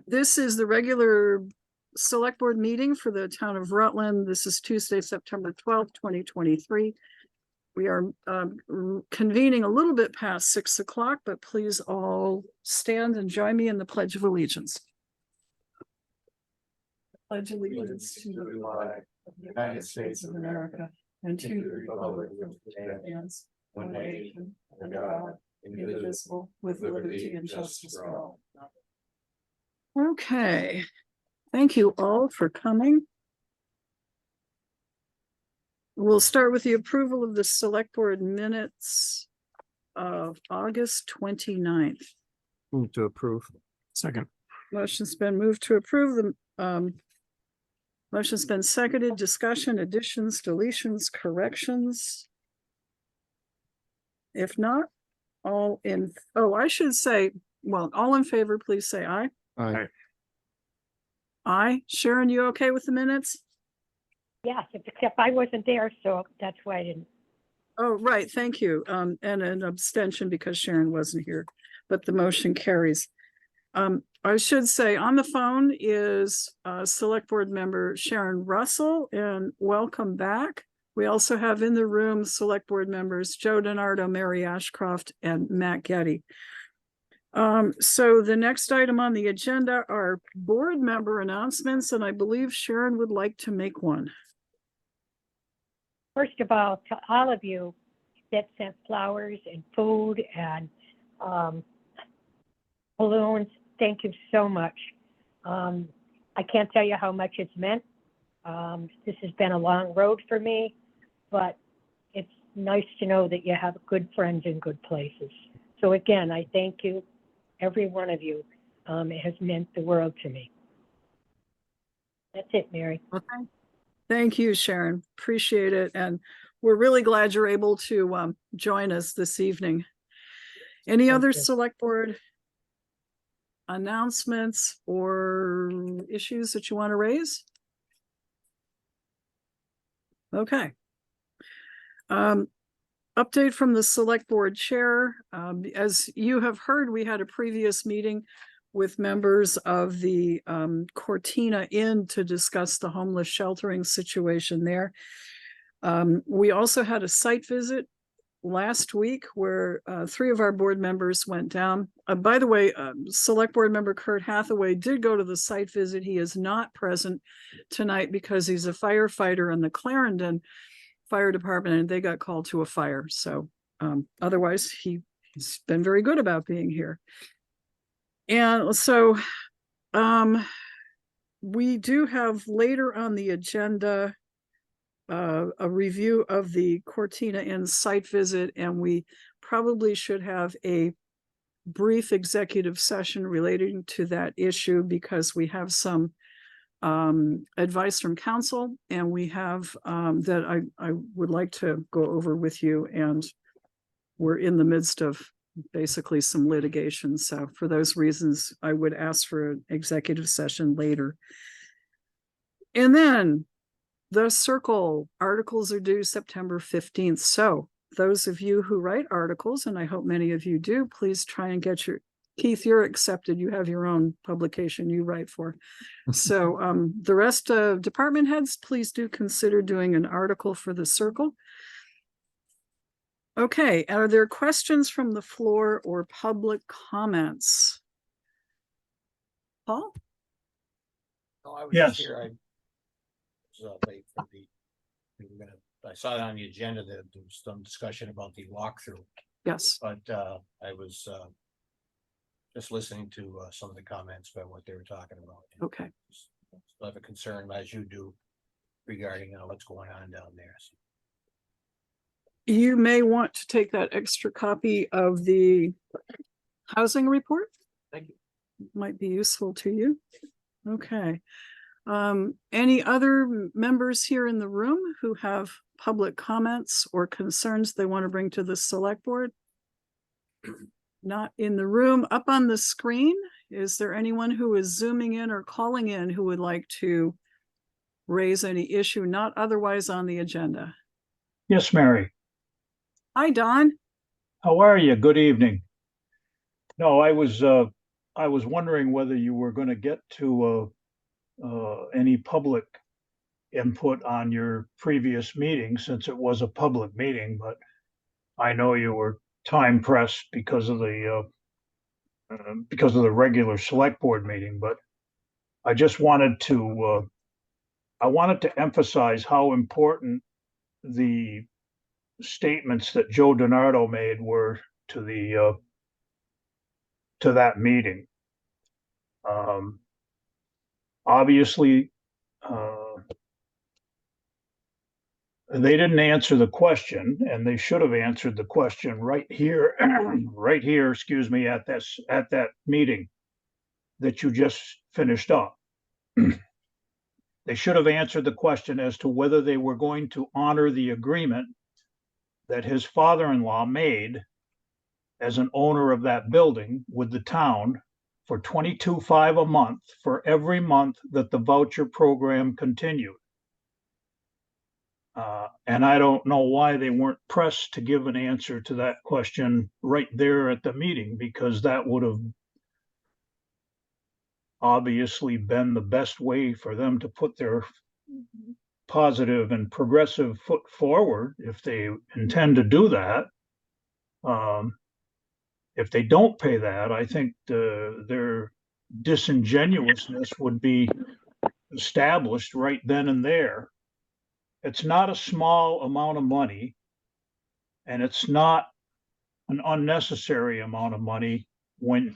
This is the regular select board meeting for the town of Rutland. This is Tuesday, September 12th, 2023. We are convening a little bit past 6 o'clock, but please all stand and join me in the Pledge of Allegiance. Pledge allegiance to the flag of the United States of America and to the republic which stands one nation under God, indivisible, with liberty and justice for all. Okay, thank you all for coming. We'll start with the approval of the select board minutes of August 29th. Move to approve. Second. Motion's been moved to approve. The motion's been seconded. Discussion, additions, deletions, corrections. If not, all in, I should say, well, all in favor, please say aye. Aye. Aye. Sharon, you okay with the minutes? Yes, except I wasn't there, so that's why I didn't. Oh, right, thank you. And an abstention because Sharon wasn't here, but the motion carries. I should say on the phone is select board member Sharon Russell, and welcome back. We also have in the room select board members Joe Donardo, Mary Ashcroft, and Matt Getty. So the next item on the agenda are board member announcements, and I believe Sharon would like to make one. First of all, to all of you that sent flowers and food and balloons, thank you so much. I can't tell you how much it's meant. This has been a long road for me, but it's nice to know that you have good friends in good places. So again, I thank you, every one of you. It has meant the world to me. That's it, Mary. Okay. Thank you, Sharon. Appreciate it. And we're really glad you're able to join us this evening. Any Thank other you. select board announcements or issues that you want to raise? Okay. Update from the select board chair. As you have heard, we had a previous meeting with members of the Cortina Inn to discuss the homeless sheltering situation there. We also had a site visit last week where 3 of our board members went down. By the way, select board member Kurt Hathaway did go to the site visit. He is not present tonight because he's a firefighter in the Clarendon Fire Department and they got called to a fire. So otherwise he's been very good about being here. And so we do have later on the agenda a review of the Cortina Inn site visit, and we probably should have a brief executive session relating to that issue because we have some advice from council, and we have that I would like to go over with you, and we're in the midst of basically some litigation. So for those reasons, I would ask for an executive session later. And then the Circle articles are due September 15th. So those of you who write articles, and I hope many of you do, please try and get your, Keith, you're accepted. You have your own publication you write for. So the rest of department heads, please do consider doing an article for the Circle. Okay, are there questions from the floor or public comments? Paul? No, I was Yes. just here. I was late for I saw it on the agenda that there was some discussion about the walkthrough, Yes. but I was just listening to some of the comments about what they were talking about. Okay. I have a concern, as you do, regarding what's going on down there. So. You may want to take that extra copy of the housing report. Thank you. Might be useful to you. Okay. Any other members here in the room who have public comments or concerns they want to bring to the select board? Not in the room. Up on the screen, is there anyone who is zooming in or calling in who would like to raise any issue not otherwise on the agenda? Yes, Mary. Hi, Don. How are you? Good evening. No, I was I was wondering whether you were going to get to any public input on your previous meeting, since it was a public meeting, but I know you were time pressed because of the regular select board meeting, but I just wanted to emphasize how important the statements that Joe DiNardo made were to that meeting. Obviously, they didn't answer the question, and they should have answered the question right here, right here, excuse me, at that meeting that you just finished up. They should have answered the question as to whether they were going to honor the agreement that his father-in-law made as an owner of that building with the town for $22,500 a month for every month that the voucher program continued. And I don't know why they weren't pressed to give an answer to that question right there at the meeting, because that would have obviously been the best way for them to put their positive and progressive foot forward if they intend to do that. If they don't pay that, I think their disingenuousness would be established right then and there. It's not a small amount of money, and it's not an unnecessary amount of money when,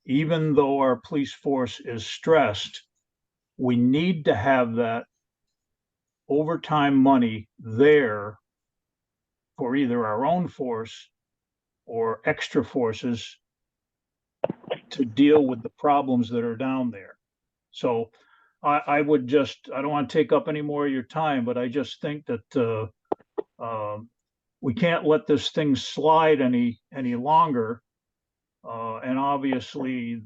even though our police force is stressed, we need to have that overtime money there for either our own force or extra forces to deal with the problems that are down there. So I don't want to take up any more of your time, but I just think that we can't let this thing slide any longer. And obviously,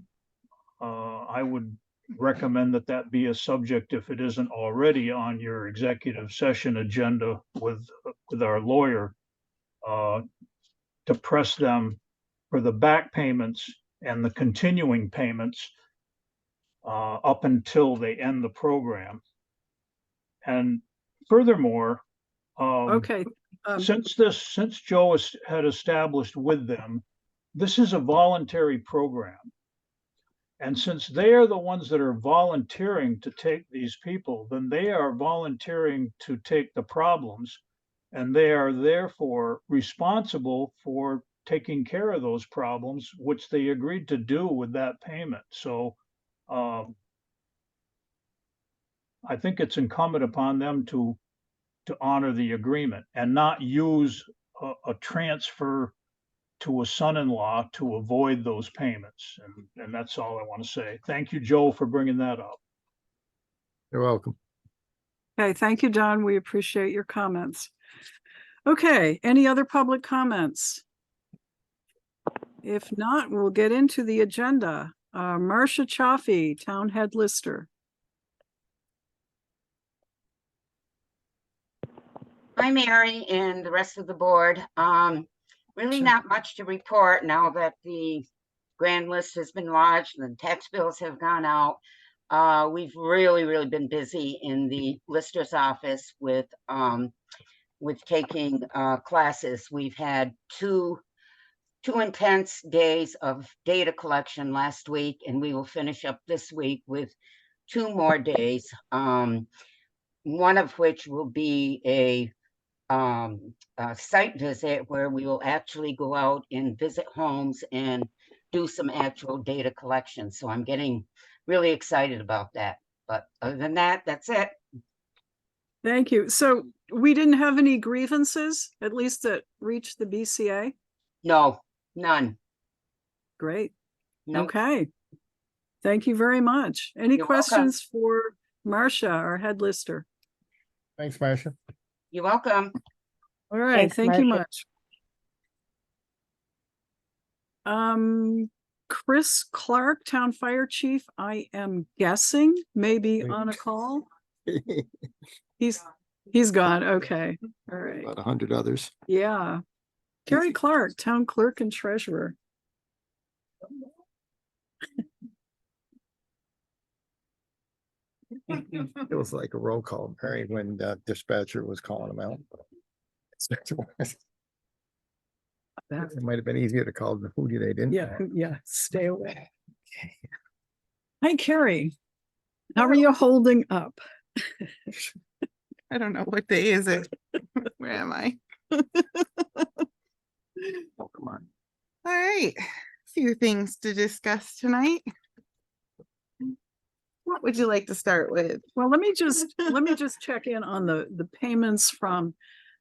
I would recommend that be a subject, if it isn't already on your executive session agenda with our lawyer, to press them for the back payments and the continuing payments up until they end the program. And furthermore, Okay. since Joe had established with them, this is a voluntary program. And since they are the ones that are volunteering to take these people, then they are volunteering to take the problems, and they are therefore responsible for taking care of those problems, which they agreed to do with that payment. So I think it's incumbent upon them to honor the agreement and not use a transfer to a son-in-law to avoid those payments. And that's all I want to say. Thank you, Joe, for bringing that up. You're welcome. Okay, thank you, Don. We appreciate your comments. Okay, any other public comments? If not, we'll get into the agenda. Marcia Chaffee, Town Head Lister. Hi, Mary and the rest of the board. Really not much to report now that the grand list has been lodged and the tax bills have gone out. We've really been busy in the lister's office with taking classes. We've had two intense days of data collection last week, and we will finish up this week with 2 more days. One of which will be a site visit where we will actually go out and visit homes and do some actual data collection. So I'm getting really excited about that. But other than that, that's it. Thank you. So we didn't have any grievances, at least that reached the BCA? No, none. Great. No. Okay. Thank you very much. Any You're welcome. questions for Marcia, our head lister? Thanks, Marcia. You're welcome. All right, Thanks, thank you Marcia. much. Chris Clark, Town Fire Chief, I am guessing maybe on a call. He's gone. Okay. All right. About 100 others. Yeah. Carrie Clark, Town Clerk and Treasurer. It was like a roll call, Mary, when the dispatcher was calling them out. That- It might have been easier to call the who they didn't. Yeah, call. yeah, stay away. Hi, Carrie. How are you holding up? I don't know what day is it. Where am I? Oh, come on. All right, few things to discuss tonight. What would you like to start with? Well, let me just check in on the payments from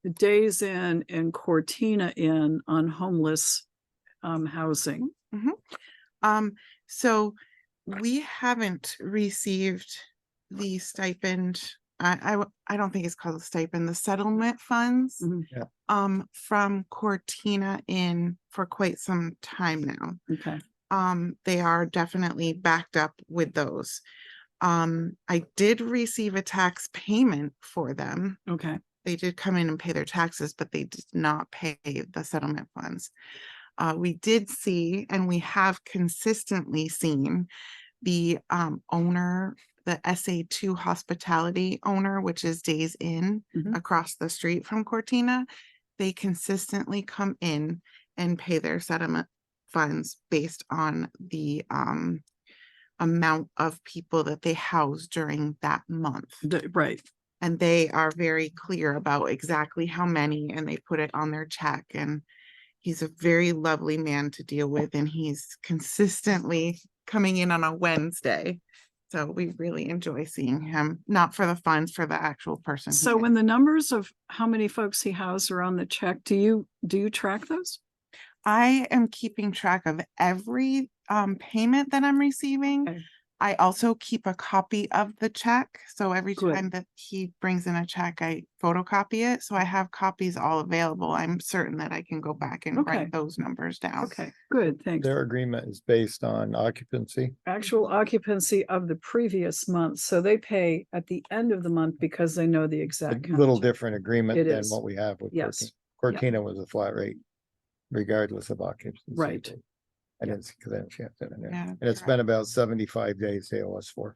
the Days Inn and Cortina Inn on homeless housing. So we haven't received the stipend. I don't think it's called a stipend, the settlement funds. Mhm. From Cortina Inn for quite some time now. Okay, They are definitely backed up with those. I did receive a tax payment for them. okay, They did come in and pay their taxes, but they did not pay the settlement funds. We did see, and we have consistently seen the owner, the SA2 hospitality owner, which is Days Inn Mhm. across the street from Cortina. They consistently come in and pay their settlement funds based on the amount of people that they house during that month. right, And they are very clear about exactly how many, and they put it on their check. And he's a very lovely man to deal with, and he's consistently coming in on a Wednesday. So we really enjoy seeing him, not for the funds, for the actual person. he so is. when the numbers of how many folks he housed are on the check, do you track those? I am keeping track of every payment that I'm receiving. Okay. I also keep a copy of the check. So every Good. time that he brings in a check, I photocopy it. So I have copies all available. I'm certain that I can go back and Okay. write those numbers down. Okay, good, thanks. Their agreement is based on occupancy. Actual occupancy of the previous month, so they pay at the end of the month because they know the A exact. little count. different agreement It than is. what we have with Yes. Cortina. Cortina was a flat rate regardless of occupancy. Right. I didn't see, because I didn't check that in there. Yeah, And it's been about 75 days they owe us for.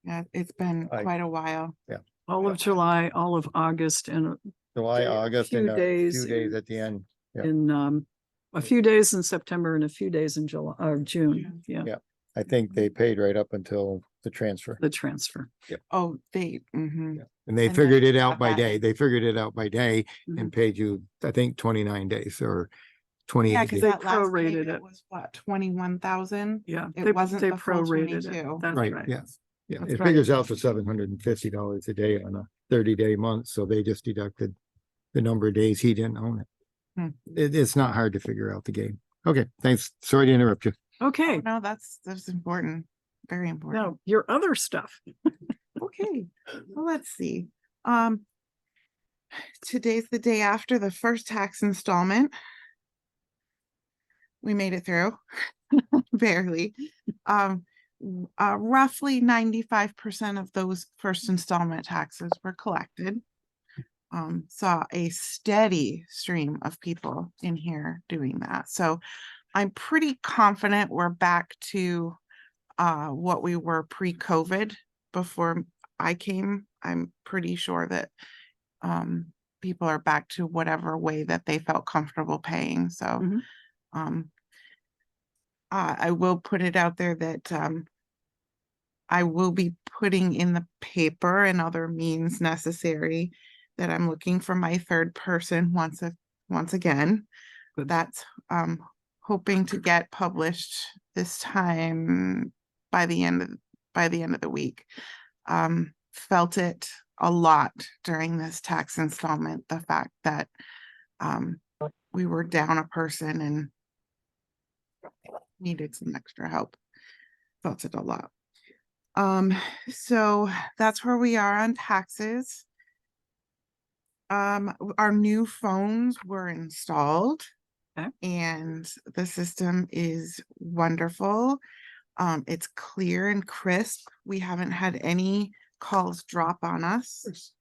Yeah, it's been I- quite a while. All of July, all of August, and July, Day- a August, few and a days few days in- at the end. Yeah. in a few days in September and a few days in July or June, yeah, Yeah. I think they paid right up until the transfer. the transfer. Oh, they, And they And then figured it got out by that day. in. They figured it out by day Mhm. and paid you, I think, 29 days or yeah, 28 because days. that last prorated payment it. was what, 21,000? Yeah, It wasn't they the full prorated 22. it. That's Right, right. yes. Yeah, That's it right. figures out to $750 a day on a 30-day month, so they just deducted the number of days he didn't own it. Hmm. It's not hard to figure out the game. Okay, thanks. Sorry to interrupt you. Okay, No, that's important. Very important. now your other stuff. Okay, well, let's see. Today's the day after the first tax installment. We made it through, barely. Roughly 95% of those first installment taxes were collected. Saw a steady stream of people in here doing that. So I'm pretty confident we're back to what we were pre-COVID before I came. I'm pretty sure that people are back to whatever way that they felt comfortable paying. So Mhm. I will put it out there that I will be putting in the paper and other means necessary that I'm looking for my third person once again. Good. That's hoping to get published this time by the end of the week. Felt it a lot during this tax installment, the fact that we were down a person and needed some extra help. Felt it a lot. So that's where we are on taxes. Our new phones were installed. Okay. And the system is wonderful. It's clear and crisp. We haven't had any calls drop on us.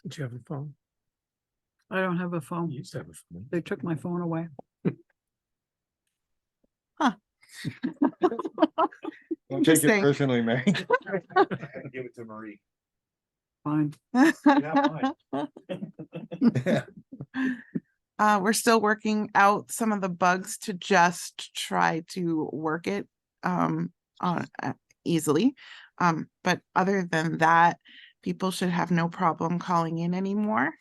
Did you have a phone? I don't have a phone. used to have a phone. They took my phone away. Don't just take it saying. personally, Mary. Give it to Marie. Fine. We're still working out some of the bugs to just try to work it easily. But other than that, people should have no problem calling in anymore.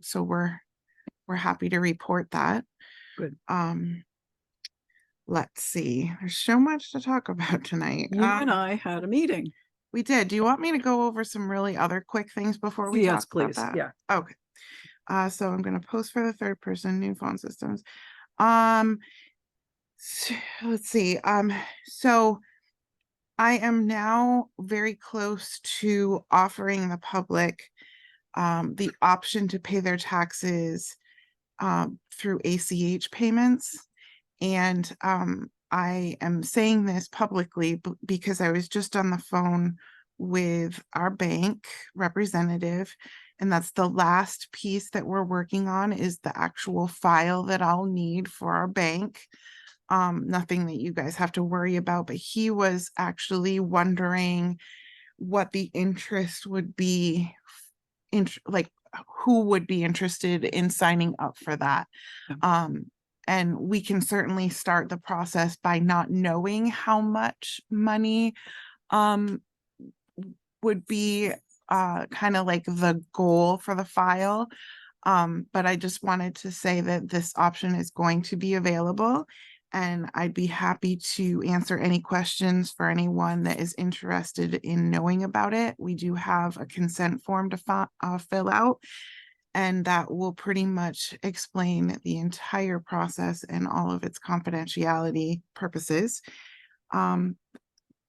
So we're happy to report that. Good. Let's see. There's so much to talk about tonight. You and I had a meeting. We did. Do you want me to go over some really other quick things before we Yes, talk about please. that? Yeah. Okay. So I'm gonna post for the third person, new phone systems. Let's see. So I am now very close to offering the public the option to pay their taxes through ACH payments. And I am saying this publicly because I was just on the phone with our bank representative, and that's the last piece that we're working on is the actual file that I'll need for our bank. Nothing that you guys have to worry about, but he was actually wondering what the interest would be, like who would be interested in signing up for that. And we can certainly start the process by not knowing how much money would be kind of like the goal for the file. But I just wanted to say that this option is going to be available, and I'd be happy to answer any questions for anyone that is interested in knowing about it. We do have a consent form to fill out, and that will pretty much explain the entire process and all of its confidentiality purposes.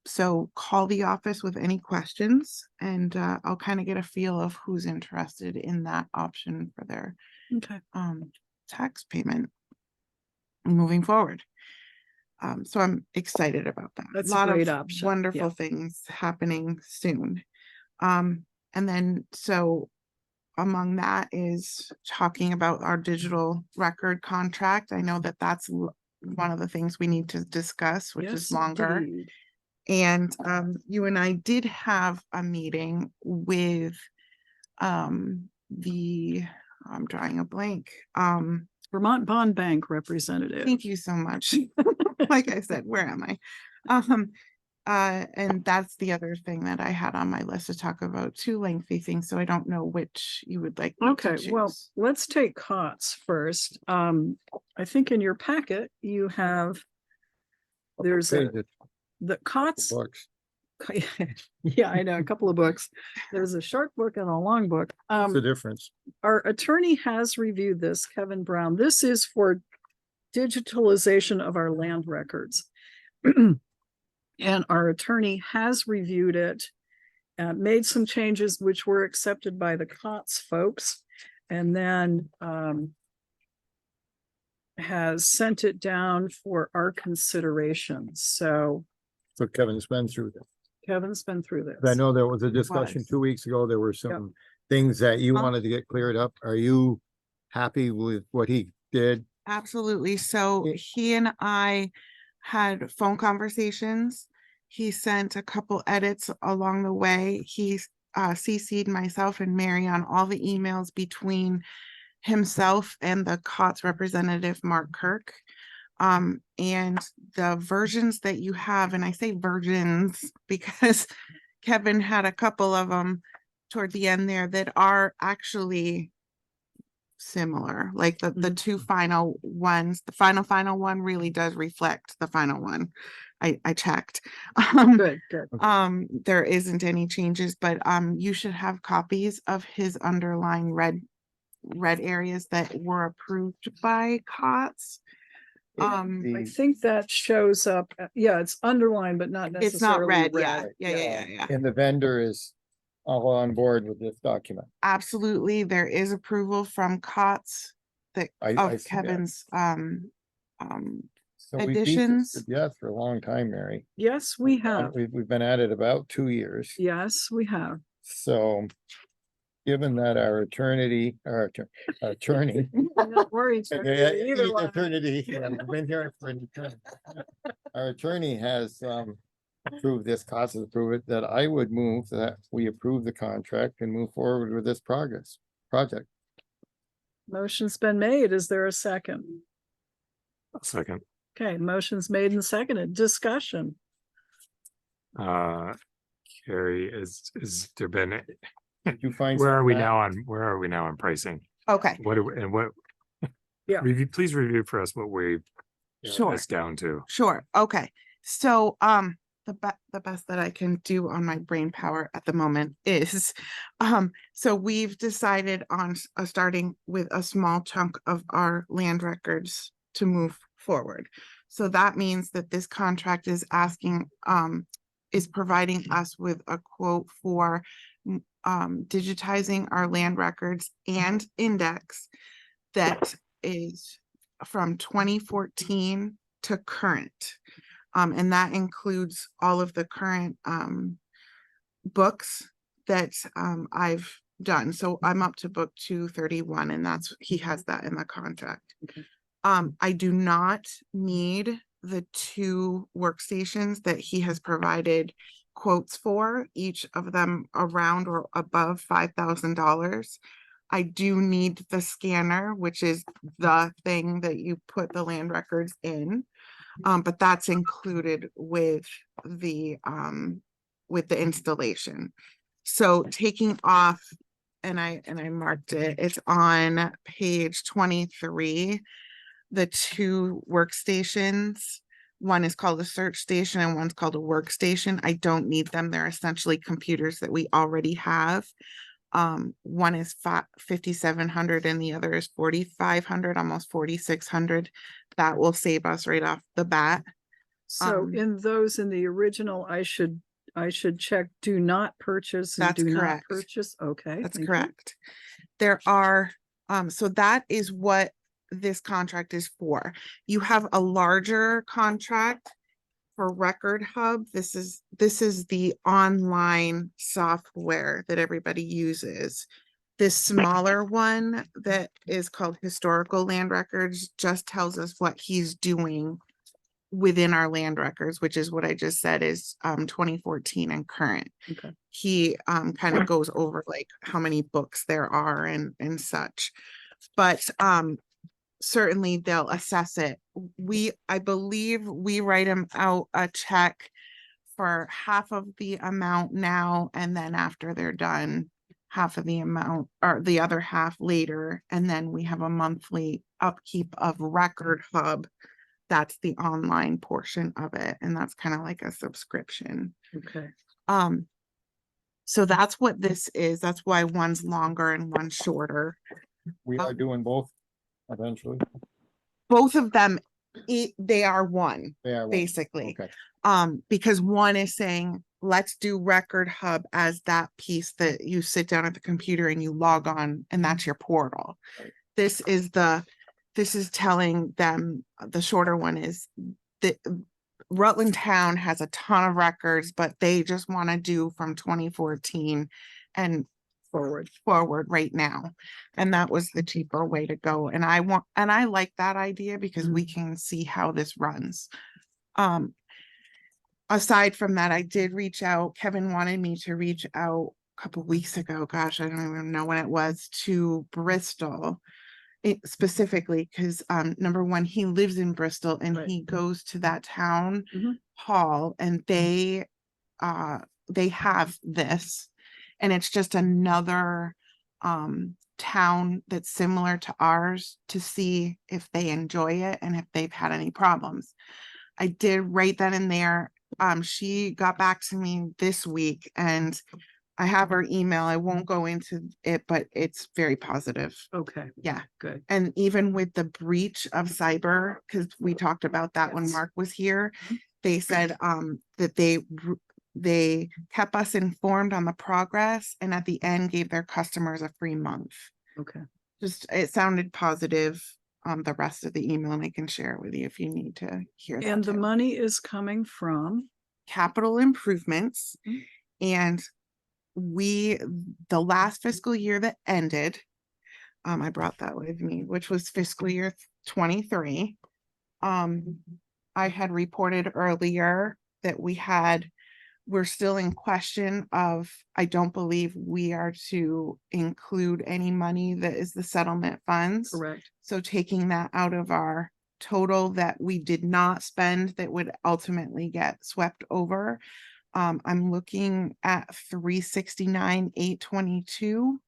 So call the office with any questions, and I'll kind of get a feel of who's interested in that option for their Okay. tax payment moving forward. So I'm excited about that. That's A a lot great of option, wonderful yeah. things happening soon. And then so among that is talking about our digital record contract. I know that that's one of the things we need to discuss, which is Yes, longer. indeed. And you and I did have a meeting with I'm drawing a blank. Vermont Bond Bank representative. Thank you so much. Like I said, where am I? And that's the other thing that I had on my list to talk about, two lengthy things, so I don't know which you would like. me to Okay, well, choose. let's take COTS first. I think in your packet you have, there's a, Pages, the COTS. books. Yeah, I know, a couple of books. There's a short book and a long book. What's the difference? Our attorney has reviewed this, Kevin Brown. This is for digitalization of our land records. And our attorney has reviewed it, made some changes which were accepted by the COTS folks, and then has sent it down for our consideration. So So Kevin's been through this. Kevin's been through this. I know there was a discussion Was. 2 weeks ago. There were some things that you wanted to get cleared up. Are you happy with what he did? Absolutely. So he and I had phone conversations. He sent a couple edits along the way. He CC'd myself and Mary on all the emails between himself and the COTS representative, Mark Kirk. And the versions that you have, and I say versions because Kevin had a couple of them toward the end there that are actually similar, like the two final ones. The final one really does reflect the final one. I checked. Good. There isn't any changes, but you should have copies of his underlying red areas that were approved by COTS. I think that shows up, yeah, it's underlined, but not necessarily It's not red. red. Yeah. And the vendor is all on board with this document. Absolutely. There is approval from COTS that I of see that. Kevin's So we beat this additions. to death for a long time, Mary. Yes, we have. We've been at it about 2 years. Yes, we have. So given that our attorney, attorney. Don't worry, Chuck, Yeah, either one. Eternity, yeah, I've been here for an eternity. Our attorney has approved this, cost has approved it, that I would move that we approve the contract and move forward with this project. Motion's been made. Is there a second? Second. Okay, motion's made and seconded. Discussion. Carrie, is there been, Did you find? where are something we that- now on, where are we now on pricing? Okay, What, and what? Yeah. Please review for us what we. Sure. It's down to. sure. Okay. So, the best that I can do on my brain power at the moment is, so we've decided on starting with a small chunk of our land records to move forward. So that means that this contract is asking, is providing us with a quote for digitizing our land records and index that is from 2014 to current. And that includes all of the current books that I've done. So I'm up to book 231, and he has that in the contract. Okay. I do not need the 2 workstations that he has provided quotes for, each of them around or above $5,000. I do need the scanner, which is the thing that you put the land records in. But that's included with the installation. So taking off, and I marked it, it's on page 23, the 2 workstations. One is called a search station and one's called a workstation. I don't need them. They're essentially computers that we already have. One is 5,700 and the other is 4,500, almost 4,600. That will save us right off the bat. So in those, in the original, I should check, do not purchase and That's do not correct. purchase. Okay. That's thank you. correct. There are, so that is what this contract is for. You have a larger contract for Record Hub. This is the online software that everybody uses. This smaller one that is called Historical Land Records just tells us what he's doing within our land records, which is what I just said is 2014 and current. Okay. He kind of goes over like how many books there are and such. But certainly they'll assess it. I believe we write them out a check for half of the amount now, and then after they're done, half of the amount or the other half later. And then we have a monthly upkeep of Record Hub. That's the online portion of it. And that's kind of like a subscription. Okay. So that's what this is. That's why one's longer and one's shorter. We are doing both eventually. Both of them, they are one, They are one. basically. Okay. Because one is saying, let's do Record Hub as that piece that you sit down at the computer and you log on, and that's your portal. Right. This is telling them, the shorter one is that Rutland Town has a ton of records, but they just want to do from 2014 and forward right now. And that was the cheaper way to go. And I like that idea because we can see how this runs. Aside from that, I did reach out. Kevin wanted me to reach out a couple weeks ago. Gosh, I don't even know when it was, to Bristol. Specifically because number one, he lives in Bristol and Right. he goes to that town Mhm. hall, and they have this, and it's just another town that's similar to ours, to see if they enjoy it and if they've had any problems. I did write that in there. She got back to me this week, and I have her email. I won't go into it, but it's very positive. Okay. Yeah. Good. And even with the breach of cyber, because we talked about that when Yes. Mark was here, Mhm. they said that they kept us informed on the progress, and at the end gave their customers a free month. Okay. Just, it sounded positive. The rest of the email, and I can share it with you if you need to hear that And the too. money is coming from, Capital improvements, Mhm. and the last fiscal year that ended, I brought that with me, which was fiscal year 23. I had reported earlier that we're still in question of, I don't believe we are to include any money that is the settlement funds. Correct. So taking that out of our total that we did not spend that would ultimately get swept over. I'm looking at 369,822.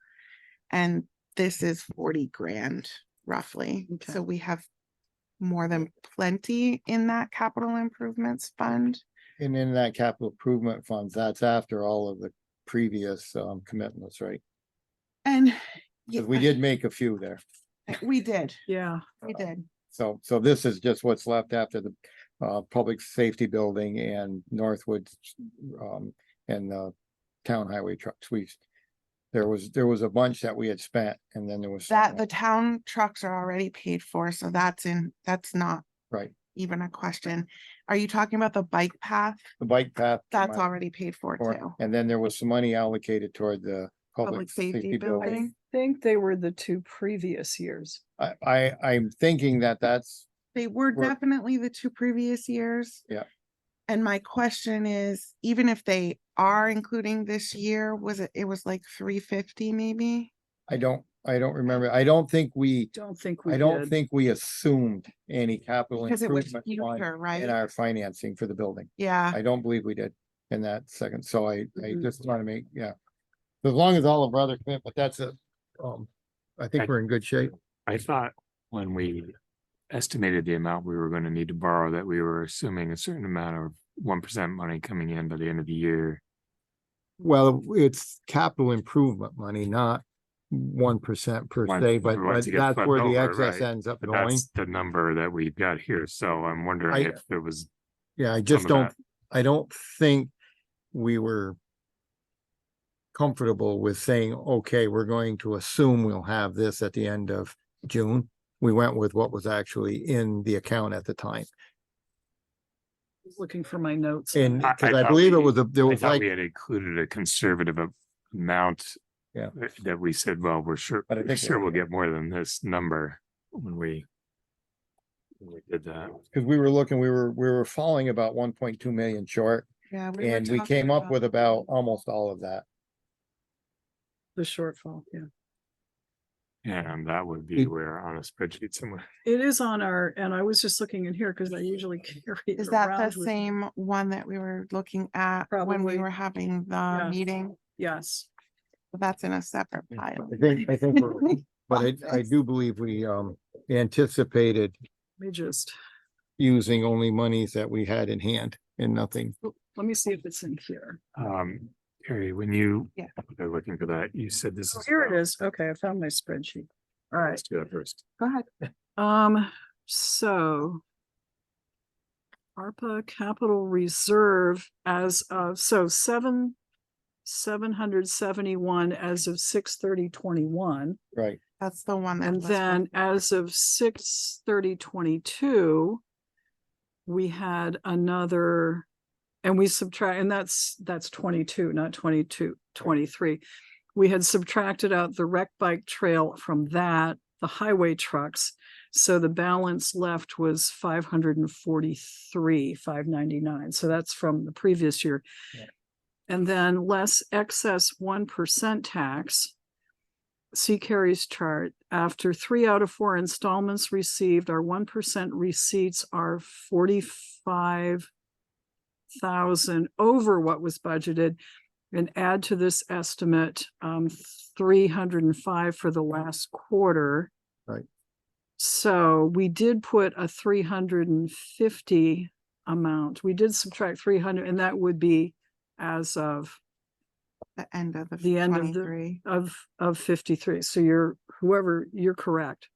And this is 40 grand roughly. Okay. So we have more than plenty in that capital improvements fund. And in that capital improvement funds, that's after all of the previous commitments, right? And Because we did make a few there. we did, Yeah, we did. So this is just what's left after the public safety building and Northwood and town highway trucks. There was a bunch that we had spent, and then there was That the town trucks are already paid for, so that's not right, even a question. Are you talking about the bike path? the bike path. That's already paid for too. And then there was some money allocated toward the public safety I building. think they were the 2 previous years. I'm thinking that's They were We're- definitely the 2 previous years. Yeah. And my question is, even if they are including this year, it was like 350 maybe? I don't remember. I don't think we Did. think we assumed any capital Because it was improvement fund future, in right? our financing for the building. Yeah, I don't believe we did in that second. So I Mhm. just want to make, yeah. As long as all of our other commitment, that's it. I think we're in good shape. I thought when we estimated the amount we were gonna need to borrow, that we were assuming a certain amount of 1% money coming in by the end of the year. Well, it's capital improvement money, not 1% per One- se, but once it gets that's flipped where the over, excess right. ends up But going. that's the number that we've got here, so I'm wondering I- if there was Yeah, I just of don't, that. I don't think we were comfortable with saying, okay, we're going to assume we'll have this at the end of June. We went with what was actually in the account at the time. Looking for my notes. And I because I thought believe it we- was there I was thought like, we had included a conservative amount. Yeah. That we said, well, we're But I think sure we're- we'll get more than this number when we did that. because we were falling about 1.2 million short, yeah. were and we talking came up with about almost all of that. The shortfall, yeah. And that would be It- where on a spreadsheet somewhere. It is on and I was just looking in here because I usually carry it Is that around the with- same one that we were looking at when Probably. we were having the Yeah. meeting? Yes, That's in a separate pile. I think, but I do believe we anticipated we just, using only monies that we had in hand and nothing. let me see if it's in here. Harry, when you Yeah. are looking for that, you said this Oh, is. here it is. Okay, I found my spreadsheet. All right. Let's do that first. Go ahead. So ARPA capital reserve as of, so 771 as of 6/30/21. Right. That's the one that. And was then before. as of 6/30/22, we had another, and we subtract, and that's 22, not 23. We had subtracted out the rec bike trail from that, the highway trucks. So the balance left was 543, 599. So that's from the previous year. Yeah. And then less excess 1% tax. See Carrie's chart. After 3 out of 4 installments received, our 1% receipts are 45,000 over what was budgeted. And add to this estimate 305 for the last quarter. Right. So we did put a 350 amount. We did subtract 300, and that would be as of The end of the end of the- 23. of 53. So you're correct.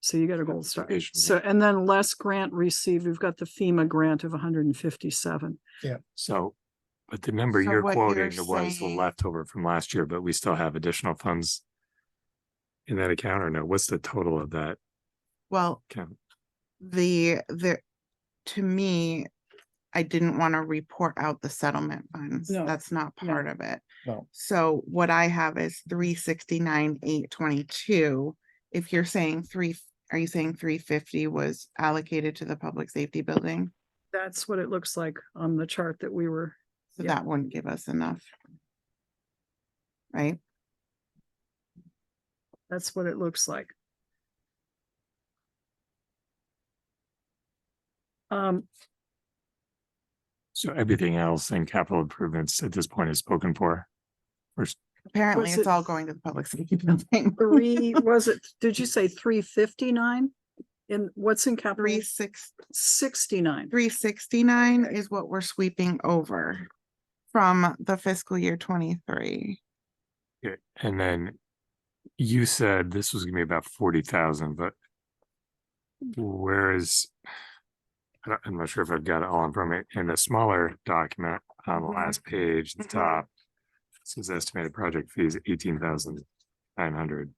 So you got a gold star. Visually. So, and then less grant received, we've got the FEMA grant of 157. So, but the number So you're what you're quoting was the saying- leftover from last year, but we still have additional funds in that account, or no? What's the total of that Well, account? to me, I didn't want to report out the settlement funds. No, That's not no. part of it. No. So what I have is 369,822. If you're saying are you saying 350 was allocated to the public safety building? That's what it looks like on the chart that we were, So Yeah. that wouldn't give us enough. Right? that's what it looks like. So everything else in capital improvements at this point is spoken for. First, Apparently Was it's it- all going to the public safety building. did you say 359? In what's in capital? 69. 369 is what we're sweeping over from the fiscal year 23. okay, and then you said this was gonna be about 40,000, but where is? I'm not sure if I've got it all in front of me. In the smaller document on the last page, the Mhm. top, it says estimated project fees 18,900.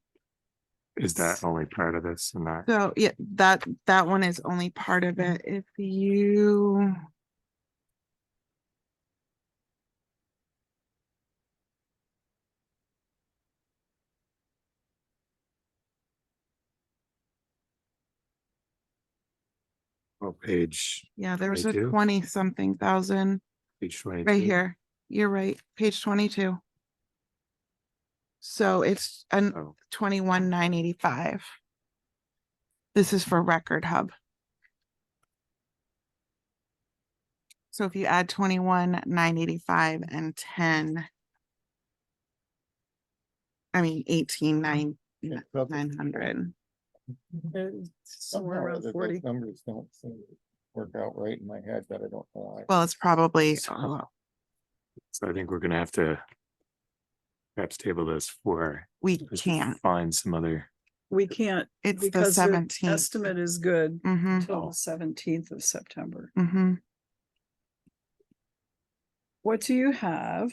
Is that only part of this and that? So yeah, that one is only part of it. If you Oh, page, yeah, there was a 22? 20 something thousand page 22. right here. You're right, page 22. So it's an Oh, 21,985. This is for Record Hub. So if you add 21,985 and 10, I mean 18,900. Somewhere Somehow or around other, 40. those numbers don't seem to work out right in my head, but I don't know why. Well, it's probably so I think we're gonna have to perhaps table this for. we just can't. Find some other, We can't, It's the because their 17th. estimate is good Mm-hmm. until the 17th of September. Mm-hmm. What do you have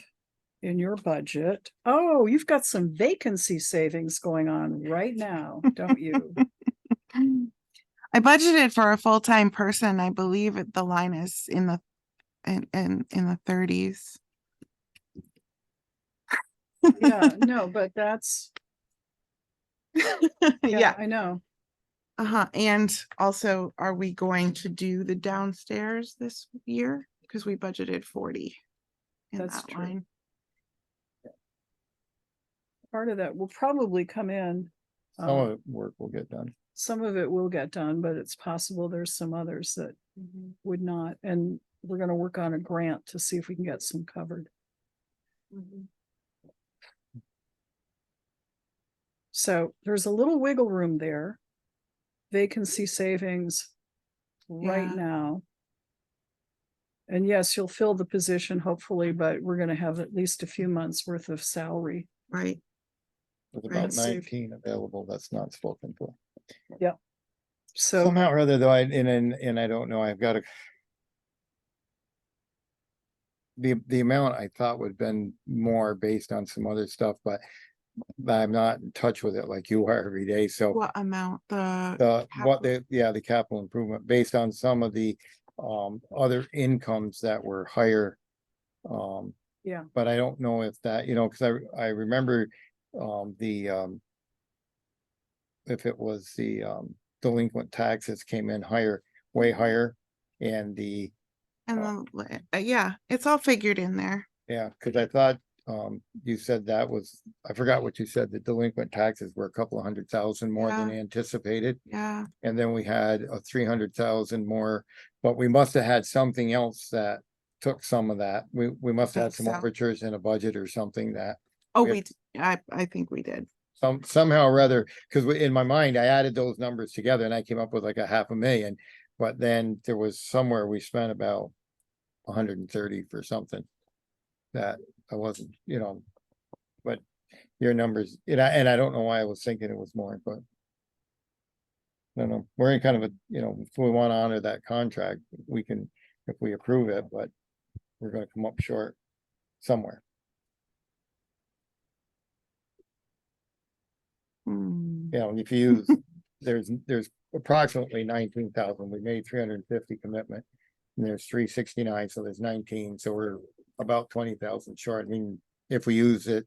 in your budget? Oh, you've got some vacancy savings going on right now, don't you? I budgeted for a full-time person. I believe the line is in the 30s. Yeah, no, but that's, yeah, Yeah. I know. Uh-huh. And also, are we going to do the downstairs this year? Because we budgeted 40 in That's that true. line. Part of that will probably come in. Some uh, of the work will get done. Some of it will get done, but it's possible there's some others that would not. And we're gonna work on a grant to see if we can get some covered. So there's a little wiggle room there. Vacancy savings right Yeah. now. And yes, you'll fill the position hopefully, but we're gonna have at least a few months worth of salary. Right. With Right. about Let's see. 19 available, that's not spoken for. So Somehow or other, though, and I don't know, I've got to. The amount I thought would have been more based on some other stuff, but I'm not in touch with it like you are every day, so. What amount? The capital improvement based on some of the other incomes that were higher. Yeah. But I don't know if that, because I remember if it was the delinquent taxes came in higher, way higher, and yeah, it's all figured in there. yeah, because I thought you said that was, I forgot what you said, the delinquent taxes were a couple of 100,000 more than anticipated. Yeah. And then we had a 300,000 more, but we must have had something else that took some of that. We must have had Think some so. overtures in a budget or something that Oh, We I think we did. somehow or other, because in my mind, I added those numbers together and I came up with like a 500,000. But then there was somewhere we spent about 130 for something that I wasn't, but your numbers, and I don't know why I was thinking it was more, but I don't know, we're in kind of a, if we want to honor that contract, we can, if we approve it, but we're gonna come up short somewhere. If you use, there's approximately 19,000, we made 350 commitment. And there's 369, so there's 19, so we're about 20,000 short. I mean, if we use it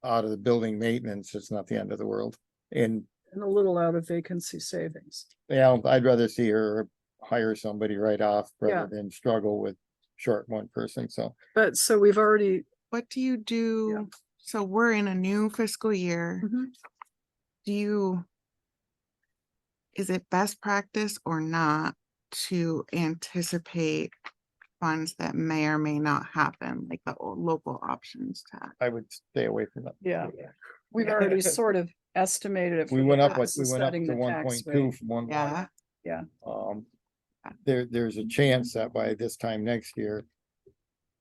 out of the building maintenance, it's not the end of the world. And, And a little out of vacancy savings. yeah, I'd rather see her hire somebody right off Yeah. rather than struggle with short one person, so. But so we've already, What do you do? So we're in a new fiscal year. Mhm. Do you? Is it best practice or not to anticipate funds that may or may not happen, like the local options tax? I would stay away from that. yeah, we've already sort of estimated it. We for went the up, we purposes of went up setting to the tax 1.2 rate. from 1. Yeah, There's a chance that by this time next year.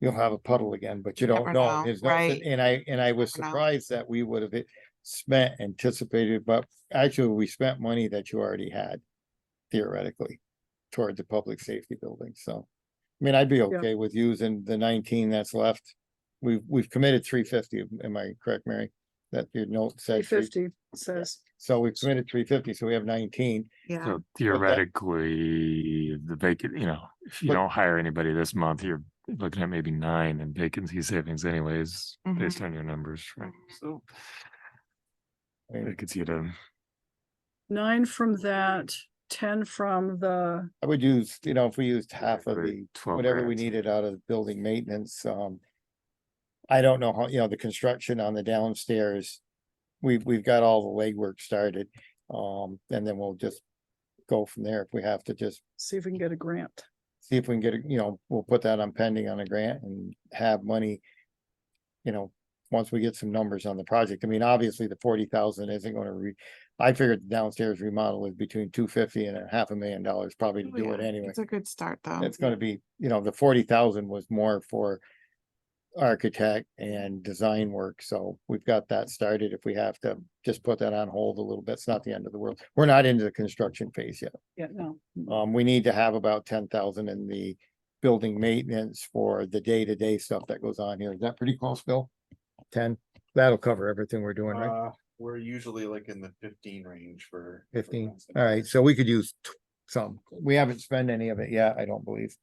You'll have a puddle again, but you You don't never know. know, There's no, right. and I was Never know. surprised that we would have spent anticipated, but actually we spent money that you already had. Theoretically, toward the public safety building, so. I mean, I'd be okay with using the 19 that's left. We've committed 350, am I correct, Mary? That your note said. 350 says, So we've committed 350, so we have 19. yeah. So theoretically, the vacant, if you But- don't hire anybody this month, you're looking at maybe 9 in vacancy savings anyways, based on your numbers, right? So I mean, it gets you to, 9 from that, 10 from the, I would use, if we used half of Right, the, 12 whatever we grand. needed out of building maintenance, I don't know how, the construction on the downstairs. We've got all the legwork started, and then we'll just go from there if we have to just see if we can get a grant. see if we can get it, we'll put that on pending on a grant and have money. Once we get some numbers on the project, I mean, obviously the 40,000 isn't gonna I figured the downstairs remodel is between 250 and $500,000 probably to Oh, do it yeah, anyway. It's a good start, though. It's gonna be, the 40,000 was more for architect and design work, so we've got that started. If we have to just put that on hold a little bit, it's not the end of the world. We're not into the construction phase yet. Yeah, no. We need to have about 10,000 in the building maintenance for the day-to-day stuff that goes on here. Is that pretty close, Bill? 10, that'll cover everything we're doing, right? We're usually like in the 15 range for. 15, all right, so we could use some. We haven't spent any of it yet, I don't believe.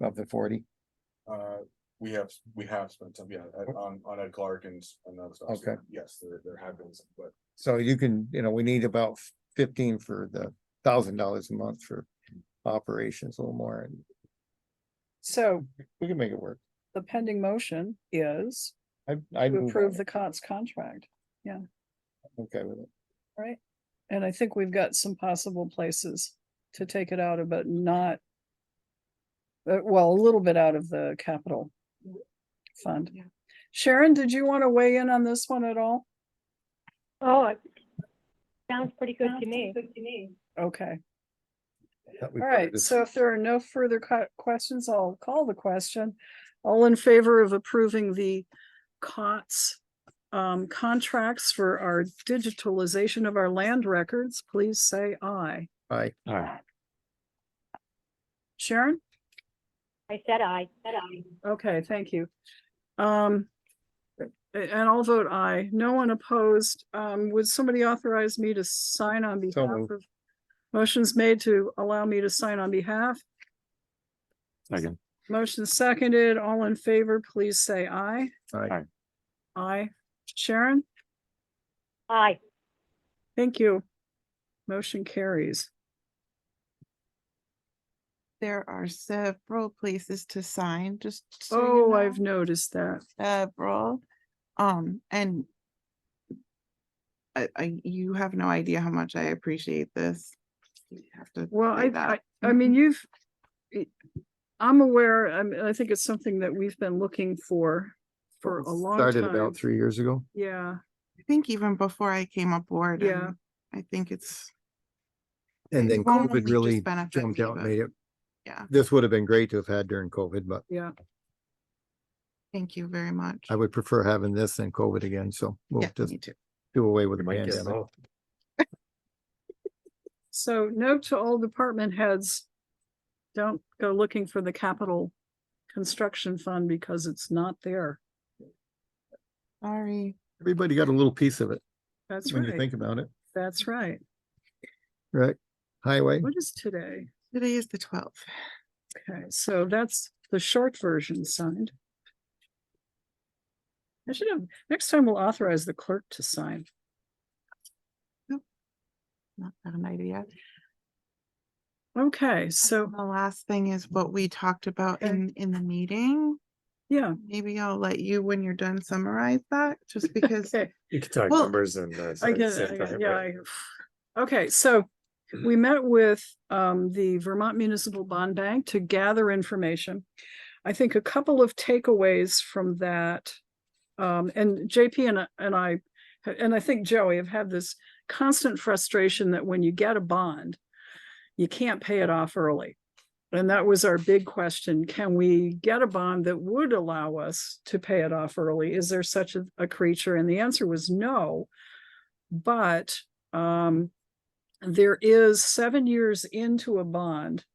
Of the 40, We have spent some, yeah, on Ed Clark and other stuff. So Okay. yes, there have been some, but so you can, we need about 15 for the $1,000 a month for operations, a little more, and So we can make it work. the pending motion is I'd to move approve on. the COTS contract, Okay with it. right? And I think we've got some possible places to take it out of, but not. Well, a little bit out of the capital fund. Yeah. Sharon, did you want to weigh in on this one at all? Oh, it sounds pretty good to me. Okay, That we all covered right, this. so if there are no further questions, I'll call the question. All in favor of approving the COTS contracts for our digitalization of our land records, please say aye. Aye. Sharon? I said aye. Okay, thank you. And I'll vote aye. No one opposed. Would somebody authorize me to sign on behalf moved. of? Motion's made to allow me to sign on behalf. second, Motion seconded. All in favor, please say aye. Aye. Aye. Sharon? Aye. Thank you. Motion carries. There are several places to sign, just. so you Oh, know. I've noticed that. Several, and you have no idea how much I appreciate this. You have to Well, say that. I mean, I'm aware, I think it's something that we've been looking for a long Started time. about 3 years ago. Yeah, I think even before I came aboard. Yeah. and I think it's, And then It won't only COVID just really benefit jumped me, out and but- made it. yeah, This would have been great to have had during COVID, but yeah. thank you very much. I would prefer having this than COVID again, so we'll Yeah, just me too. do away with the might get pandemic. both. So note to all department heads, don't go looking for the capital construction fund because it's not there. Sorry. Everybody got a little piece of it That's when you right. think about it, That's right. right? Highway, What is today? Today is the 12th. Okay, so that's the short version signed. I should have, next time we'll authorize the clerk to sign. Not a bad idea. Okay, so, The last thing is what we talked about Okay. in the meeting. yeah, Maybe I'll let you, when you're done, summarize that, just because. okay. You can talk Well, numbers and. I get it, yeah, okay, so we met with the Vermont Municipal Bond Bank to gather information. I think a couple of takeaways from that, and JP and I think Joey have had this constant frustration that when you get a bond, you can't pay it off early. And that was our big question. Can we get a bond that would allow us to pay it off early? Is there such a creature? And the answer was no. But there is 7 years into a bond,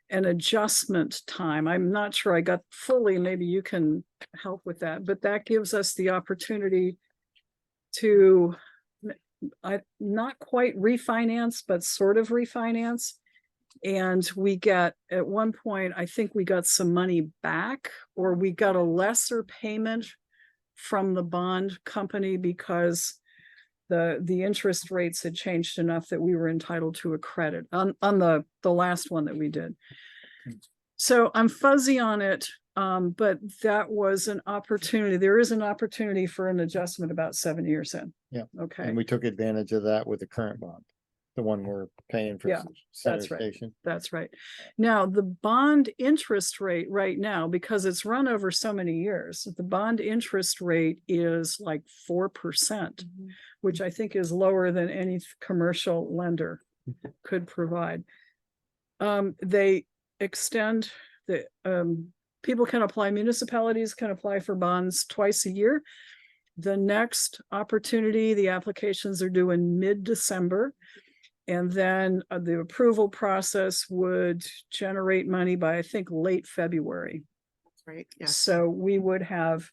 an adjustment time. I'm not sure I got fully, maybe you can help with that, but that gives us the opportunity to not quite refinance, but sort of refinance. And we get, at one point, I think we got some money back, or we got a lesser payment from the bond company because the interest rates had changed enough that we were entitled to a credit on the last one that we did. So I'm fuzzy on it, but that was an opportunity. There is an opportunity for an adjustment about 7 years in. Yeah. Okay, And we took advantage of that with the current bond, the one we're paying for Yeah, Center that's right. Station. that's right. Now, the bond interest rate right now, because it's run over so many years, the bond interest rate is like 4%, which I think is lower than any commercial lender could provide. They extend the, people can apply, municipalities can apply for bonds twice a year. The next opportunity, the applications are due in mid-December. And then the approval process would generate money by, I think, late February. Right, yeah. So we would have,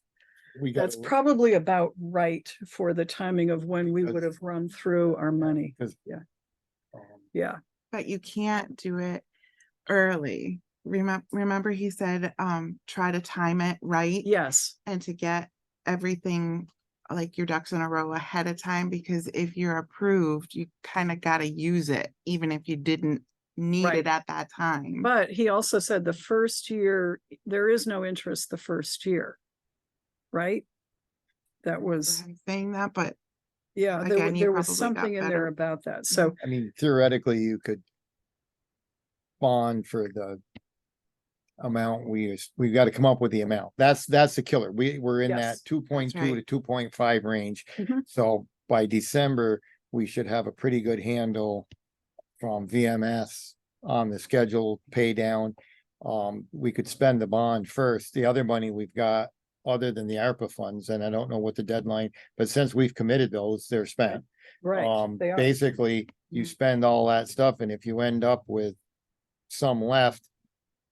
We got, that's probably about right for the timing of when we would That's- have run through our money. because Yeah, But you can't do it early. Remember he said, try to time it right yes, and to get everything like your ducks in a row ahead of time, because if you're approved, you kind of got to use it, even if you didn't need Right. it at that time. but he also said the first year, there is no interest the first year. Right? That was, I'm saying that, but yeah, Again, you there was probably got something in there better. about that. So, I mean, theoretically, you could bond for the amount we've got to come up with the amount. That's the killer. We're in that Yes, 2.2 right. to 2.5 range. Mhm. So by December, we should have a pretty good handle from VMS on the schedule pay down. We could spend the bond first. The other money we've got, other than the ARPA funds, and I don't know what the deadline, but since we've committed those, they're spent. right, they are. Basically, you Mhm. spend all that stuff, and if you end up with some left,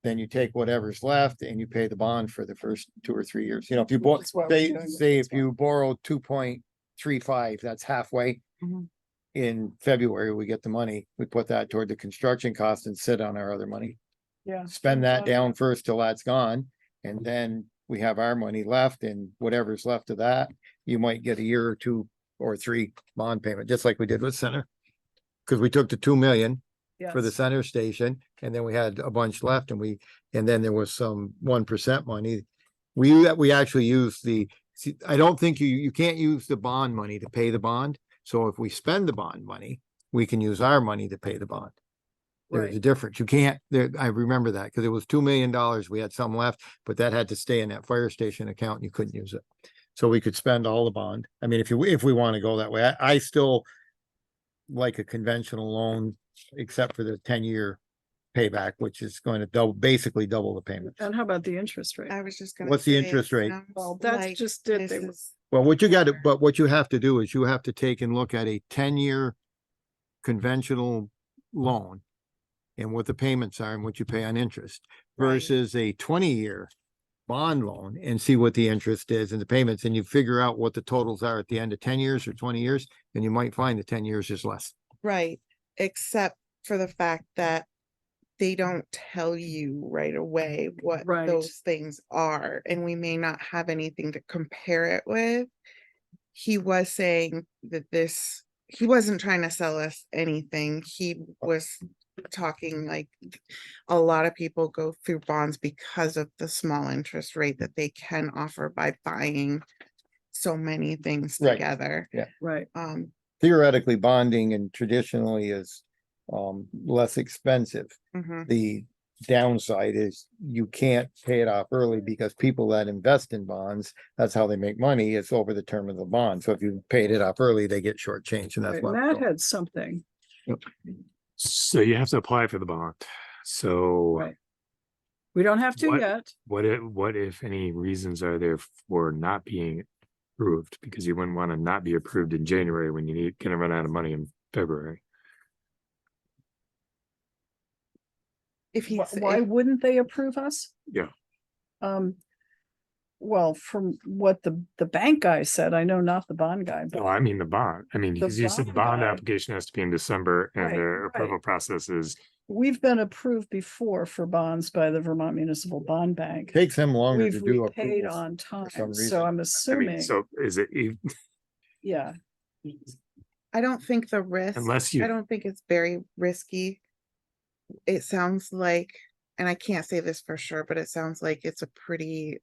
then you take whatever's left and you pay the bond for the first 2 or 3 years. You know, if you bought, Which is what we're say, doing with say this if you borrow 2.35, that's halfway. Mhm. In February, we get the money, we put that toward the construction cost and sit on our other money. Yeah. Spend that down first till that's gone, and then we have our money left, and whatever's left of that, you might get a year or 2 or 3 bond payment, just like we did with Center. Cause we took the 2 million for the Yes. Center Station, and then we had a bunch left, and then there was some 1% money. We actually used see, I don't think you can't use the bond money to pay the bond. So if we spend the bond money, we can use our money to pay the bond. There's a Right. difference. You can't, I remember that, because it was $2 million. We had some left, but that had to stay in that fire station account and you couldn't use it. So we could spend all the bond. I mean, if we want to go that way, I still like a conventional loan, except for the 10-year payback, which is going to basically double the payment. And how about the interest rate? I was just gonna. What's the say, interest it rate? sounds Well, that's like just it. this They were- is- Well, what you have to do is you have to take and look at a 10-year conventional loan and what the payments are and what you pay on interest Right. versus a 20-year bond loan and see what the interest is and the payments, and you figure out what the totals are at the end of 10 years or 20 years, and you might find the 10 years is less. Right, except for the fact that they don't tell you right away what Right. those things are, and we may not have anything to compare it with. He was saying that he wasn't trying to sell us anything. He was talking like a lot of people go through bonds because of the small interest rate that they can offer by buying so many things Right. together. Right. Theoretically, bonding and traditionally is less expensive. Mhm. The downside is you can't pay it off early because people that invest in bonds, that's how they make money. It's over the term of the bond. So if you paid it off early, they get shortchanged, and that's Right. what. Matt had something. So you have to apply for the bond. So Right. We don't have to What- yet. what if any reasons are there for not being approved? Because you wouldn't want to not be approved in January when you gonna run out of money in February. If he's, Why if- wouldn't they approve us? Yeah. Well, from what the bank guy said, I know not the bond guy, No, but I mean the bond. I mean, The because you said the bond bond guy- application has to be in December Right, and their approval right. process is, we've been approved before for bonds by the Vermont Municipal Bond Bank. Takes them longer to We've do repaid approvals. on some time, reason. so I'm I mean, assuming, so is it, yeah, I don't think the risk, unless I you, don't think it's very risky. It sounds like, and I can't say this for sure, but it sounds like it's a pretty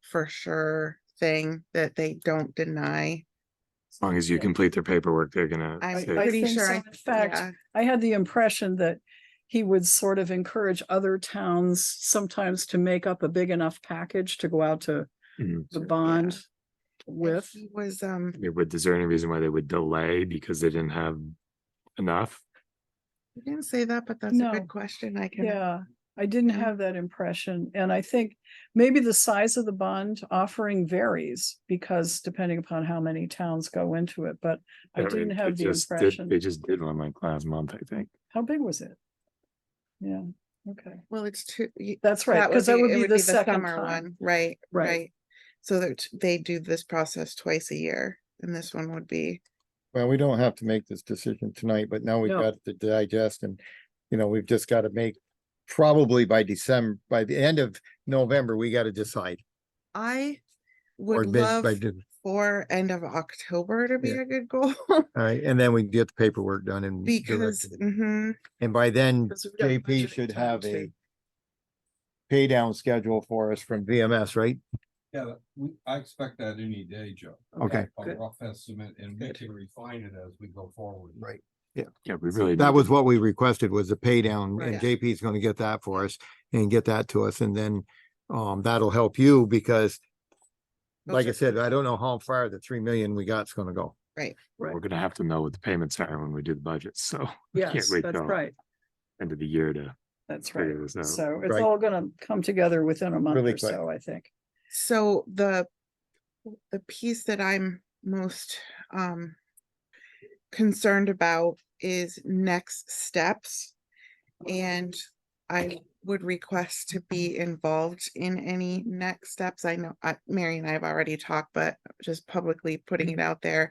for sure thing that they don't deny. as long as you Yeah. complete their paperwork, they're gonna I'm say, pretty think sure. so. In fact, yeah. I had the impression that he would sort of encourage other towns sometimes to make up a big enough package to go out to Mhm. the bond And with. he was I mean, is there any reason why they would delay because they didn't have enough? he didn't say that, but that's a No. good question. I can. Yeah, I didn't Yeah. have that impression, and I think maybe the size of the bond offering varies because depending upon how many towns go into it, but I mean, didn't have they the just did- impression. They just did one like last month, I think. How big was it? Yeah, okay, Well, it's two. that's right, because that would it be the second summer time. one, right? Right. Right. So that they do this process twice a year, and this one would be. Well, we don't have to make this decision tonight, but now we've No. got to digest and, we've just got to make, probably by December, by the end of November, we got to decide. I Or would mid, love by, for end of October to be Yeah. a good goal. all right, and then we can get the paperwork done and. Because, directed. And by then, 'Cause we've got JP budgeting should time have a too. pay down schedule for us from VMS, right? Yeah, I expect that any day, Joe. Okay. A Good. rough estimate, and we can refine it as we go forward. Right. Yeah, we really. That need was to- what we requested, was a pay down, and Right. JP is gonna get that for us and get that to us, and then that'll help you because Those like I are- said, I don't know how far the 3 million we got's gonna go. Right. We're gonna have to know what the payments are when we do the budget, so. we can't Yes, wait that's till right, End of the year to that's right. figure this out. So it's Right. all gonna come together within a month Really or quick. so, I think. So the piece that I'm most concerned about is next steps. And I would request to be involved in any next steps. I know Mary and I have already talked, but just publicly putting it out there.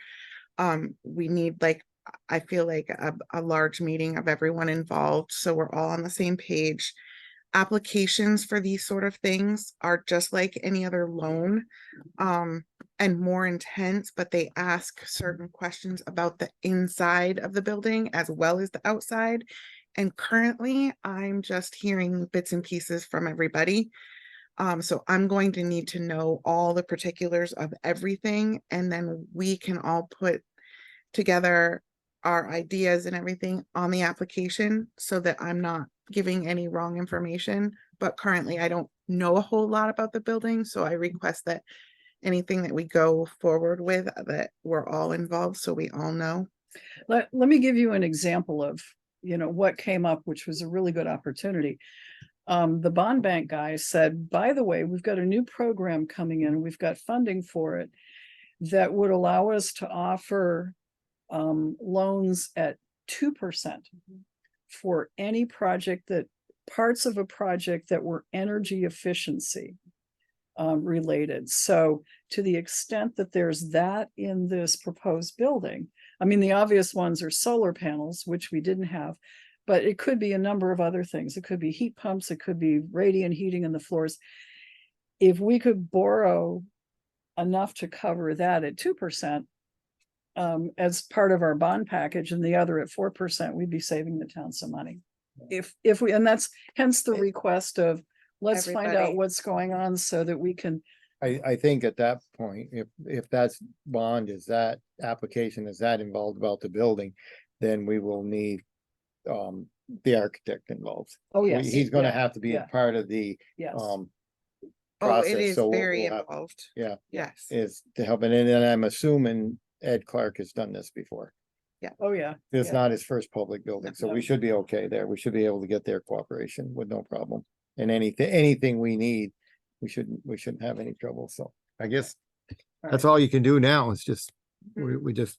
We need I feel like a large meeting of everyone involved, so we're all on the same page. Applications for these sort of things are just like any other loan, and more intense, but they ask certain questions about the inside of the building as well as the outside. And currently, I'm just hearing bits and pieces from everybody. So I'm going to need to know all the particulars of everything, and then we can all put together our ideas and everything on the application so that I'm not giving any wrong information. But currently, I don't know a whole lot about the building, so I request that anything that we go forward with, that we're all involved, so we all know. Let me give you an example of, what came up, which was a really good opportunity. The bond bank guy said, by the way, we've got a new program coming in, we've got funding for it that would allow us to offer loans at 2% for any project parts of a project that were energy efficiency related. So to the extent that there's that in this proposed building, I mean, the obvious ones are solar panels, which we didn't have, But it could be a number of other things. It could be heat pumps, it could be radiant heating in the floors. If we could borrow enough to cover that at 2%, as part of our bond package and the other at 4%, we'd be saving the town some money. If we, and that's hence the request of, let's find out Everybody. what's going on so that we can, I think at that point, if that's bond, is that application, is that involved about the building, then we will need the architect involved. oh, yes. He's gonna yeah, have to be a yeah. part of the Yes, Oh, it process, is so we'll very have- involved. yeah. Yes. is to help, and then I'm assuming Ed Clark has done this before. oh, yeah. It's yeah. not his first public building, so No. we should be okay there. We should be able to get their cooperation with no problem. And anything we need, we shouldn't have any trouble, so I guess that's all you can do now, is just, we just,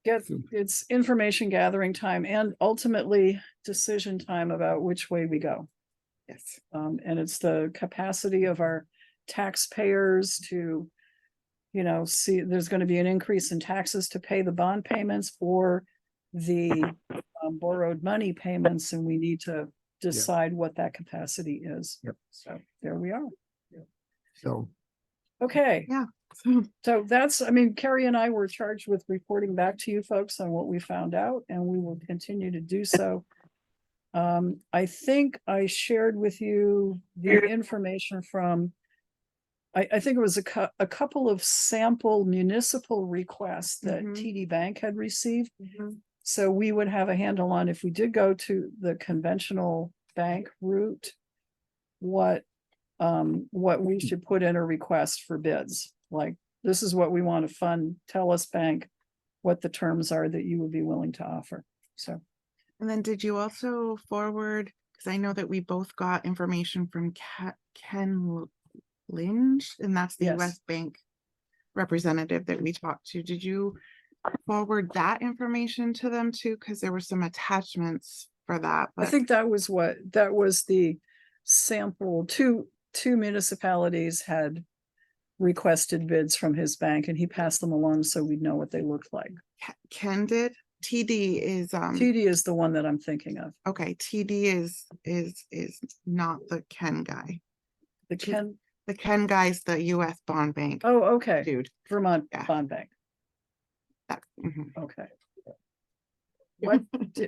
It's information gathering time and ultimately decision time about which way we go. Yes. And it's the capacity of our taxpayers to, see, there's gonna be an increase in taxes to pay the bond payments or the borrowed money payments, and we need to decide what that capacity is. Yep. So there we are. so. Okay. Yeah. So that's, Carrie and I were charged with reporting back to you folks on what we found out, and we will continue to do so. I think I shared with you the information from, I think it was a couple of sample municipal requests that Mhm. TD Bank had received. Mhm. So we would have a handle on, if we did go to the conventional bank route, what we should put in a request for bids. Like, this is what we want to fund. Tell us, bank, what the terms are that you would be willing to offer. So, And then did you also forward, because I know that we both got information from Ken Lynch, and that's the Yes. US Bank representative that we talked to. Did you forward that information to them too? Because there were some attachments for that. I think that was the sample. Two municipalities had requested bids from his bank, and he passed them along so we'd know what they looked like. Ken did. TD is TD is the one that I'm thinking of. okay. TD is not the Ken guy. The Ken, The Ken guy's the US Bond Bank oh, okay, dude. Vermont Yeah. Bond Bank, Mhm. okay. What,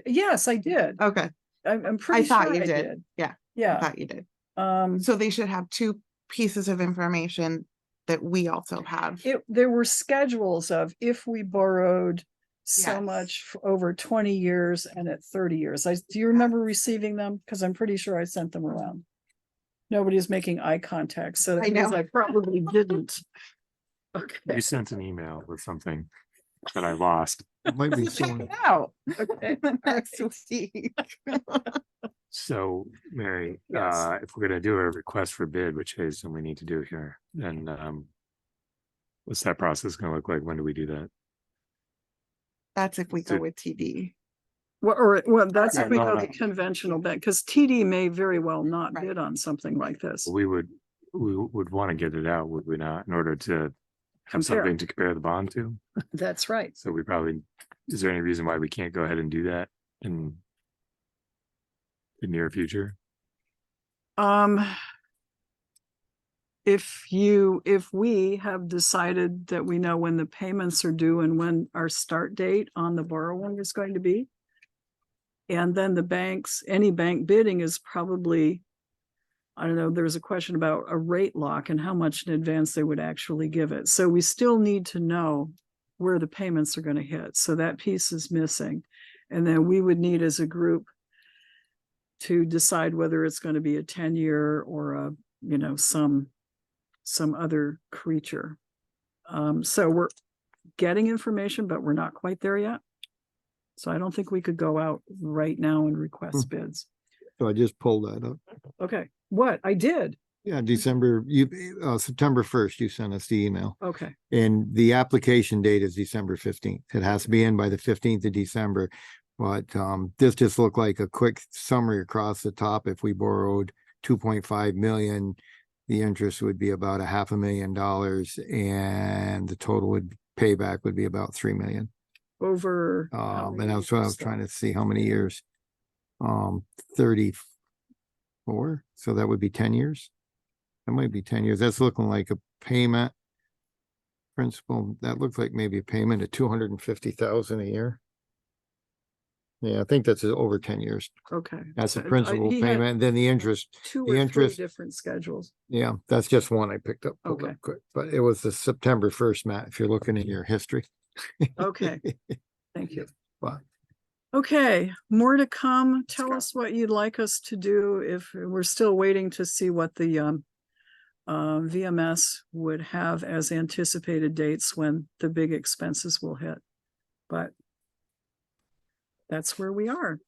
yes, I did. Okay, I'm pretty thought sure you I did. did. Yeah. I Yeah, thought you did. um, So they should have two pieces of information that we also have. there were schedules of if we borrowed so Yes. much for over 20 years and at 30 years. Do you remember receiving them? Because I'm pretty sure I sent them around. Nobody's making eye contact, so I that means know. I probably didn't. Okay. You sent an email with something that I lost. It might be Check soon. it out. Okay. Next alright. week. So, Mary, Yes. if we're gonna do a request for bid, which is something we need to do here, then what's that process gonna look like? When do we do that? That's if we go So- with TD. Well, that's Yeah, if we no, go no. the conventional bank, because TD may very well not Right. bid on something like this. We would want to get it out, would we not, in order to have Compare. something to compare the bond to? That's right. So we probably, is there any reason why we can't go ahead and do that in the near future? If we have decided that we know when the payments are due and when our start date on the borrowing is going to be. And then any bank bidding is probably, I don't know, there's a question about a rate lock and how much in advance they would actually give it. So we still need to know where the payments are going to hit. So that piece is missing. And then we would need as a group to decide whether it's going to be a 10-year or some other creature. So we're getting information, but we're not quite there yet. So I don't think we could go out right now and request bids. So I just pulled that up. Okay, what? I did. Yeah, September 1st, you sent us the email. Okay, And the application date is December 15th. It has to be in by the 15th of December. But this just looked like a quick summary across the top. If we borrowed 2.5 million, the interest would be about $500,000 and the total payback would be about 3 million. over. And that's what I was trying to see how many years. 34, so that would be 10 years. That might be 10 years. That's looking like a payment. Principal, that looks like maybe a payment of 250,000 a year. Yeah, I think that's over 10 years. Okay. That's So the principal he had payment, and then the interest. Two the or three interest- different schedules. Yeah, that's just one I picked up. pulled up Okay. quick, but it was the September 1st, Matt, if you're looking in your history. Okay. Thank you. But Okay, more to come. Tell us what you'd like us to do if we're still waiting to see what the VMS would have as anticipated dates when the big expenses will hit. But that's where we are.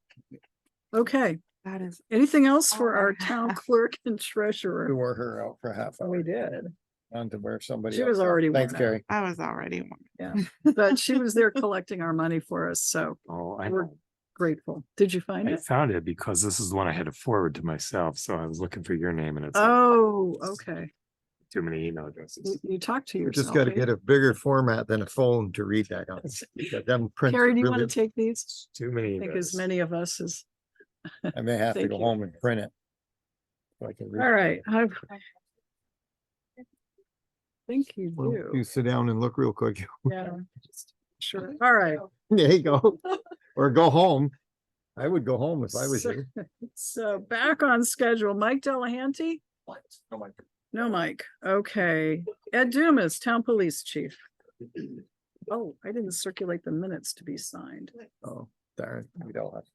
Okay, That is, anything else all for I our town have. clerk and we treasurer? wore her out for a half hour. We did, On to where somebody. She else was is. already Thanks, worn out. Carrie. I was already one. yeah, but she was there collecting our money for us, so Oh, I we're know. grateful. Did you find I it? found it because this is the one I had to forward to myself, so I was looking for your name and it's Oh, okay. too many email addresses. You talked to We yourself. just gotta eh? get a bigger format than a phone to read that on. Because them prints Carrie, do you really- want to take these? Too many I think as emails. many of us as, I may have to Thank go you. home and print it. So I can read. all right. I think you Well, do. you sit down and look real quick. Yeah, just- sure. All right. There you go. Or go home. I would go home if I was So- you. So back on schedule, Mike Delahanty? No, Mike. Okay. Ed Dumas, Town Police Chief. Oh, I didn't circulate the minutes to be signed. Oh, darn, we don't have. to.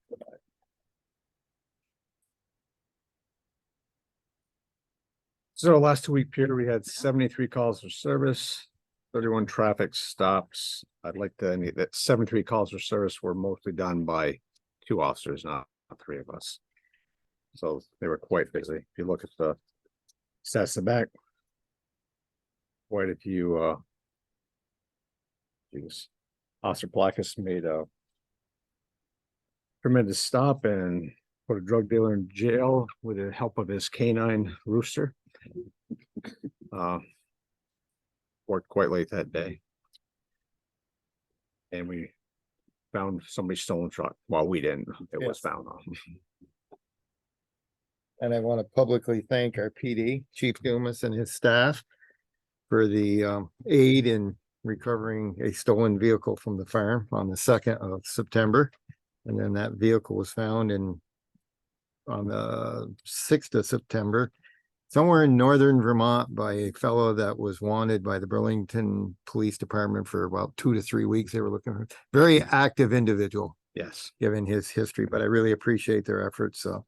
So last 2-week period, we had 73 calls for service, 31 traffic stops. I'd like to, that 73 calls for service were mostly done by 2 officers, not 3 of us. So they were quite busy. If you look at the stats in the back, quite a few, Officer Blackus made a tremendous stop and put a drug dealer in jail with the help of his canine rooster. Worked quite late that day. And we found somebody's stolen truck. Well, we didn't, it was found. And I want to publicly thank our PD, Chief Dumas and his staff for the aid in recovering a stolen vehicle from the farm on the 2nd of September. And then that vehicle was found on the 6th of September, somewhere in northern Vermont by a fellow that was wanted by the Burlington Police Department for about 2 to 3 weeks. They were looking for very active individual, Yes. given his history, but I really appreciate their efforts. So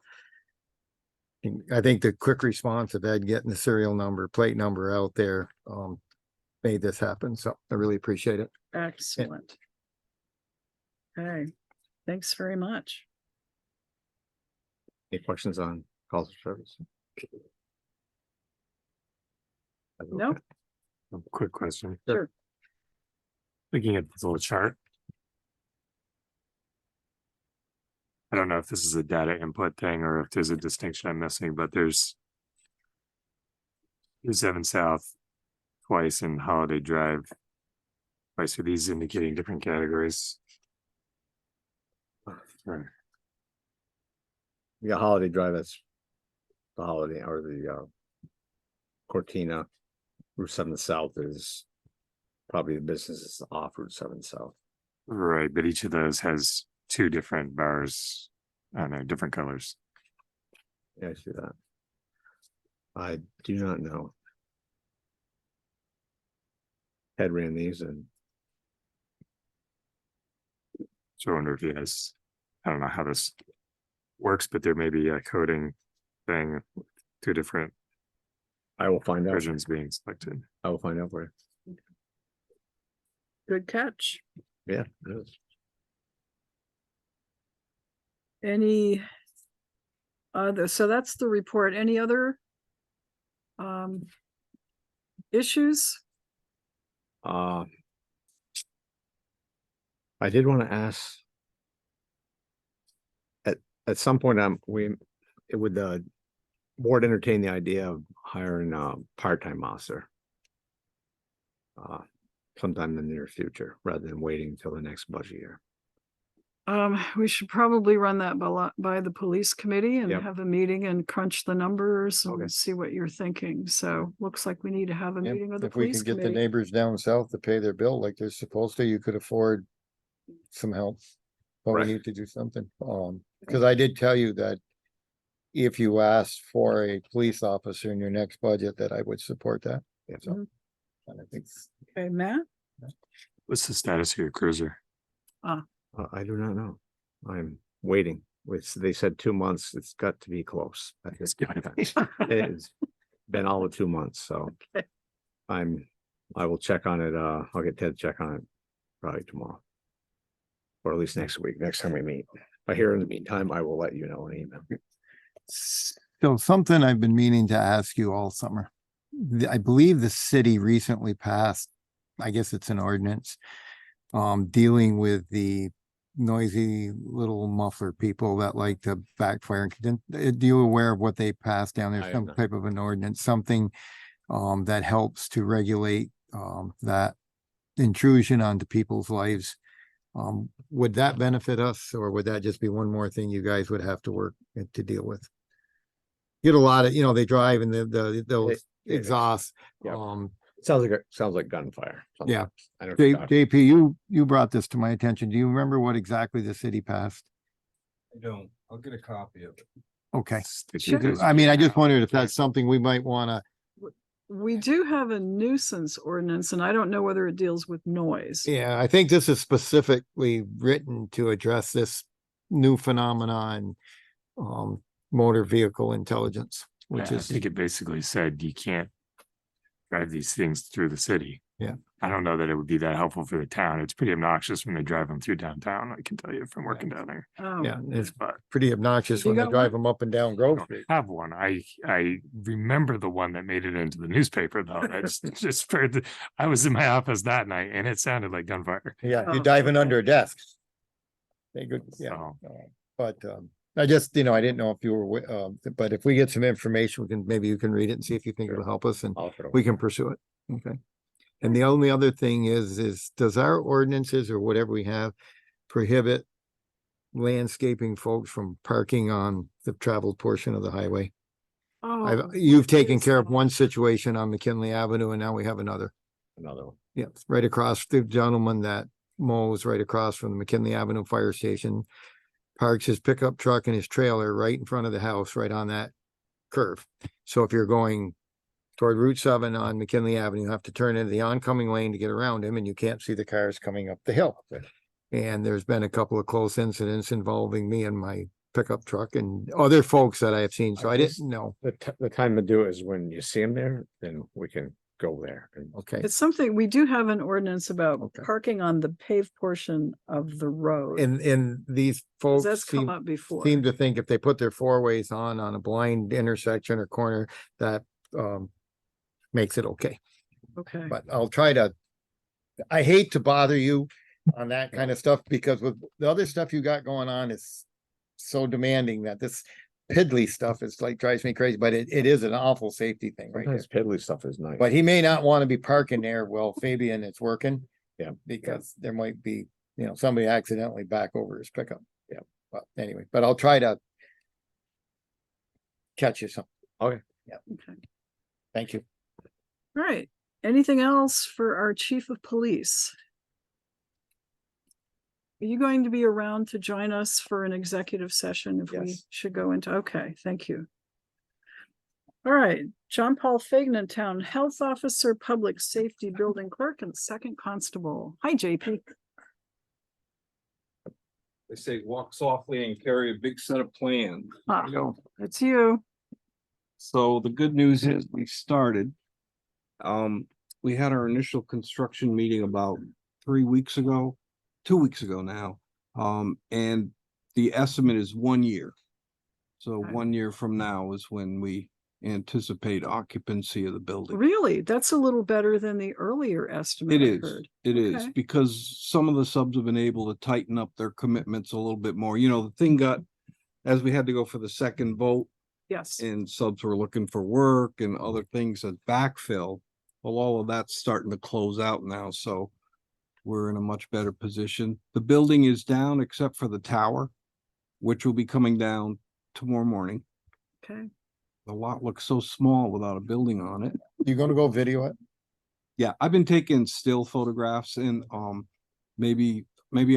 I think the quick response of Ed getting the serial number, plate number out there, made this happen. So I really appreciate it. Excellent. Okay, thanks very much. Any questions on calls for service? No, A quick question. sure. Looking at this little chart. I don't know if this is a data input thing or if there's a distinction I'm missing, but there's 7 South twice and Holiday Drive. Twice. Are these indicating different categories? Right. Yeah, Holiday Drive, that's the Holiday or the Cortina. Route 7 South is probably the businesses off Route 7 South. Right, but each of those has 2 different bars. I don't know, different colors. Yeah, I see that. I do not know. Ed ran these and So I wonder if he has, I don't know how this works, but there may be a coding thing, 2 different I will find out. versions being selected. I will find out for you. Good catch. Yeah, it is. Any other, so that's the report. Any other issues? I did want to ask. At some point, would the board entertain the idea of hiring a part-time officer? Sometime in the near future, rather than waiting until the next budget year. We should probably run that by the police committee and Yep. have a meeting and crunch the numbers Okay. and see what you're thinking. So looks like we need to have a Yeah, meeting with the if we police can get the committee. neighbors down south to pay their bill like they're supposed to, you could afford some help. But we Right. need to do something, because I did tell you that if you asked for a police officer in your next budget, that I would support that. Yeah. So, and I think, Okay, Matt? What's the status of your cruiser? I do not know. I'm waiting. They said 2 months. It's got to be close. It's been all of 2 months, so. Okay. I will check on it. I'll get Ted to check on it probably tomorrow. Or at least next week, next time we meet. But here in the meantime, I will let you know in email. so something I've been meaning to ask you all summer. I believe the city recently passed, I guess it's an ordinance, dealing with the noisy little muffler people that like to backfire. Do you aware of what they passed down I there? am Some not. type of an ordinance, something that helps to regulate that intrusion onto people's lives. Would that benefit us, or would that just be one more thing you guys would have to work to deal with? Get a lot of, they drive and those exhausts. Yeah. Sounds like gunfire. Yeah. I know what you're talking- JP, you brought this to my attention. Do you remember what exactly the city passed? I don't, I'll get a copy of it. Okay. Sure. I mean, I just wondered if that's something we might wanna, We do have a nuisance ordinance and I don't know whether it deals with noise. yeah, I think this is specifically written to address this new phenomenon, motor vehicle intelligence, which I is, think it basically said you can't drive these things through the city. Yeah. I don't know that it would be that helpful for the town. It's pretty obnoxious when they drive them through downtown. I can tell you from working down there. Oh, yeah, it's But pretty obnoxious You when they got drive them up and down I Grove don't Street. have one. I remember the one that made it into the newspaper though. That's just for the, I was in my office that night and it sounded like gunfire. Yeah, Oh, you're diving okay. under a desk. They good, yeah. So, But I just, I didn't know if you were, but if we get some information, maybe you can read it and see if you think it'll help us and I'll throw it. we can pursue it. Okay. And the only other thing is does our ordinances or whatever we have prohibit landscaping folks from parking on the traveled portion of the highway? Oh, You've taken is care of that? one situation on McKinley Avenue and now we have another. Another one. Yeah, right across the gentleman that mows right across from the McKinley Avenue Fire Station. Parks his pickup truck and his trailer right in front of the house, right on that curve. So if you're going toward Route 7 on McKinley Avenue, you have to turn into the oncoming lane to get around him and you can't see the cars coming up the hill. And there's been a couple of close incidents involving me and my pickup truck and other folks that I have seen. So I didn't know. The time to do it is when you see them there, then we can go there. And Okay. It's something, we do have an ordinance about Okay. parking on the paved portion of the road. And these 'Cause folks That's come seem up before. to think if they put their four ways on a blind intersection or corner, that makes it okay. Okay. But I'll try to, I hate to bother you on that kind of stuff because with the other stuff you got going on is so demanding that this piddly stuff is like drives me crazy, but it is an awful safety thing right there. sometimes piddly stuff is nice. But he may not want to be parking there while Fabian is working. Yeah. Because there might be, somebody accidentally back over his pickup. Yeah. But anyway, but I'll try to catch you something. Okay. Thank you. All right. Anything else for our chief of police? Are you going to be around to join us for an executive session if we Yes. should go into? Okay, thank you. All right, John Paul Fagnan, Town Health Officer, Public Safety Building Clerk, and Second Constable. Hi, JP. They say walk softly and carry a big set of plans. Ah, it's you. So the good news is we started. We had our initial construction meeting about 3 weeks ago, 2 weeks ago now. And the estimate is 1 year. So Okay. 1 year from now is when we anticipate occupancy of the building. Really? That's a little better than the earlier estimate. It I is, heard. it is, Okay. because some of the subs have been able to tighten up their commitments a little bit more. The thing got, as we had to go for the second vote Yes. and subs were looking for work and other things as backfill. Well, all of that's starting to close out now, so we're in a much better position. The building is down except for the tower, which will be coming down tomorrow morning. Okay, The lot looks so small without a building on it. You gonna go video it? Yeah, I've been taking still photographs and, maybe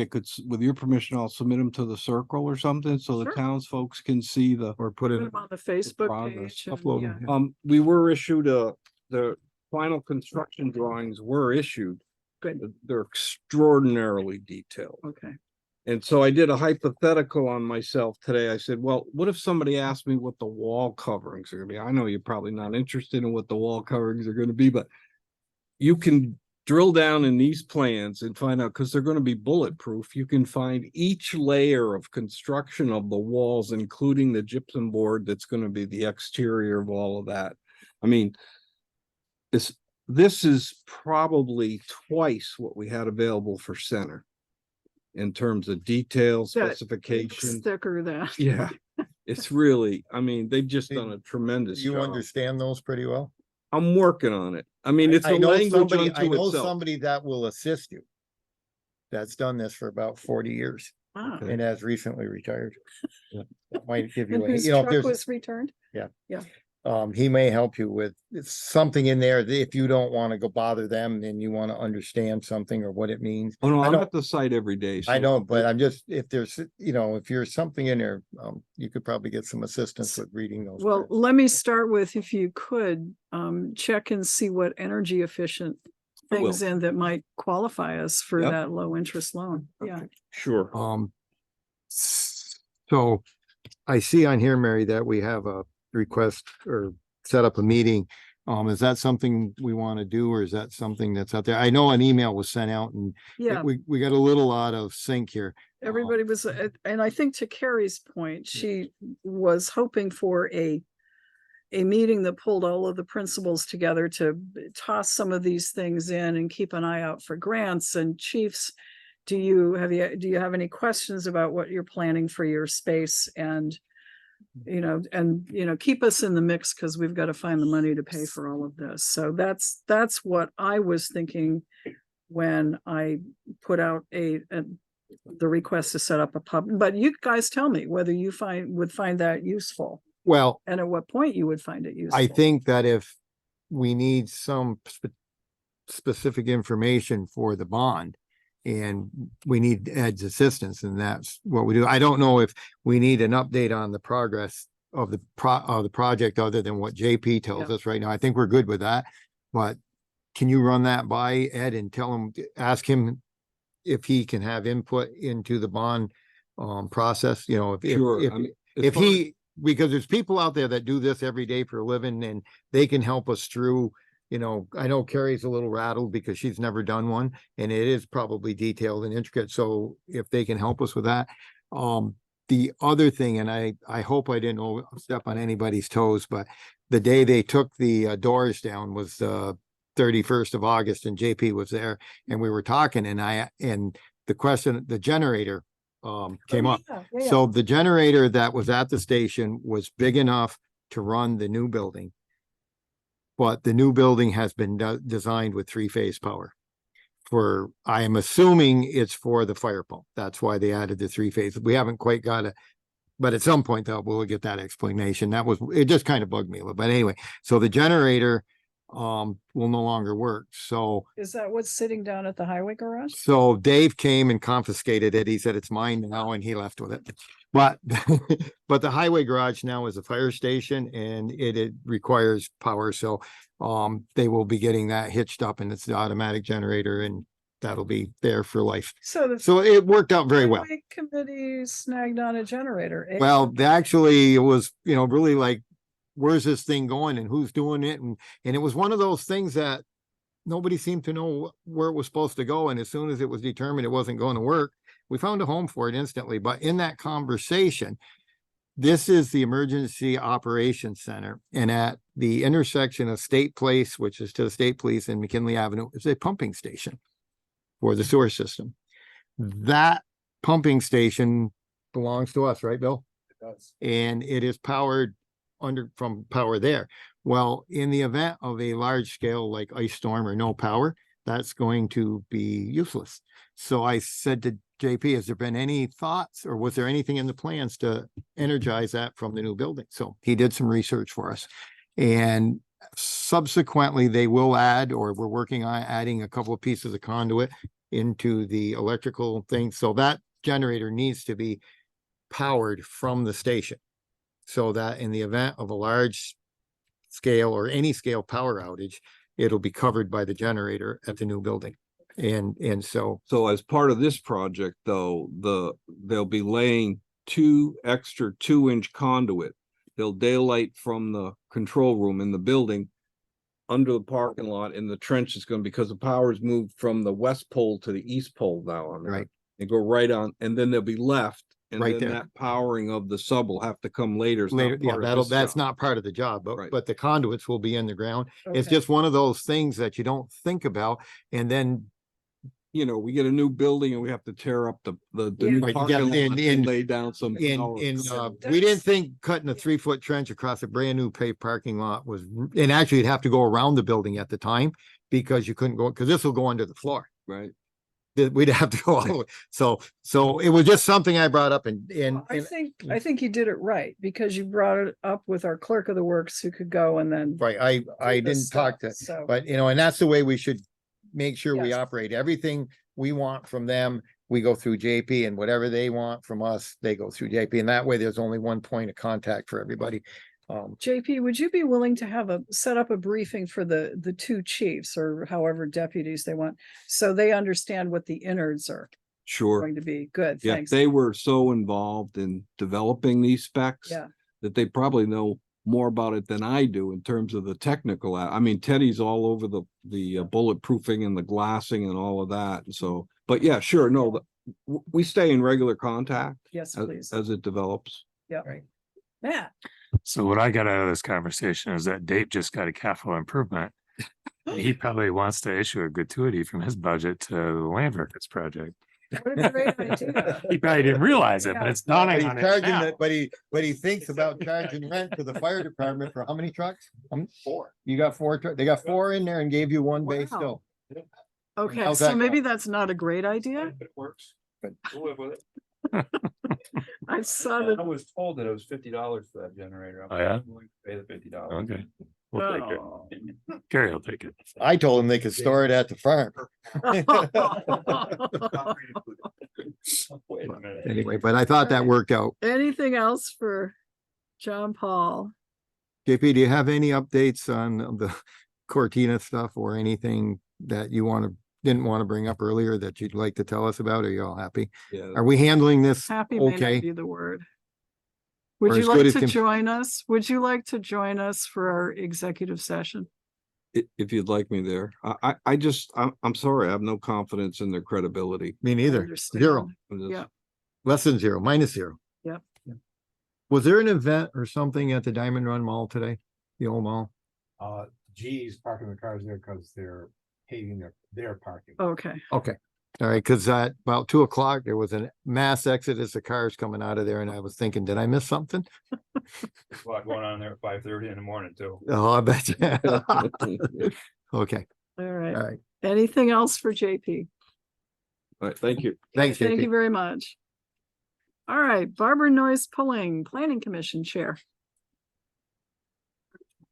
I could, with your permission, I'll submit them to the Circle or something so the Sure. townsfolk can see the Or put put it, 'em on the Facebook progress. page. and- upload yeah. them? We were issued the final construction drawings were issued. Good. They're extraordinarily detailed. Okay, And so I did a hypothetical on myself today. I said, well, what if somebody asked me what the wall coverings are gonna be? I know you're probably not interested in what the wall coverings are gonna be, but you can drill down in these plans and find out, because they're gonna be bulletproof. You can find each layer of construction of the walls, including the gypsum board that's gonna be the exterior of all of that. I mean, this is probably twice what we had available for center in terms of detail, That looks specification. thicker than. Yeah, it's really, I mean, they've just Hey, done a tremendous You job. understand those pretty well? I'm working on it. I mean, it's I a know language somebody, I unto know itself. somebody that will assist you. That's done this for about 40 years Ah, Okay. and has recently retired. Yeah. That might give you, and a whose you know, if truck there's, was returned? he may help you with it's something in there that if you don't want to go bother them and you want to understand something or what it means. Oh, no, I I'm know- at the site every day. I so know, but I'm just, if there's, if there's something in there, you could probably get some assistance with reading those. Well, plans. let me start with, if you could, check and see what energy efficient I will. things in that might qualify us for Yep. that low interest loan. Yeah. Sure. So I see on here, Mary, that we have a request or set up a meeting. Is that something we want to do, or is that something that's out there? I know an email was sent out and Yeah, we got a little out of sync here. everybody was, and I think to Carrie's point, she was hoping for a meeting that pulled all of the principals together to toss some of these things in and keep an eye out for grants and chiefs. Do you have any questions about what you're planning for your space? And keep us in the mix, because we've got to find the money to pay for all of this. So that's what I was thinking when I put out the request to set up a pub. But you guys tell me whether you would find that useful, Well, and at what point you would find it useful. I think that if we need some specific information for the bond and we need Ed's assistance, and that's what we do. I don't know if we need an update on the progress of the project other than what JP tells Yeah. us right now. I think we're good with that. But can you run that by Ed and ask him if he can have input into the bond process, Sure. I mean, as if far as- because there's people out there that do this every day for a living and they can help us through, I know Carrie's a little rattled because she's never done one and it is probably detailed and intricate. So if they can help us with that. The other thing, and I hope I didn't step on anybody's toes, but the day they took the doors down was 31st of August and JP was there and we were talking and the question, the generator came up. So the generator that was at the station was big enough to run the new building. But the new building has been designed with 3-phase power. I am assuming it's for the fire pump. That's why they added the 3-phase. We haven't quite got it. But at some point though, we'll get that explanation. It just kind of bugged me a little. But anyway, so the generator will no longer work. So Is that what's sitting down at the highway garage? so Dave came and confiscated it. He said it's mine now and he left with it. But but the highway garage now is a fire station and it requires power. So they will be getting that hitched up and it's the automatic generator and that'll be there for life. So the So it worked out very well. highway committee snagged on a generator. eh? Well, actually, it was, really like, where's this thing going and who's doing it? And it was one of those things that nobody seemed to know where it was supposed to go. And as soon as it was determined it wasn't going to work, we found a home for it instantly. But in that conversation, this is the Emergency Operations Center. And at the intersection of State Place, which is to the State Police, and McKinley Avenue, is a pumping station for the sewer system. That pumping station belongs to us, right, Bill? It does. And it is powered from power there. Well, in the event of a large scale like ice storm or no power, that's going to be useless. So I said to JP, has there been any thoughts or was there anything in the plans to energize that from the new building? So he did some research for us. And subsequently, they will add, or we're working on adding a couple of pieces of conduit into the electrical thing. So that generator needs to be powered from the station. So that in the event of a large scale or any scale power outage, it'll be covered by the generator at the new building. And so, So as part of this project, though, they'll be laying 2 extra 2-inch conduit. They'll daylight from the control room in the building under the parking lot, and the trench is going, because the power is moved from the west pole to the east pole now on there. right, They go right on, and then they'll be left, and Right then there. that powering of the sub will have to come later. It's not later, yeah, part of this that's job. not part of the job, but, Right. but the conduits will be in the ground. It's Okay. just one of those things that you don't think about. And then You know, we get a new building and we have to tear up the Yeah. new Right, you parking got- lot in- and lay down some. in, power. we didn't think cutting a 3-foot trench across a brand new paved parking lot was, and actually you'd have to go around the building at the time because you couldn't go, because this will go under the floor. Right. We'd have to go all the way. So it was just something I brought up and Well, I think you did it right because you brought it up with our clerk of the works who could go and then. right, I do the didn't talk to, stuff, So, but and that's the way we should make sure we Yes. operate. Everything we want from them, we go through JP, and whatever they want from us, they go through JP. And that way there's only one point of contact for everybody. JP, would you be willing to set up a briefing for the 2 chiefs or however deputies they want? So they understand what the innards are Sure. going to be. Good, Yeah, thanks. they were so involved in developing these specs. Yeah. That they probably know more about it than I do in terms of the technical. I mean, Teddy's all over the bulletproofing and the glassing and all of that. And so, but yeah, sure. No, we stay in regular contact Yes, please. as it develops. Yeah. Right. Matt, So what I got out of this conversation is that Dave just got a capital improvement. He probably wants to issue a gratuity from his budget to the land records project. what a great idea. He probably didn't realize it, but it's But dawning he's on him charging now. it, but he thinks about charging rent to the fire department for how many trucks? 4. You got 4 trucks. They got 4 in there and gave you 1 bay Wow. still. Okay, How's so that maybe that's not a great idea. It works. Good. We'll live with it. I saw I that. was told that it was $50 for that generator. Oh, yeah? willing to Pay the $50. Okay. We'll take Oh. it. Gary will take it. I told him they could store it at the farm. Wait a minute. Anyway, but I thought that Alright. worked out. Anything else for John Paul? JP, do you have any updates on the Cortina stuff or anything that you didn't want to bring up earlier that you'd like to tell us about? Are you all happy? Yeah. Are we handling this Happy may okay? not be the word. Would Or you as good like as to can- join us? Would you like to join us for our executive session? If you'd like me there. I'm sorry, I have no confidence in their credibility. Me neither. Understand. 0, I'm just- Yeah. less than 0, -0. Yep. Was there an event or something at the Diamond Run Mall today? The old mall? G's parking the cars there because they're paving their parking. Okay, Okay. All right, because at about 2:00, there was a mass exodus of cars coming out of there, and I was thinking, did I miss something? There's a lot going on there at 5:30 in the morning too. Oh, I bet you. Okay, all all right. right. Anything else for JP? All right, thank you. Thanks, Thank you JP. very much. All right, Barbara Noyes Pulling, Planning Commission Chair.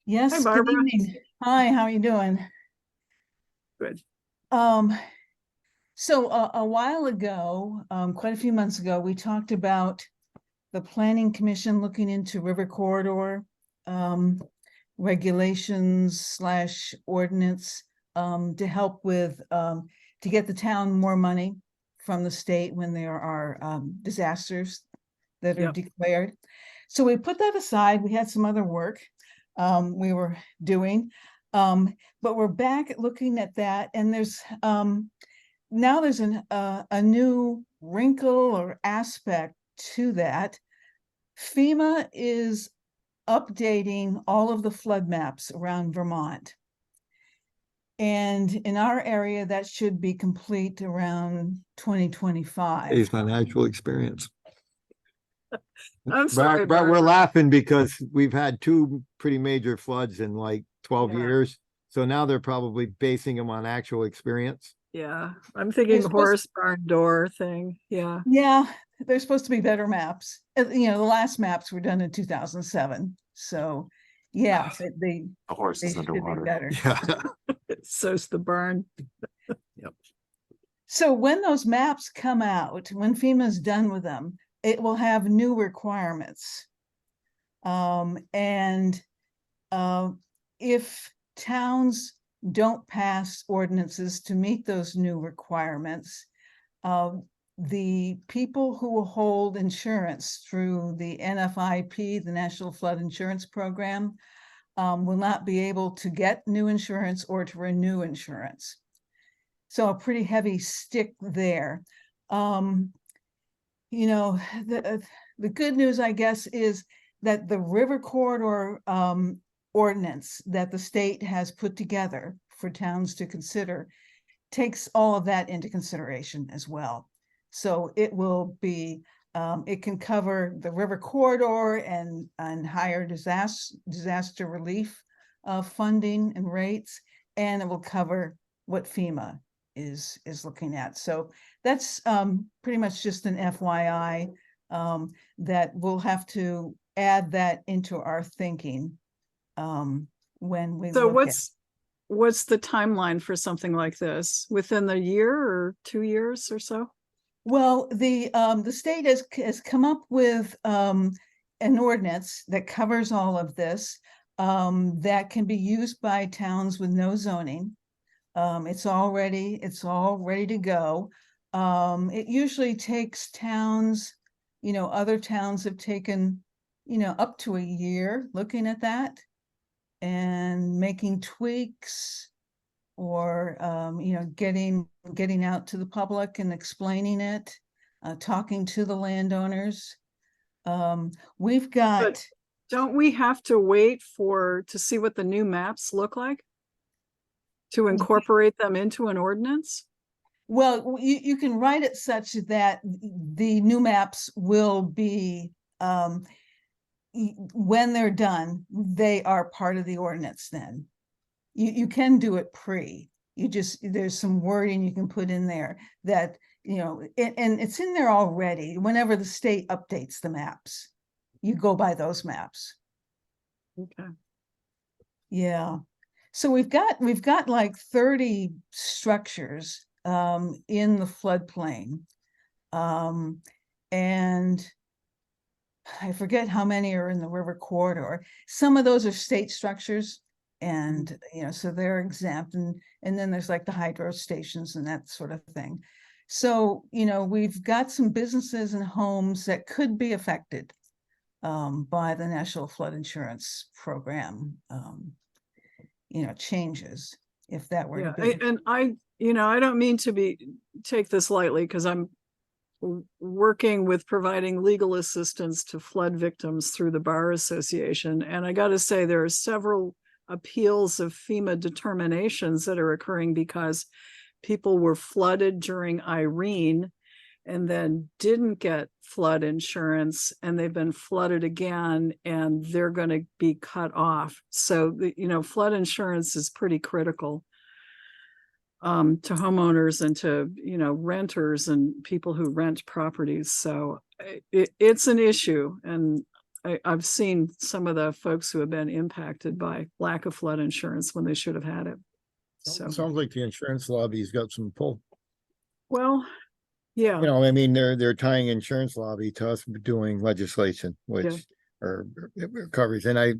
Yes, good Barbara. evening. Hi, how are you doing? Good. So a while ago, quite a few months ago, we talked about the Planning Commission looking into river corridor regulations / ordinance to help with to get the town more money from the state when there are disasters that are Yep. declared. So we put that aside. We had some other work we were doing. But we're back looking at that, and there's now there's a new wrinkle or aspect to that. FEMA is updating all of the flood maps around Vermont. And in our area, that should be complete around 2025. Based on actual experience. I'm sorry, But we're Barbara. laughing because we've had 2 pretty major floods in like 12 Yeah. years. So now they're probably basing them on actual experience. Yeah, I'm thinking supposed- horse barn door thing, yeah. Yeah, there's supposed to be better maps. The last maps were done in 2007. So, yeah, they The horse is should be underwater. better. Yeah. So's the barn. So when those maps come out, when FEMA's done with them, it will have new requirements. And if towns don't pass ordinances to meet those new requirements, the people who will hold insurance through the NFIP, the National Flood Insurance Program, will not be able to get new insurance or to renew insurance. So a pretty heavy stick there. The good news, I guess, is that the river corridor ordinance that the state has put together for towns to consider takes all of that into consideration as well. So it will be, it can cover the river corridor and higher disaster relief funding and rates, and it will cover what FEMA is looking at. So that's pretty much just an FYI that we'll have to add that into our thinking when we So look at. what's the timeline for something like this? Within the year or 2 years or so? Well, the state has come up with an ordinance that covers all of this that can be used by towns with no zoning. It's all ready to go. It usually takes towns, other towns have taken, up to a year looking at that and making tweaks or, getting out to the public and explaining it, talking to the landowners. We've got. But don't we have to wait to see what the new maps look like? To incorporate them into an ordinance? Well, you can write it such that the new maps will be, when they're done, they are part of the ordinance then. You can do it there's some wording you can put in there that, and it's in there already. Whenever the state updates the maps, you go by those maps. Okay. Yeah. So we've got like 30 structures in the floodplain. And I forget how many are in the river corridor. Some of those are state structures and, so they're exempt. And then there's like the hydro stations and that sort of thing. So, we've got some businesses and homes that could be affected by the National Flood Insurance Program. Changes if that were to be. And I don't mean to take this lightly because I'm working with providing legal assistance to flood victims through the Bar Association. And I got to say, there are several appeals of FEMA determinations that are occurring because people were flooded during Irene and then didn't get flood insurance, and they've been flooded again and they're going to be cut off. So, flood insurance is pretty critical to homeowners and to, renters and people who rent properties. So it's an issue. And I've seen some of the folks who have been impacted by lack of flood insurance when they should have had it. So, Sounds like the insurance lobby's got some pull. well, yeah. They're tying insurance lobby to us doing legislation, which or covers, and I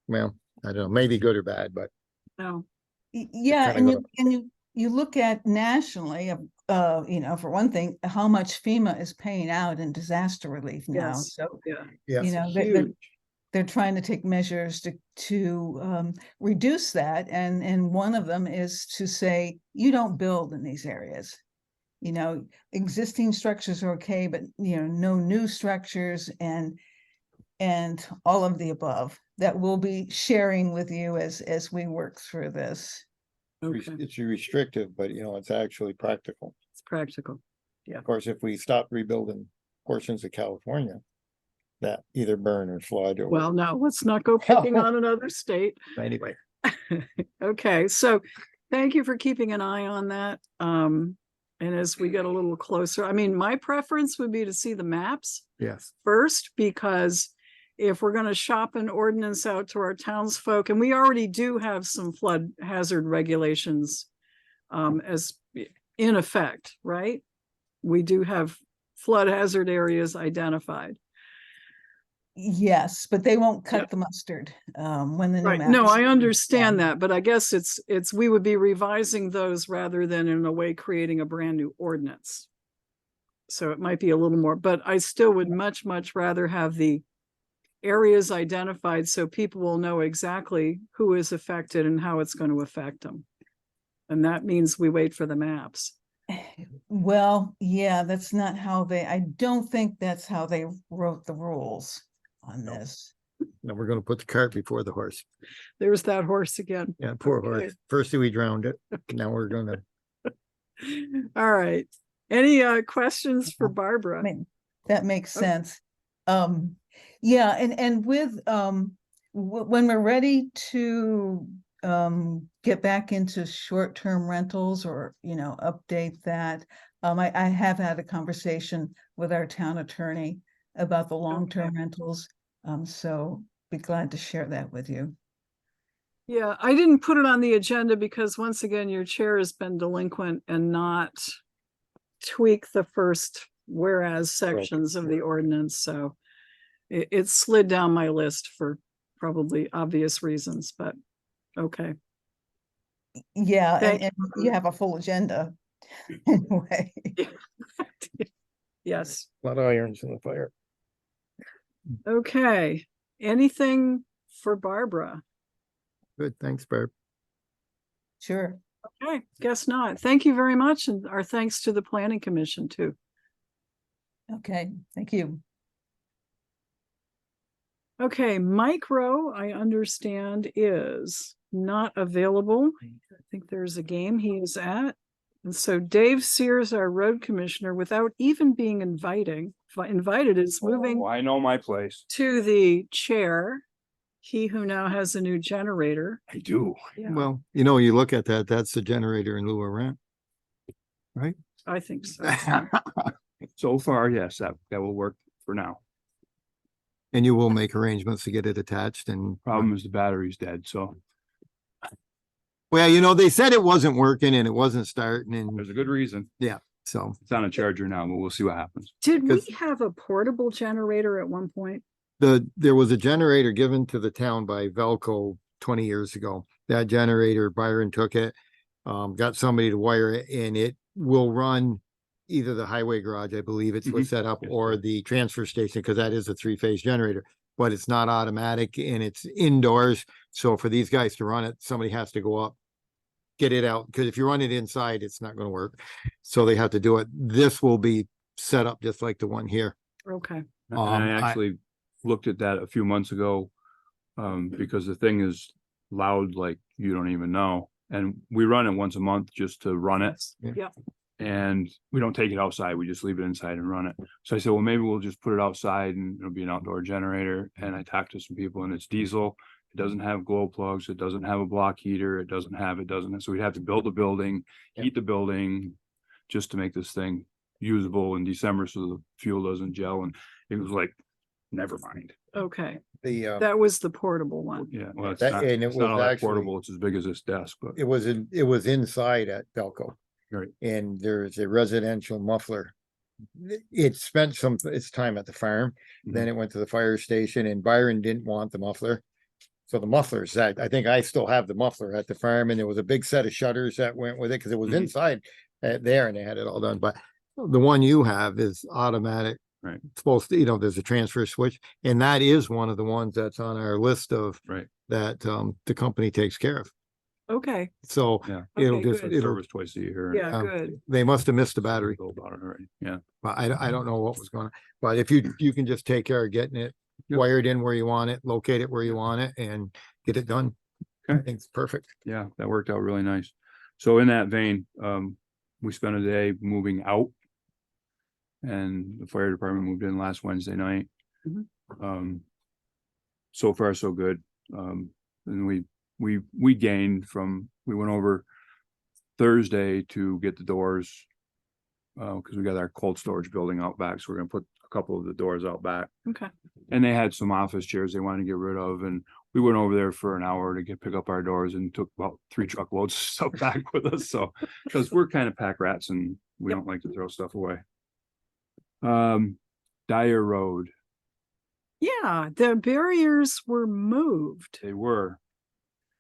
don't know, maybe good or bad, but No. Yeah, kinda and you look at nationally, for one thing, how much FEMA is paying out in disaster relief now. Yes. So, yeah. they're trying to take measures to reduce that. And one of them is to say, you don't build in these areas. Existing structures are okay, but, no new structures and all of the above that we'll be sharing with you as we work through this. Okay. It's restrictive, but it's actually practical. It's practical. Of course, if we stop rebuilding portions of California that either burn or flood or Well, now let's not go picking on another state. anyway, Okay, so thank you for keeping an eye on that. And as we get a little closer, I mean, my preference would be to see the maps Yes. first, because if we're gonna shop an ordinance out to our townsfolk, and we already do have some flood hazard regulations as in effect, right? We do have flood hazard areas identified. Yes, but they won't Yeah. cut the mustard, when the new Right, no, maps. I understand Yeah. that, but I guess it's, we would be revising those rather than in a way creating a brand new ordinance. So it might be a little more, but I still would much rather have the areas identified so people will know exactly who is affected and how it's going to affect them. And that means we wait for the maps. Well, yeah, that's not how I don't think that's how they wrote the rules on this. Now we're gonna put the cart before the horse. There's that horse again. Yeah, poor Okay. horse. First we drowned it. Now we're gonna, All right. Any questions for I Barbara? mean, that makes Okay. sense. Yeah, and with, when we're ready to, get back into short-term rentals or, update that, I have had a conversation with our town attorney about the long-term rentals. So be glad to share that with you. Yeah, I didn't put it on the agenda because once again, your chair has been delinquent and not tweak the first whereas sections of the ordinance, so it slid down my list for probably obvious reasons, but okay. Yeah, Thank and you have a full agenda anyway. Yes, a lot of irons in the fire. okay. Anything for Barbara? Good, thanks, Barb. Sure. Okay, guess not. Thank you very much, and our thanks to the Planning Commission too. Okay, thank you. Okay, Micro, I understand, is not available. I think there's a game he is at. And so Dave Sears, our road commissioner, without even being invited, is moving Oh, I know my place. to the chair. He who now has a new generator. I do. Yeah, Well, you look at that, that's the generator in lieu of rent. Right? I think so. So far, yes, that will work for now. And you will make arrangements to get it attached and. Problem is the battery's dead, so Well, they said it wasn't working and it wasn't starting and there's a good reason. so. It's on a charger now, but we'll see what happens. Did we 'Cause- have a portable generator at one point? There was a generator given to the town by Velco 20 years ago. That generator, Byron took it, got somebody to wire it, and it will run either the highway garage, I believe it's was set up, or the transfer station, because that is a 3-phase generator. But it's not automatic and it's indoors. So for these guys to run it, somebody has to go up, get it out, because if you run it inside, it's not going to work. So they have to do it. This will be set up just like the one here. Okay, And I actually looked at that a few months ago, because the thing is loud like you don't even know. And we run it once a month just to run it. yeah, And we don't take it outside. We just leave it inside and run it. So I said, well, maybe we'll just put it outside and it'll be an outdoor generator. And I talked to some people and it's diesel. It doesn't have glow plugs. It doesn't have a block heater. It doesn't. So we'd have to build a building, heat the building just to make this thing usable in December so the fuel doesn't gel. And it was like, never mind. okay. The That was the portable one. Yeah, well, it's That- not, and it it's not was all that actually- portable. It's as big as this desk, but it was inside at Velco. Right. And there's a residential muffler. It spent its time at the farm, then it went to the fire station, and Byron didn't want the muffler. So the mufflers that, I think I still have the muffler at the farm, and there was a big set of shutters that went with it, because it was Mhm. inside there and they had it all done, but the one you have is automatic. Right. It's supposed to, there's a transfer switch, and that is one of the ones that's on our list of Right. that the company takes care of. Okay, So yeah. it'll Okay, just, good. it'll, Service twice a year. yeah, Um, good. they must have missed the battery. Go about it already. Yeah. But I don't know what was going on, but if you can just take care of getting it Yep. wired in where you want it, locate it where you want it, and get it done. I Okay. think it's perfect. Yeah, that worked out really nice. So in that vein, we spent a day moving out. And the fire department moved in last Wednesday night. Mhm. So far, so good. And we we gained from, we went over Thursday to get the doors. Cause we got our cold storage building out back, so we're gonna put a couple of the doors out back. Okay. And they had some office chairs they wanted to get rid of, and we went over there for an hour to pick up our doors and took about 3 truckloads of stuff back with us, so. Cause we're kind of pack rats and we don't like to throw stuff away. Dyer Road, Yeah, the barriers were moved. they were.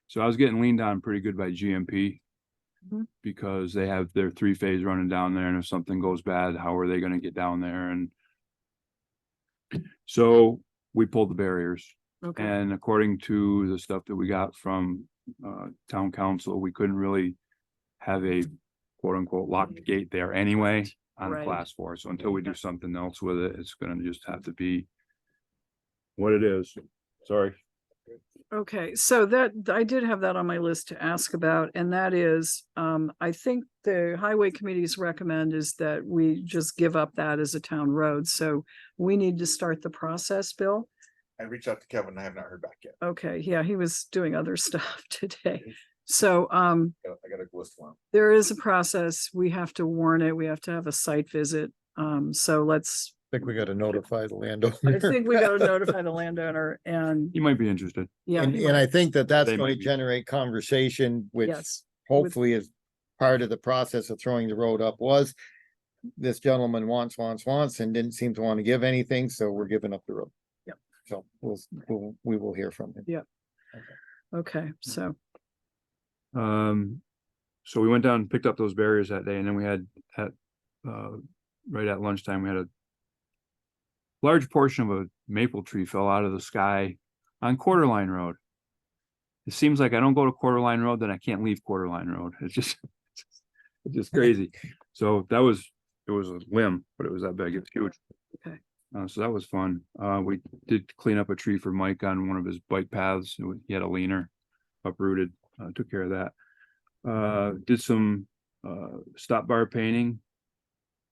So I was getting leaned on pretty good by GMP. Mhm. Because they have their 3-phase running down there, and if something goes bad, how are they gonna get down there? And so we pulled the barriers. Okay. And according to the stuff that we got from town council, we couldn't really have a quote unquote locked gate there anyway on Right. class 4. So until we do something else with it, it's gonna just have to be what it is. Sorry. Okay, so that, I did have that on my list to ask about, and that is, I think the highway committee's recommend is that we just give up that as a town road, so we need to start the process, Bill. I reached out to Kevin, I have not heard back yet. Okay, yeah, he was doing other stuff today. So, I got a list for him. there is a process, we have to warn it, we have to have a site visit, so let's, I think we gotta notify the landowner. I think we gotta notify the landowner and, You might be interested. yeah. And, he and I might- think that that's They going might to be. generate conversation, which Yes, hopefully is part of the process of throwing the road up was this gentleman wants, and didn't seem to want to give anything, so we're giving up the road. Yep. So we will hear from him. okay, so, So we went down and picked up those barriers that day, and then we had right at lunchtime, we had a large portion of a maple tree fell out of the sky on Quarterline Road. It seems like I don't go to Quarterline Road, then I can't leave Quarterline Road. It's just crazy. So it was a limb, but it was that big. It's huge. Okay. So that was fun. We did clean up a tree for Mike on one of his bike paths. He had a leaner uprooted, took care of that. Did some stop bar painting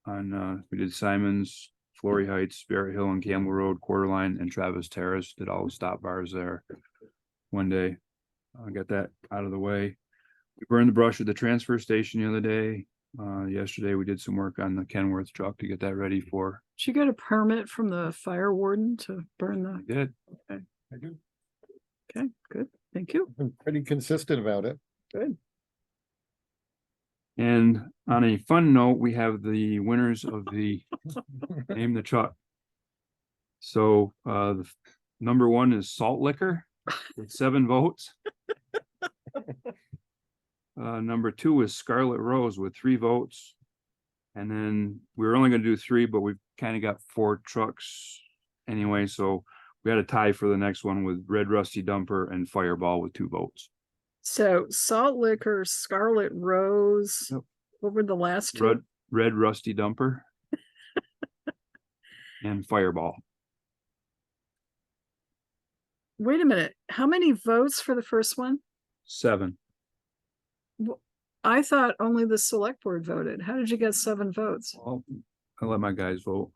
on, we did Simon's, Flory Heights, Barrett Hill and Campbell Road, Quarterline and Travis Terrace, did all the stop bars there one day. I got that out of the way. We burned the brush at the transfer station the other day. Yesterday we did some work on the Kenworth truck to get that ready for. did you get a permit from the fire warden to burn the, I did. Okay. I do. okay, good, thank you, Been pretty consistent about it. good. And on a fun note, we have the winners of the Name the Truck. So the number 1 is Salt Liquor with 7 votes. Number 2 is Scarlet Rose with 3 votes. And then we were only gonna do 3, but we've kind of got 4 trucks anyway, so we had a tie for the next one with Red Rusty Dumper and Fireball with 2 votes. So Salt Liquor, Scarlet Rose, Yep. what were the last two? Red Rusty Dumper and Fireball. Wait a minute, how many votes for the first one? 7. I thought only the select board voted. How did you get 7 votes? Well, I let my guys vote.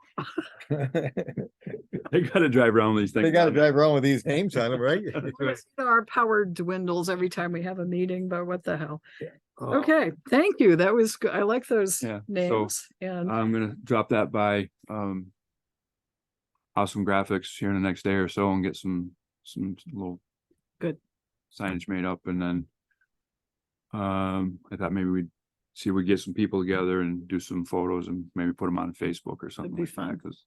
They gotta drive around these things. They gotta drive around with these names on them, right? Our power dwindles every time we have a meeting, but what the hell? Oh, Okay, thank you. That was good. I like those Yeah, so, names and I'm gonna drop that by Awesome Graphics here in the next day or so and get some little Good. signage made up, and then I thought maybe we'd see if we get some people together and do some photos and maybe put them on Facebook or something be like that, fun. because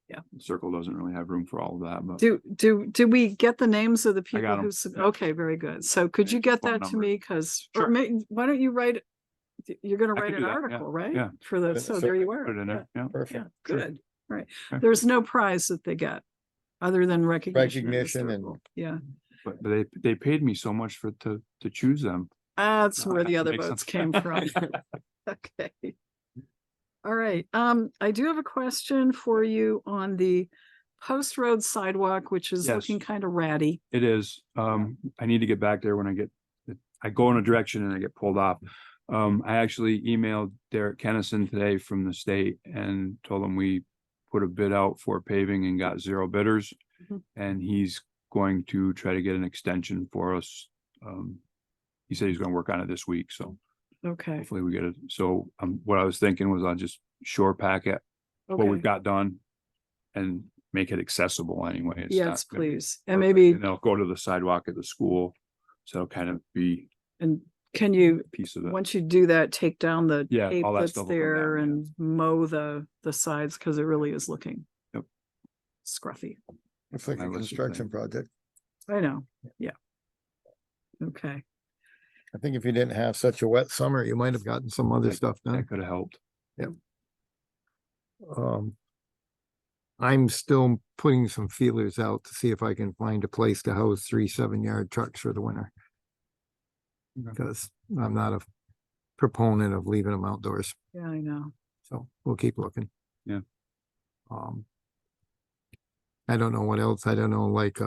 Yeah. the circle doesn't really have room for all of that, but do we get the names of the people got 'em. who, okay, very good. So could you get Phone that to number. me? Cause, or Sure. why don't you write, you're gonna I write can an do that, yeah, article, right? yeah. For the, so there you are. put it in there, yeah. Yeah, Perfect. Sure. good, right. Okay. There's no prize that they get, other than recognition. of the Recognition and- circle. Yeah, But they paid me so much to choose them. that's No, I where have the to other make votes some- came from. Okay. All right, I do have a question for you on the post road sidewalk, which is Yes. looking kind of ratty. It is, I need to get back there when I go in a direction and I get pulled off. I actually emailed Derek Kennison today from the state and told him we put a bid out for paving and got 0 bidders. Mhm. And he's going to try to get an extension for us, He said he's gonna work on it this week, so Okay, hopefully we get it. So, what I was thinking was I'll just shore pack it, what okay. we've got done. And make it accessible anyway. It's not Yes, gonna be please. And perfect, maybe, and they'll go to the sidewalk at the school. So it'll kind of be and can you, a piece of it. once you do that, take down the Yeah, tape all that that's stuff will come there down, yeah. and mow the sides, because it really is looking Yep. scruffy. It's like My a list of construction things. project. I know, yeah. Okay, I think if you didn't have such a wet summer, you might have gotten some other stuff done. That could have helped. I'm still putting some feelers out to see if I can find a place to house 3 7-yard trucks for the winter. Because I'm not a proponent of leaving them outdoors, yeah, I know. so we'll keep looking. Yeah. I don't know what else, I don't know, like,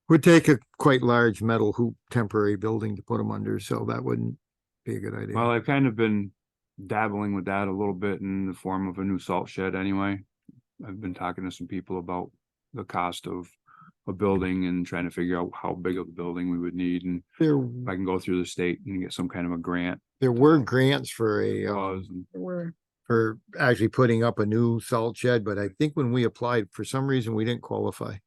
would take a quite large metal hoop temporary building to put them under, so that wouldn't be a good idea. Well, I've kind of been dabbling with that a little bit in the form of a new salt shed anyway. I've been talking to some people about the cost of a building and trying to figure out how big of a building we would need, and There, if I can go through the state and get some kind of a grant. there were grants for a, We're, for actually putting up a new salt shed, but I think when we applied, for some reason, we didn't qualify.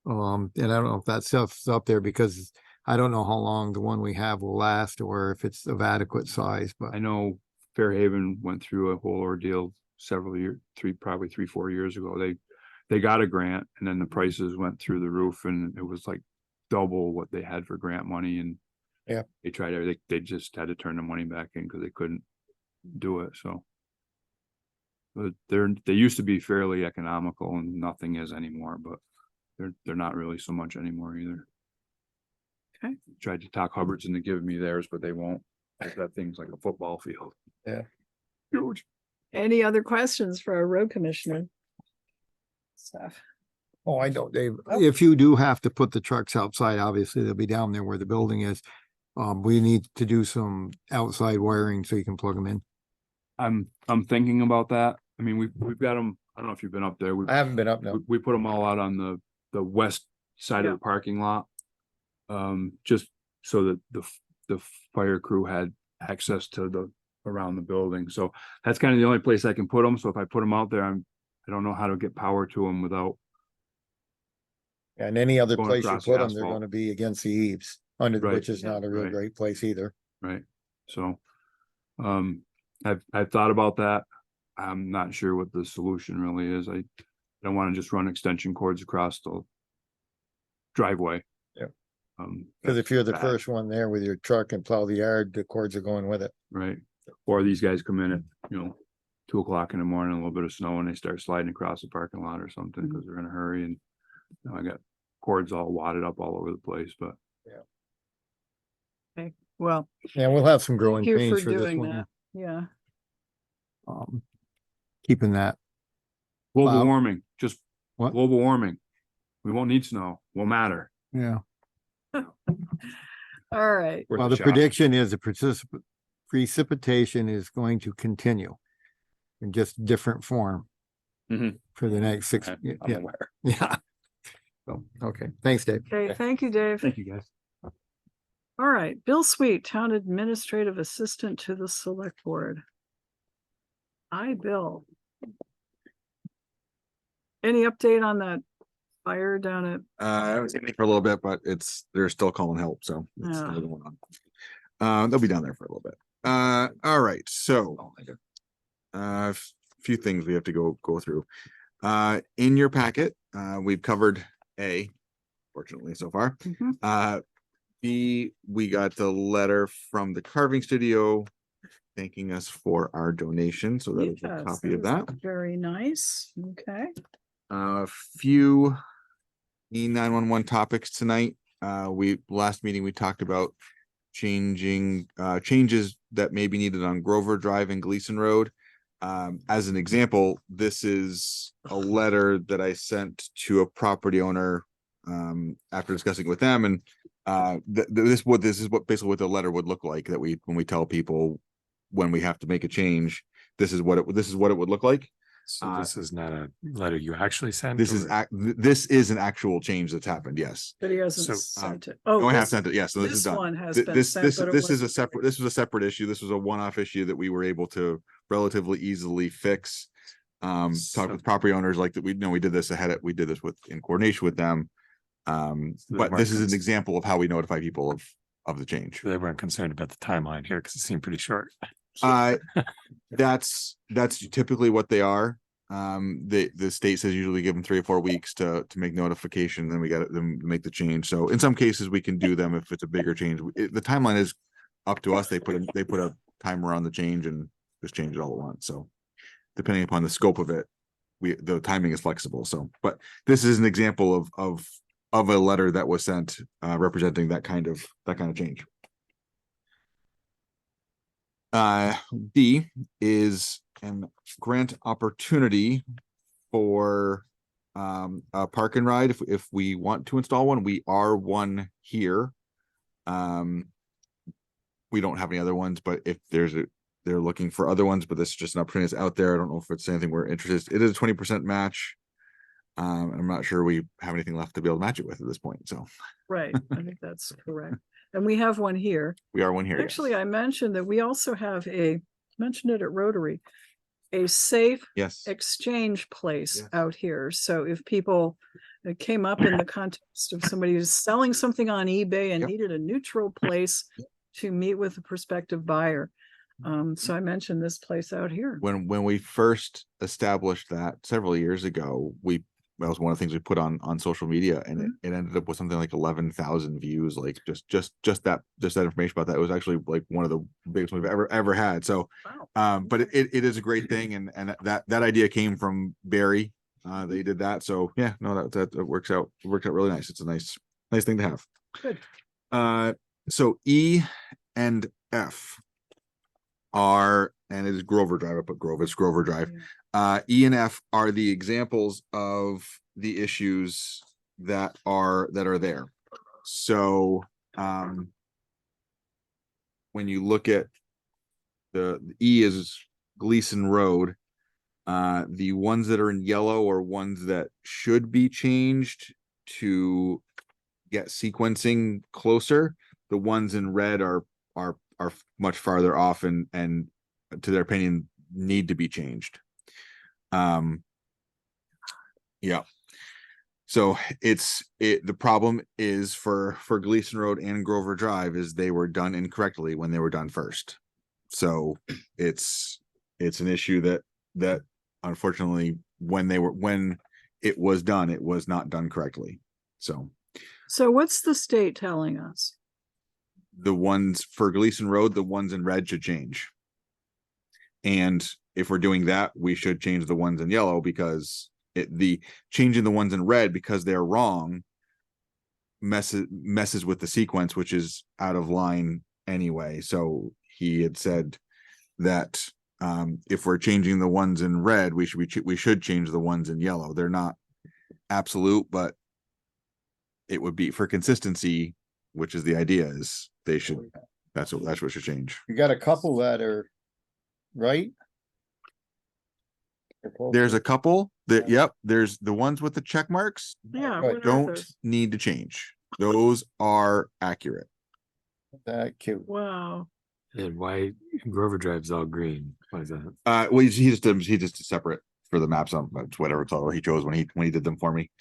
And I don't know if that stuff's up there because I don't know how long the one we have will last or if it's of adequate size, but I know Fairhaven went through a whole ordeal several years, probably 3-4 years ago. They got a grant and then the prices went through the roof and it was like double what they had for grant money, and Yeah. they tried everything. They just had to turn the money back in because they couldn't do it. So but they used to be fairly economical and nothing is anymore, but they're not really so much anymore either. Okay. Tried to talk Hubbard's into giving me theirs, but they won't. That thing's like a football field. Yeah. Huge. any other questions for our road commissioner? Stuff. Oh, I know, Dave. If you do have to put the trucks outside, obviously they'll be down there where the building is. We need to do some outside wiring so you can plug them in. I'm thinking about that. I mean, we've got them, I don't know if you've been up there. I haven't been up now. We put them all out on the west side of Yeah. the parking lot. Just so that the fire crew had access to around the building. So that's kind of the only place I can put them. So if I put them out there, I don't know how to get power to them without. And any other Going place you across the put them, they're asphalt. gonna be against the eaves, under, Right. which is not a real Right. great place either. Right, so, I've thought about that. I'm not sure what the solution really is. I don't want to just run extension cords across the driveway. Yep. Um, Cause if you're the bad. first one there with your truck and plow the yard, the cords are going with it. right, or these guys come in at, 2 o'clock in the morning, a little bit of snow, and they start sliding across the parking lot or something, because they're in a hurry, and I got cords all wadded up all over the place, but Well, Yeah, we'll have some growing thank you pains for for this doing one. that. Yeah, Keeping that, global Wow. warming, just What? global warming. We won't need snow, won't matter. yeah. all right. Worth Well, a the shot. prediction is the precipitation is going to continue in just different form Mhm. for the next 6, I'm yeah, aware. yeah. So, okay, thanks, Dave. Okay, thank you, Dave. Thank you, guys. All right, Bill Sweet, Town Administrative Assistant to the Select Board. Hi, Bill. Any update on that fire down at, I was in there for a little bit, but they're still calling help, so it's Yeah. still going on. They'll be down there for a little bit. All right, so few things we have to go through. In your packet, we've covered A, fortunately so far. Mhm. B, we got the letter from the carving studio thanking us for our donation, so that is a Yes, copy of is that. Very nice, okay. Few E911 topics tonight. Last meeting, we talked about changes that may be needed on Grover Drive and Gleason Road. As an example, this is a letter that I sent to a property owner after discussing it with them, and this is basically what the letter would look like, when we tell people when we have to make a change, this is what it would look like. So this is not a letter you actually sent? This is, or- this is an actual change that's happened, yes. But he hasn't So, sent it. Oh, I have this- sent it, yes, so this is done. one has Th- been This, sent, this, but it this is a wasn't- separate, this was a separate issue. This was a one-off issue that we were able to relatively easily fix. Talk So- with property owners like that, we know we did this we did this in coordination with them. they But weren't this is an cons- example of how we notify people of the change. They weren't concerned about the timeline here because it seemed pretty short. That's typically what they are. The state says usually give them 3 or 4 weeks to make notification, then we got them to make the change. So in some cases we can do them if it's a bigger change. The timeline is up to us. They put a timer on the change and just change it all at once. So depending upon the scope of it, the timing is flexible. So, but this is an example of a letter that was sent representing that kind of change. D is an grant opportunity for a park and ride. If we want to install one, we are one here. We don't have any other ones, but if they're looking for other ones, but this is just an opportunity that's out there. I don't know if it's anything we're interested. It is a 20% match. I'm not sure we have anything left to be able to match it with at this point. So Right, I think that's correct. And we have one here. we are one here. yes. Actually, I mentioned that we also have mentioned it at Rotary, a safe Yes. exchange place Yes. out here. So if people, it came up in the context of somebody who's selling something on eBay and Yep. needed a neutral place to meet with a prospective buyer. So I mentioned this place out here. When we first established that several years ago, that was one of the things we put on social media, and it ended up with something like 11,000 views. Like just that information about that. It was actually like one of the biggest we've ever had. So, Wow. but it is a great thing, and that idea came from Barry. They did that. So yeah, no, that works out. It worked out really nice. It's a nice thing to have. Good. So E and F are, and it is Grover Drive. I put Grove, it's Grover Drive. E and F are the examples of the issues that are there. So when you look at the E is Gleason Road, the ones that are in yellow are ones that should be changed to get sequencing closer. The ones in red are much farther off and to their opinion need to be changed. Yeah. So the problem is for Gleason Road and Grover Drive is they were done incorrectly when they were done first. So it's an issue that unfortunately when it was done, it was not done correctly. So what's the state telling us? the ones for Gleason Road, the ones in red should change. And if we're doing that, we should change the ones in yellow because the changing the ones in red because they're wrong messes with the sequence, which is out of line anyway. So he had said that if we're changing the ones in red, we should change the ones in yellow. They're not absolute, but it would be for consistency, which is the idea is they should, that's what should change. You got a couple that are right. There's a couple that, yep, there's the ones with the check marks Yeah. Right. what are don't those? need to change. Those are accurate. That cute. Wow. And why Grover Drive's all green? Why is that? Well, he just did separate for the maps on whatever color he chose when he did them for me.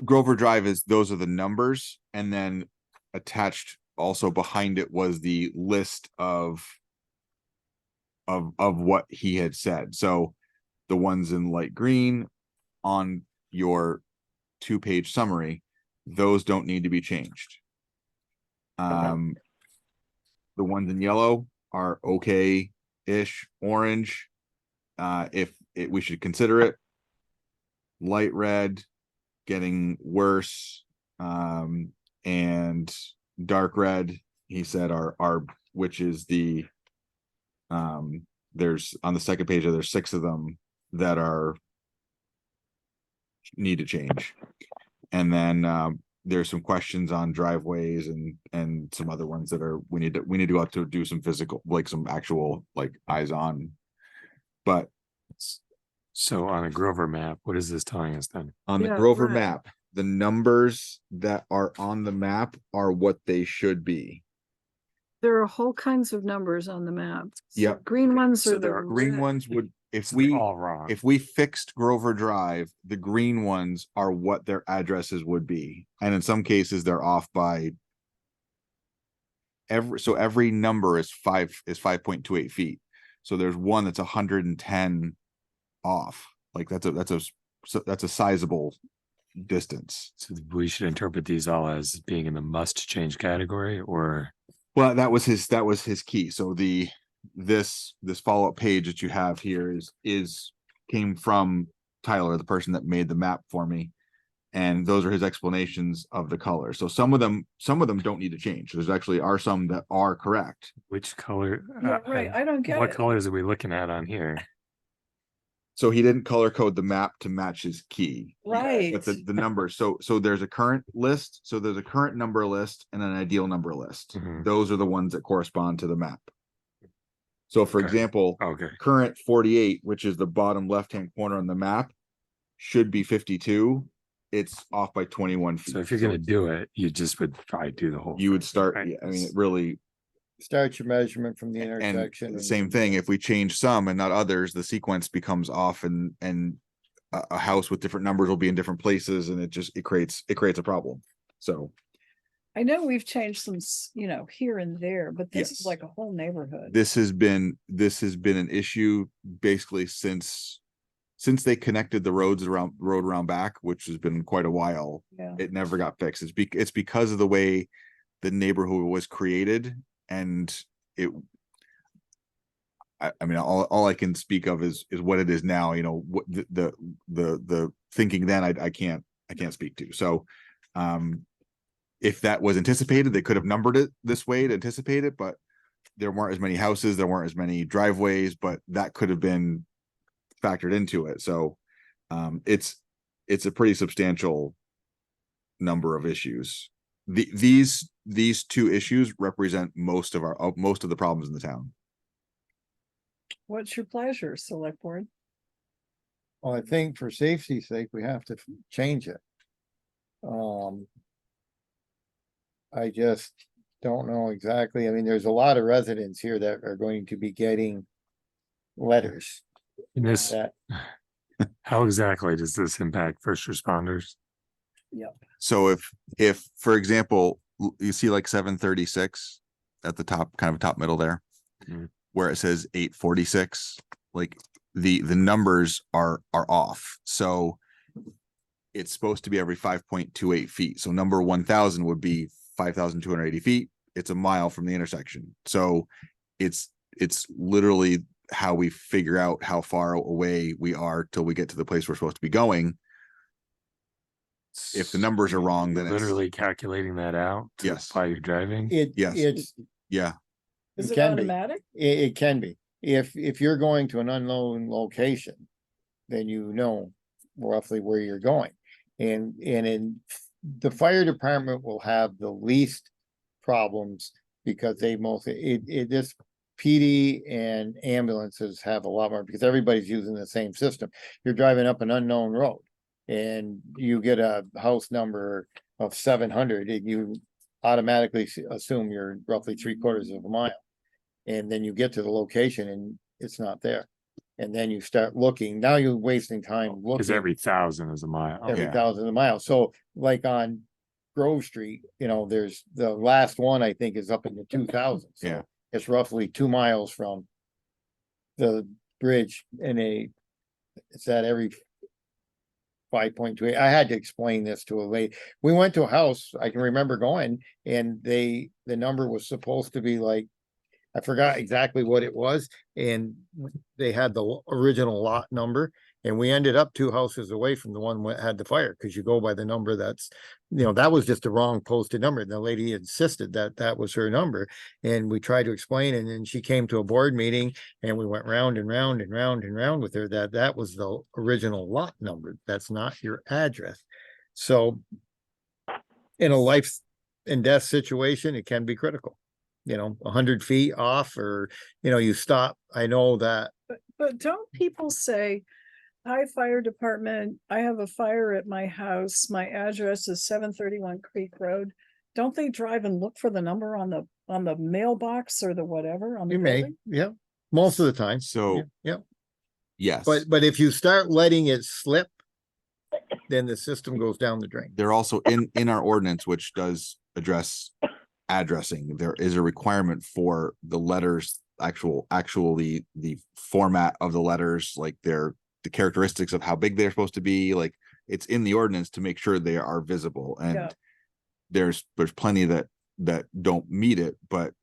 Grover Drive those are the numbers, and then attached also behind it was the list of what he had said. So the ones in light green on your 2-page summary, those don't need to be changed. The ones in yellow are okay-ish. Orange, we should consider it. Light red, getting worse, and dark red, he said are which is the there's on the second page there's 6 of them that need to change. And then there's some questions on driveways and some other ones that are we need to go out to do some physical, like some actual like eyes on. But So on a Grover map, what is this telling us then? On the Yeah, Grover right. map, the numbers that are on the map are what they should be. There are whole kinds of numbers on the map. So Yep. green ones So are the there are Green red- ones would, if So they're we, all wrong. if we fixed Grover Drive, the green ones are what their addresses would be. And in some cases, they're off by every number is 5.28 feet. So there's one that's 110 off. Like that's a sizable distance. So we should interpret these all as being in the must change category, or Well, that was his key. So this follow-up page that you have here came from Tyler, the person that made the map for me. And those are his explanations of the color. So some of them don't need to change. There's actually are some that are correct. which color? Yeah, right. I don't get What it. colors are we looking at on here? So he didn't color code the map to match his key. Right. But the numbers, so there's a current list, so there's a current number list and an ideal number list. Mhm. Those are the ones that correspond to the map. So for Okay. example, Okay. current 48, which is the bottom left-hand corner on the map, should be 52. It's off by 21 feet. So if you're gonna do it, you just would probably do the whole. You would thing, start, right? yeah, I mean, it really, Start your measurement from the and intersection. the same thing, if we change some and not others, the sequence becomes off and a house with different numbers will be in different places and it creates a problem. So I know we've changed some, here and there, but this is Yes. like a whole neighborhood. this has been an issue basically since they connected the road around back, which has been quite a while. Yeah. It never got fixed. It's because of the way the neighborhood was created, and I mean, all I can speak of is what it is now. What the thinking then I can't speak to. So if that was anticipated, they could have numbered it this way to anticipate it, but there weren't as many houses, there weren't as many driveways, but that could have been factored into it. So it's a pretty substantial number of issues. These two issues represent most of the problems in the town. What's your pleasure, select board? Well, I think for safety's sake, we have to change it. I just don't know exactly. I mean, there's a lot of residents here that are going to be getting letters. And this, That, how exactly does this impact first responders? So if for example, you see like 736 at the top, kind of top middle there, Mhm. where it says 846, like the numbers are off. So it's supposed to be every 5.28 feet. So number 1000 would be 5,280 feet. It's a mile from the intersection. So it's literally how we figure out how far away we are till we get to the place we're supposed to be going. If the numbers are wrong, then it's Literally calculating that out to Yes. apply your driving. Yes. it's, yeah. Is It it can be. automatic? it can be. If you're going to an unknown location, then you know roughly where you're going. And in the fire department will have the least problems because they this PD and ambulances have a lot more because everybody's using the same system. You're driving up an unknown road and you get a house number of 700 and you automatically assume you're roughly 3/4 of a mile. And then you get to the location and it's not there. And then you start looking, now you're wasting time Because looking every 1,000 is a mile. every Yeah. 1,000 a mile. So like on Grove Street, there's the last one I think is up in the 2000s. So Yeah. it's roughly 2 miles from the bridge and it's at every 5.2. I had to explain this to a lady. We went to a house, I can remember going, and the number was supposed to be like, I forgot exactly what it was, and they had the original lot number, and we ended up 2 houses away from the one that had the fire, because you go by the number that's, that was just the wrong posted number. And the lady insisted that that was her number, and we tried to explain, and then she came to a board meeting, and we went round and round and round and round with her, that was the original lot number. That's not your address. So in a life and death situation, it can be critical. 100 feet off, or you stop. I know that But don't people say, Hi, fire department. I have a fire at my house. My address is 731 Creek Road. Don't they drive and look for the number on the mailbox or the whatever on the You may, building? yeah, most of the time. So- Yeah, Yes. but if you start letting it slip, then the system goes down the drain. They're also in our ordinance, which does address addressing. There is a requirement for the letters, actually the format of the letters, like the characteristics of how big they're supposed to be, like it's in the ordinance to make sure they are visible. Yeah. And there's plenty that don't meet it, but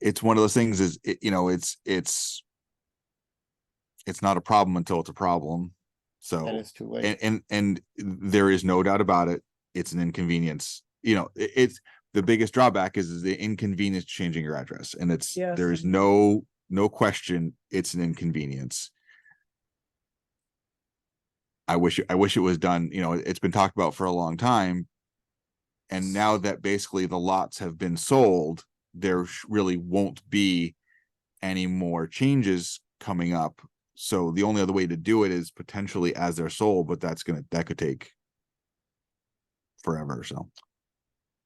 it's one of those things is, it's not a problem until it's a problem. So, And it's too late. and there is no doubt about it. It's an inconvenience. It's the biggest drawback is the inconvenience changing your address, and Yes. there is no question. It's an inconvenience. I wish it was done. It's been talked about for a long time. And now that basically the lots have been sold, there really won't be any more changes coming up. So the only other way to do it is potentially as they're sold, but that could take forever. So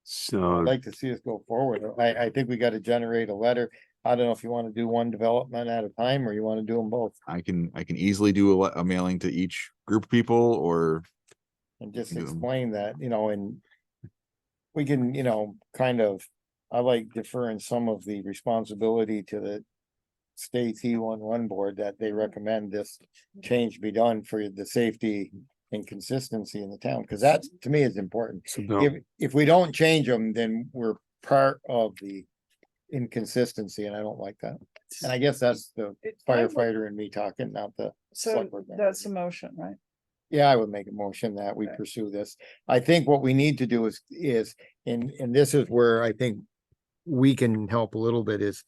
So I'd like to see us go forward. I think we gotta generate a letter. I don't know if you wanna do one development at a time or you wanna do them both I can easily do a mailing to each group of people, or and just do 'em. explain that, and we can, kind of, I like deferring some of the responsibility to the state E11 board that they recommend this change be done for the safety and consistency in the town, because that to me is important. so Bill, If we don't change them, then we're part of the inconsistency, and I don't like that. And I guess that's the firefighter and me talking, not the. So select board member. that's a motion, right? Yeah, I would make a motion that we Okay. pursue this. I think what we need to do is, and this is where I think we can help a little bit, is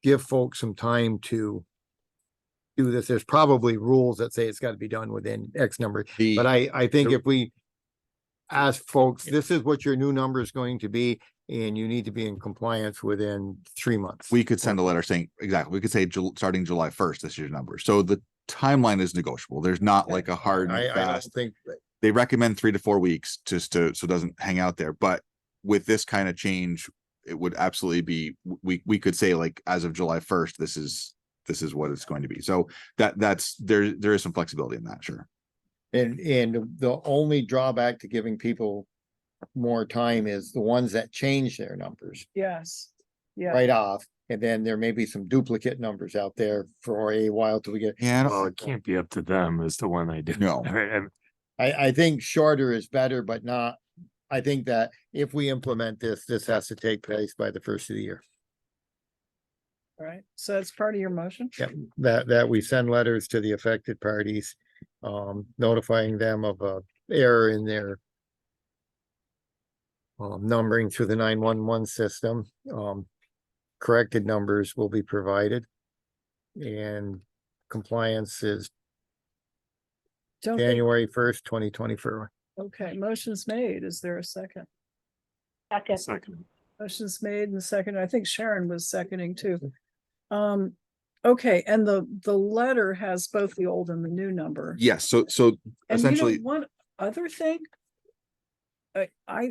give folks some time to do this. There's probably rules that say it's got to be done within X number. But I think if we ask folks, this is what your new number is going to be, and you need to be in compliance within 3 months. we could send a letter saying, exactly, we could say starting July 1st, this is your number. So the timeline is negotiable. There's not like a hard and I fast. don't think, They recommend 3 to 4 weeks so it doesn't hang out there. But with this kind of change, it would absolutely be, we could say like, as of July 1st, this is what it's going to be. So there is some flexibility in that, sure. and the only drawback to giving people more time is the ones that change their numbers Yes. Yeah. right off. And then there may be some duplicate numbers out there for a while till we get. Yeah, well, it can't be up to them as to when they do. No. I think shorter is better, but not, I think that if we implement this has to take place by the first of the year. All right. So that's part of your motion? Yep, that we send letters to the affected parties, notifying them of a error in their numbering through the 911 system. Corrected numbers will be provided. And compliance is Don't they- January 1st, 2024. Okay, motion's made. Is there a second? Second. Second. Motion's made and second. I think Sharon was seconding too. Okay, and the letter has both the old and the new number. Yes, so And essentially, one other thing.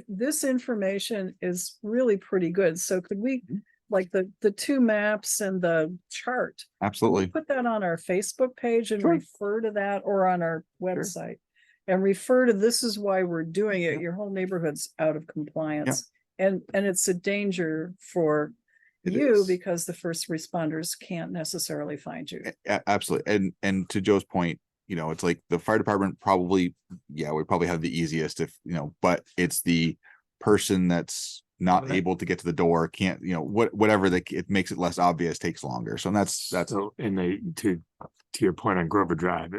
This information is really pretty good. So could we, like the two maps and the chart, absolutely. put that on our Facebook page and Sure. refer to that, or on our website? And refer to, this is why we're doing it. Your whole neighborhood's out of compliance. And it's a danger for It you is. because the first responders can't necessarily find you. Absolutely. And to Joe's point, it's like the fire department probably, we probably have the easiest but it's the person that's not able to get to the door, can't, whatever it makes it less obvious, takes longer. So that's, So, and to your point on Grover Drive,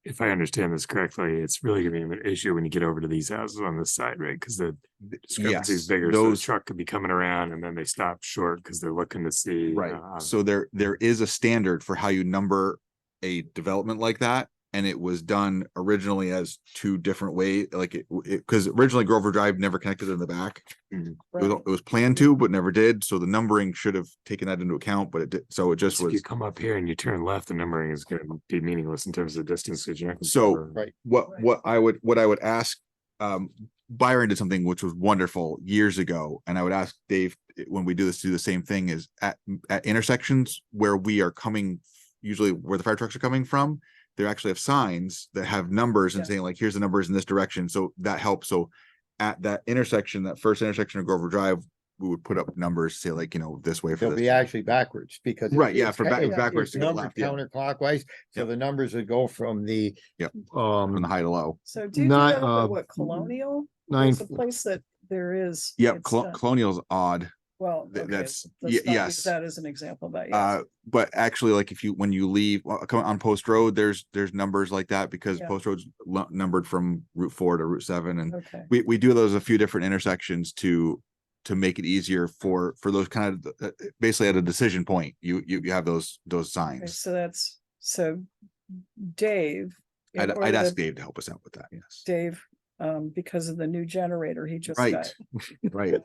if I understand this correctly, it's really gonna be an issue when you get over to these houses on this side, right? Because the discrepancy is Yes, bigger, so the those- truck could be coming around and then they stop short because they're looking to see. right. So there is a standard for how you number a development like that. and it was done originally as two different ways, like because originally Grover Drive never connected in the back. It was planned to, but never did. So the numbering should have taken that into account, but it did. So it just So if you was. come up here and you turn left, the numbering is gonna be meaningless in terms of distance. 'cause you're not gonna So cover- Right. what I would ask, Byron did something which was wonderful years ago, and I would ask Dave when we do this, to do the same thing, is at intersections where we are coming, usually where the fire trucks are coming from, they actually have signs that have numbers and Yeah. saying like, here's the numbers in this direction. So that helps. So at that intersection, that first intersection of Grover Drive, we would put up numbers, say like, this way for It'll be this. actually backwards because. Right, yeah, it's for ki- it's- backwards it's to go numbered left, yeah. counterclockwise, so Yep. the numbers would go from the. From the high to low. So do you do Not, that at what, Colonial? nine- There's a place that there is. Yep, it's done. Colonial's odd. Well, th- okay, that's- let's ye- not use yes. that as an example, but yes. But actually, like when you leave coming on Post Road, there's numbers like that because Yeah. Post Road's numbered from Route 4 to Route 7, and Okay, we do those a few different intersections to make it easier for those kind of basically at a decision point. You have those okay, signs. so Dave. in I'd order ask to- Dave to help us out with that. Yes. Dave, because of the new generator he just Right. got. Right.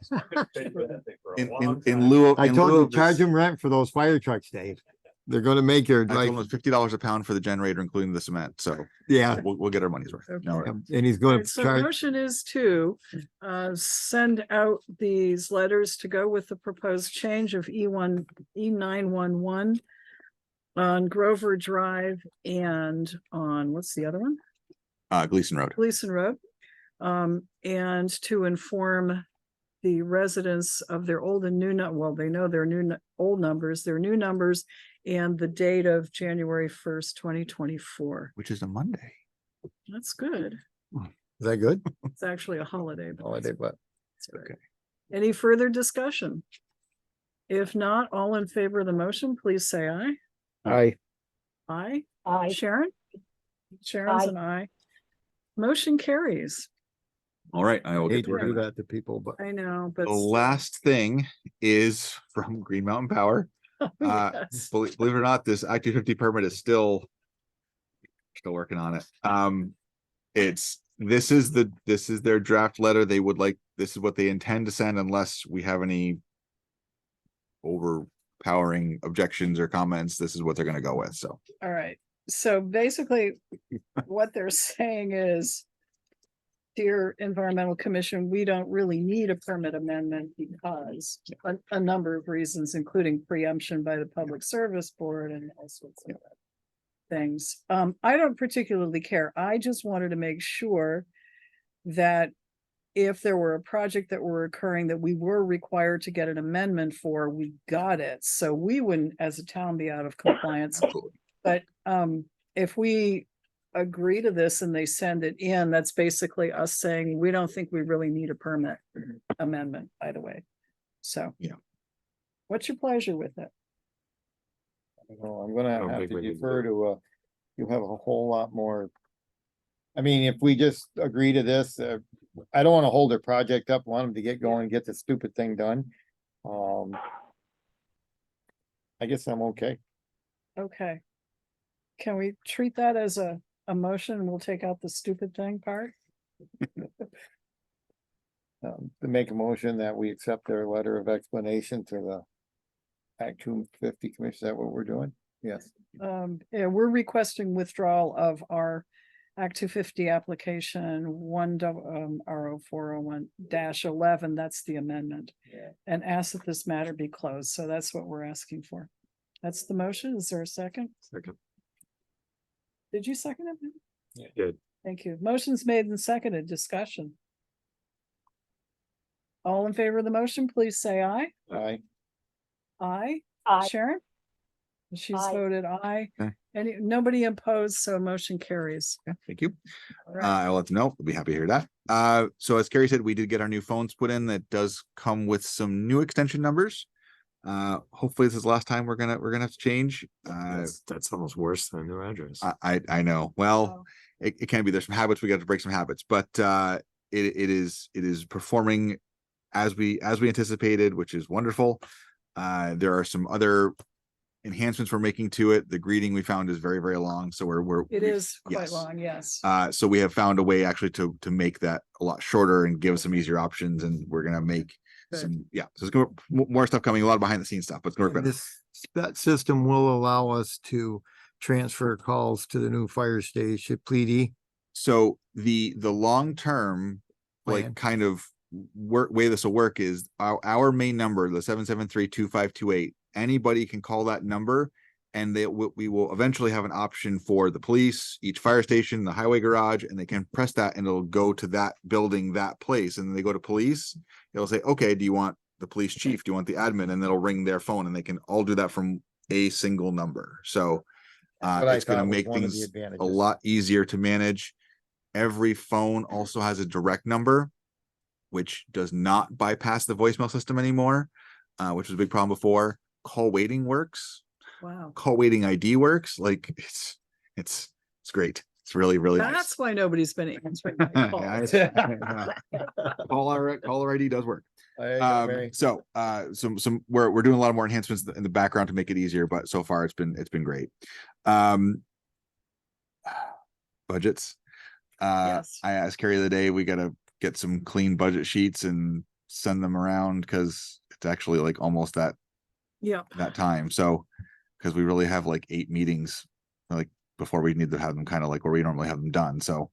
In I lieu told you, of charge this, them rent for those fire trucks, Dave. They're gonna make your I told him life, it's $50 a pound for the generator, including the cement. So yeah, we'll get our money's worth. No, Okay. and he's gonna Alright, so charge. motion is to send out these letters to go with the proposed change of E1, E911 on Grover Drive and on, what's the other one? Gleason Road. Gleason Road. And to inform the residents of their old and new, well, they know their old numbers, their new numbers, and the date of January 1st, 2024. Which is a Monday. That's good. Is that good? It's actually a holiday. but Holiday, but it's great. Any further discussion? If not, all in favor of the motion, please say aye. I, Aye. Aye. Sharon? Sharon's Aye. an aye. Motion carries. All right, I will get hate to to work. do on that. that to people, but I know, but. The last thing is from Green Mountain Power. Yes. Believe it or not, this Act 250 permit is still working on it. This is their draft letter. They would like, this is what they intend to send unless we have any overpowering objections or comments. This is what they're gonna go with, so. All right, so basically, what they're saying is, dear Environmental Commission, we don't really need a permit amendment because a number of reasons, including preemption by the Public Service Board and all sorts of things. I don't particularly care. I just wanted to make sure that if there were a project that were occurring that we were required to get an amendment for, we got it. So we wouldn't, as a town, be out of compliance. But if we agree to this and they send it in, that's basically us saying, we don't think we really need a permit amendment, by the way. So. Yeah. What's your pleasure with it? I'm gonna don't have think to we can defer to, you have a whole lot more. I mean, if we just agree to this, I don't wanna hold their project up, want them to get going, get the stupid thing done. I guess I'm okay. Okay. Can we treat that as a motion and we'll take out the stupid thing part? To make a motion that we accept their letter of explanation to the Act 250 Commission, is that what we're doing? Yes. Yeah, we're requesting withdrawal of our Act 250 application RO 401-11, that's the amendment. And ask that this matter be closed, so that's what we're asking for. That's the motion, is there a second? Second. Did you second it? Yeah. Good. Thank you. Motion's made and seconded, discussion. All in favor of the motion, please say aye. Aye. Aye. Aye. Sharon? She's Aye. voted aye. Okay. Nobody opposed, so motion carries. Yeah, thank you. All right. I'll let them know. We'll be happy to hear that. So as Carrie said, we did get our new phones put in. That does come with some new extension numbers. Hopefully this is the last time we're gonna have to change. That's almost worse than a new address. I know. Well, Oh. it can be. There's some habits we got to break some habits, but it is performing as we anticipated, which is wonderful. There are some other enhancements we're making to it. The greeting we found is very, very long. So It is quite yes. long, yes. So we have found a way actually to make that a lot shorter and give us some easier options, and we're gonna make Good. some, yeah. So it's gonna more stuff coming, a lot of behind the scenes stuff, but it's gonna work better. That system will allow us to transfer calls to the new fire station, Pleady. So the long term, Plan. like kind of way this will work is our main number, the 773-2528. Anybody can call that number, and we will eventually have an option for the police, each fire station, the highway garage, and they can press that and it'll go to that building, that place. And then they go to police. It'll say, okay, do you want the police chief? Do you want the admin? And it'll ring their phone, and they can all do that from a single number. So What I it's going to thought was make one of the things a advantages. lot easier to manage. Every phone also has a direct number, which does not bypass the voicemail system anymore, which was a big problem before. Call waiting works. Wow. Call waiting ID works. Like it's great. It's really, really nice. That's why nobody's been answering my calls. Caller ID does work. There you go, Mary. So we're doing a lot more enhancements in the background to make it easier, but so far it's been great. Budgets. Yes. I asked Carrie the other day, we gotta get some clean budget sheets and send them around, because it's actually like almost that Yeah. time. So because we really have like 8 meetings like before we need to have them kind of like where we normally have them done. So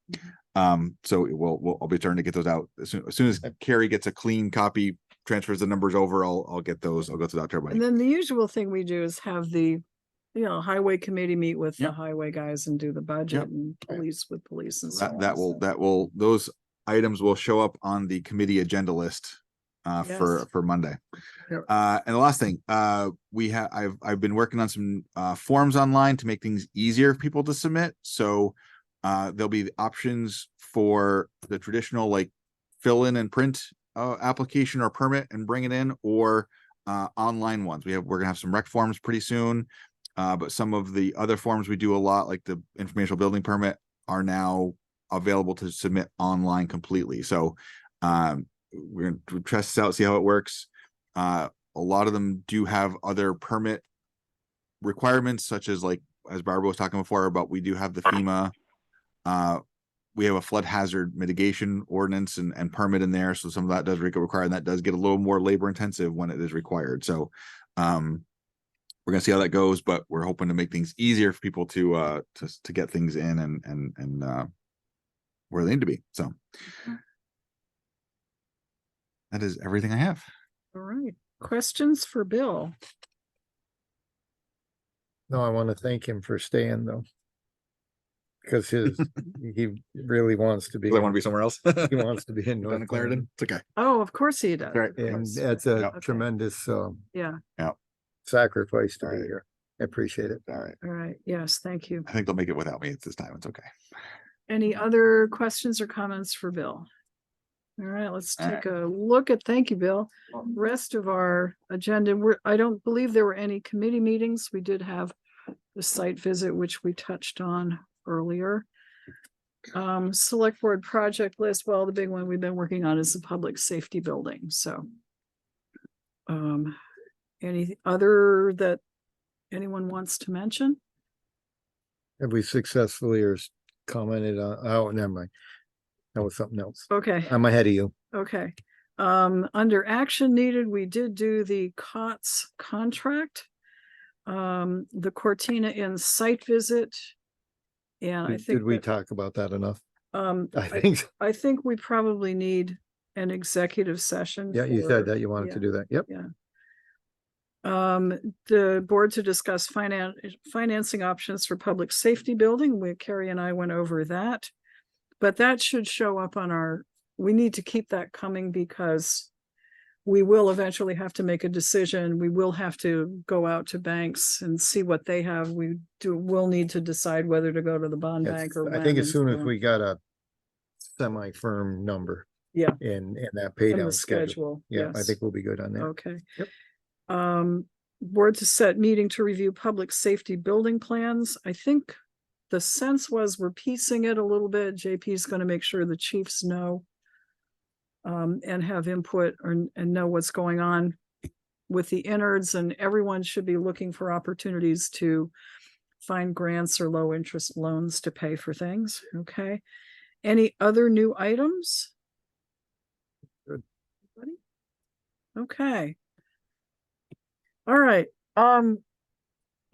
I'll be trying to get those out as soon as Carrie gets a clean copy, transfers the numbers over, I'll get those. I'll go through that to everybody. And then the usual thing we do is have the, highway committee meet with the Yep. highway guys and do the budget Yep. and police with police and so on. That will those items will show up on the committee agenda list for Monday. Yep. And the last thing, I've been working on some forms online to make things easier for people to submit. So there'll be options for the traditional like fill in and print application or permit and bring it in, or online ones. We're gonna have some rec forms pretty soon. But some of the other forms we do a lot, like the informational building permit, are now available to submit online completely. So we're going to test this out, see how it works. A lot of them do have other permit requirements, such as like, as Barbara was talking before about, we do have the FEMA. We have a flood hazard mitigation ordinance and permit in there. So some of that does require, and that does get a little more labor intensive when it is required. So we're gonna see how that goes, but we're hoping to make things easier for people to get things in and where they need to be. So that is everything I have. All right. Questions for Bill? No, I want to thank him for staying though. Because he really wants to be. I want to be somewhere else. He wants to be in Down North in Clarendon. It's okay. Oh, of course he does. Right. And Yes. that's a Yep. tremendous Yeah. sacrifice to be Right. here. I appreciate it. All right. All right. Yes. Thank you. I think they'll make it without me this time. It's okay. Any other questions or comments for Bill? All right, let's All take a look at, thank you, Bill. Rest of our agenda, I don't believe there were any committee meetings. We did have the site visit, which we touched on earlier. Select board project list, well, the big one we've been working on is the public safety building, so. Any other that anyone wants to mention? Have we successfully commented on, oh, never mind. That was something else. Okay. I'm ahead of you. Okay, under action needed, we did do the COTS contract. The Cortina Inn site visit. And I think Did we that, talk about that enough? I I think, think we probably need an executive session. yeah, you for- said that you wanted yeah, to do that. Yep. Yeah. The board to discuss financing options for public safety building. Carrie and I went over that. But that should show up on we need to keep that coming because we will eventually have to make a decision. We will have to go out to banks and see what they have. We'll need to decide whether to go to the bond bank or. I think as when soon and as so we got a semi-firm number Yeah. in that pay on down the schedule. schedule. Yeah, I yes. think we'll be good on that. Okay. Yep. Board to set meeting to review public safety building plans. I think the sense was we're piecing it a little bit. JP is going to make sure the chiefs know and have input and know what's going on. with the innards, and everyone should be looking for opportunities to find grants or low interest loans to pay for things. Okay. Any other new items? Good. Anybody? Okay. All right.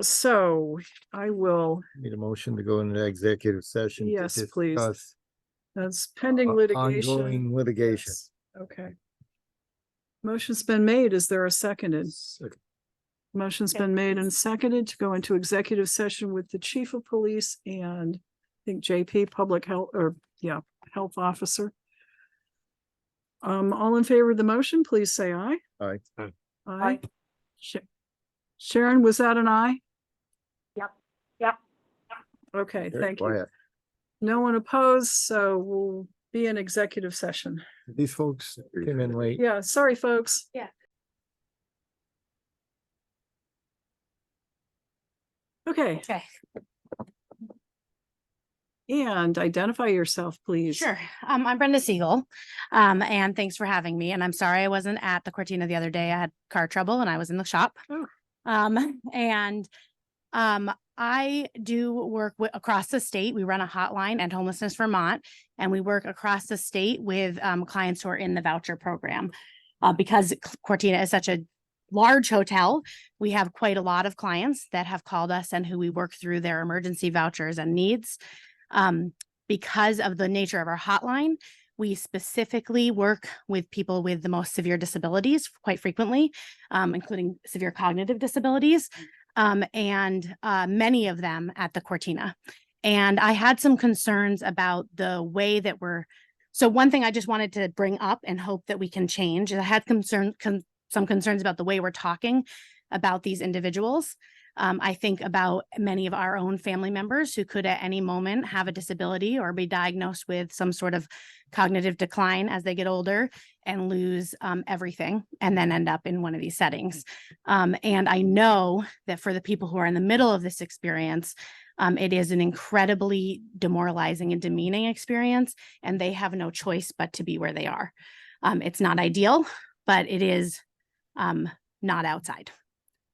So I will, Need a motion to go into executive session. to Yes, please. discuss that's pending litigation. Ongoing litigation. Yes. Okay. Motion's been made. Is there a seconded? Motion's been made and seconded to go into executive session with the chief of police and I think JP, public health, or health officer. All in favor of the motion, please say aye. Aye. Aye. Sharon, was that an aye? Yep. Okay, Very thank you. quiet. No one opposed, so we'll be in executive session. These folks came in late. Yeah, sorry, folks. Yeah. Okay, Okay, and identify yourself, please. sure. I'm Brenda Siegel. And thanks for having me. And I'm sorry I wasn't at the Cortina the other day. I had car trouble and I was in the shop. Oh. I do work across the state. We run a hotline at Homelessness Vermont, and we work across the state with clients who are in the voucher program. Because Cortina is such a large hotel, we have quite a lot of clients that have called us and who we work through their emergency vouchers and needs. Because of the nature of our hotline, we specifically work with people with the most severe disabilities quite frequently, including severe cognitive disabilities, and many of them at the Cortina. And I had some concerns about the way that so one thing I just wanted to bring up and hope that we can change is I had some concerns about the way we're talking about these individuals. I think about many of our own family members who could at any moment have a disability or be diagnosed with some sort of cognitive decline as they get older and lose everything and then end up in one of these settings. And I know that for the people who are in the middle of this experience, it is an incredibly demoralizing and demeaning experience, and they have no choice but to be where they are. It's not ideal, but it is not outside.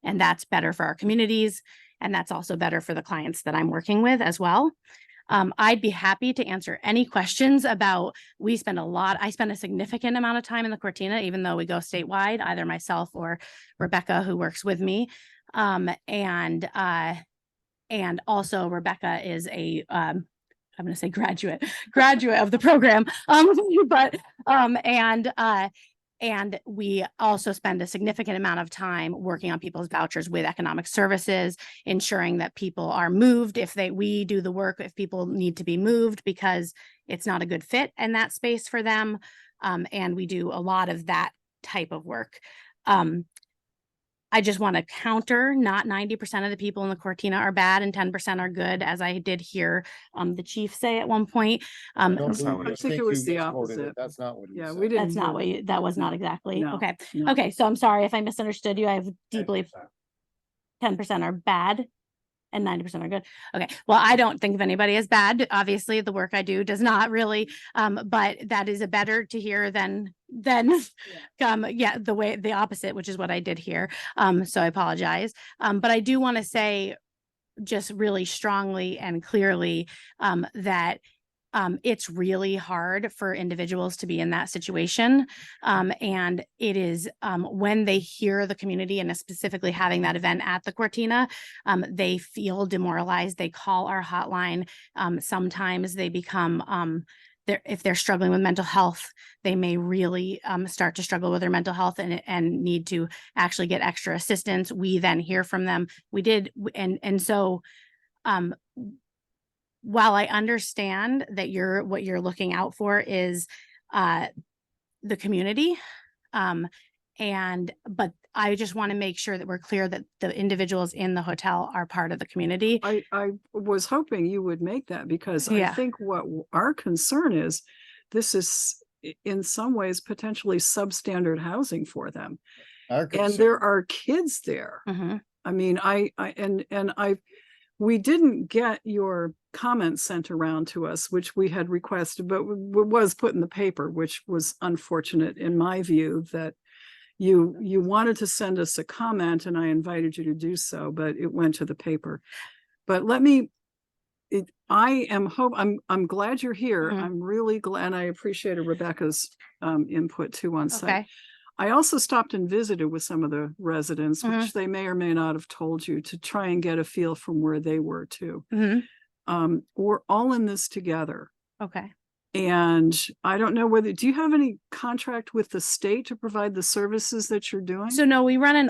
And that's better for our communities. And that's also better for the clients that I'm working with as well. I'd be happy to answer any questions about, I spend a significant amount of time in the Cortina, even though we go statewide, either myself or Rebecca, who works with me. And also Rebecca is I'm going to say graduate of the program. And we also spend a significant amount of time working on people's vouchers with economic services, ensuring that people are moved we do the work if people need to be moved because it's not a good fit in that space for them. And we do a lot of that type of work. I just want to counter, not 90% of the people in the Cortina are bad and 10% are good, as I did hear the chief say at one point. I think it was the opposite. That's not what he Yeah, said. we didn't. That's not that was not exactly. No, Okay. no. Okay. So I'm sorry if I misunderstood you. I have deeply 10% are bad and 90% are good. Okay. Well, I don't think of anybody as bad. Obviously, the work I do does not really, but that is a better to hear than the opposite, which is what I did here. So I apologize. But I do want to say just really strongly and clearly that it's really hard for individuals to be in that situation. And it is when they hear the community and specifically having that event at the Cortina, they feel demoralized. They call our hotline. Sometimes they become, if they're struggling with mental health, they may really start to struggle with their mental health and need to actually get extra assistance. We then hear from them. So while I understand that what you're looking out for is the community, but I just want to make sure that we're clear that the individuals in the hotel are part of the community. I was hoping you would make that because I Yeah. think what our concern is, this is in some ways potentially substandard housing for them. And there are kids there. Mhm. I mean, we didn't get your comments sent around to us, which we had requested, but was put in the paper, which was unfortunate in my view that you wanted to send us a comment and I invited you to do so, but it went to the paper. But I'm glad you're here. Mhm. I'm really glad, and I appreciated Rebecca's input too on site. Okay. I also stopped and visited with some of the residents, Mhm. which they may or may not have told you, to try and get a feel from where they were too. Mhm. We're all in this together. Okay. And I don't know do you have any contract with the state to provide the services that you're doing? So no, we run an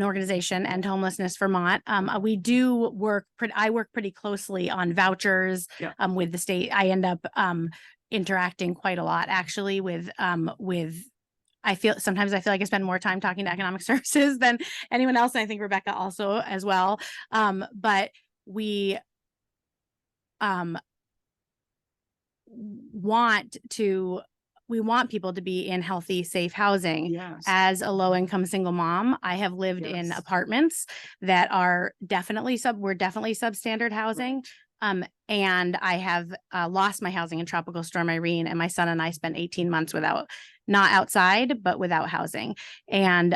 organization, End Homelessness Vermont. We do work, I work pretty closely on vouchers Yeah. With the state. I end up interacting quite a lot actually with sometimes I feel like I spend more time talking to economic services than anyone else. And I think Rebecca also as well. But we want people to be in healthy, safe housing. Yes. As a low income single mom, I have lived in Yes. apartments that are definitely substandard housing. And I have lost my housing in Tropical Storm Irene, and my son and I spent 18 months not outside, but without housing. And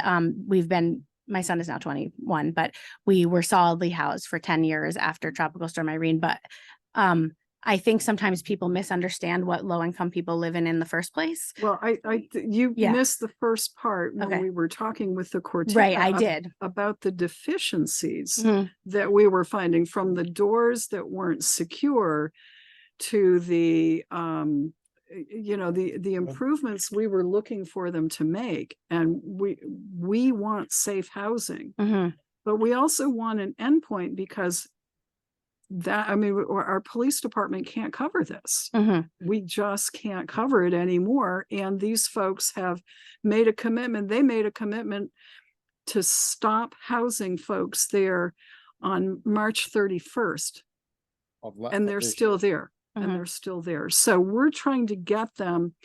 my son is now 21, but we were solidly housed for 10 years after Tropical Storm Irene. But I think sometimes people misunderstand what low income people live in the first place. Well, you Yeah. missed the first part when Okay. we were talking with the Cortina. Right, I did. About the deficiencies Mhm. that we were finding, from the doors that weren't secure to the the improvements we were looking for them to make. And we want safe housing, Mhm. but we also want an endpoint, because our police department can't cover this. Mhm. We just can't cover it anymore. And these folks have made a commitment. They made a commitment to stop housing folks there on March 31st. And they're still there. Mhm. And they're still there. So we're trying to get them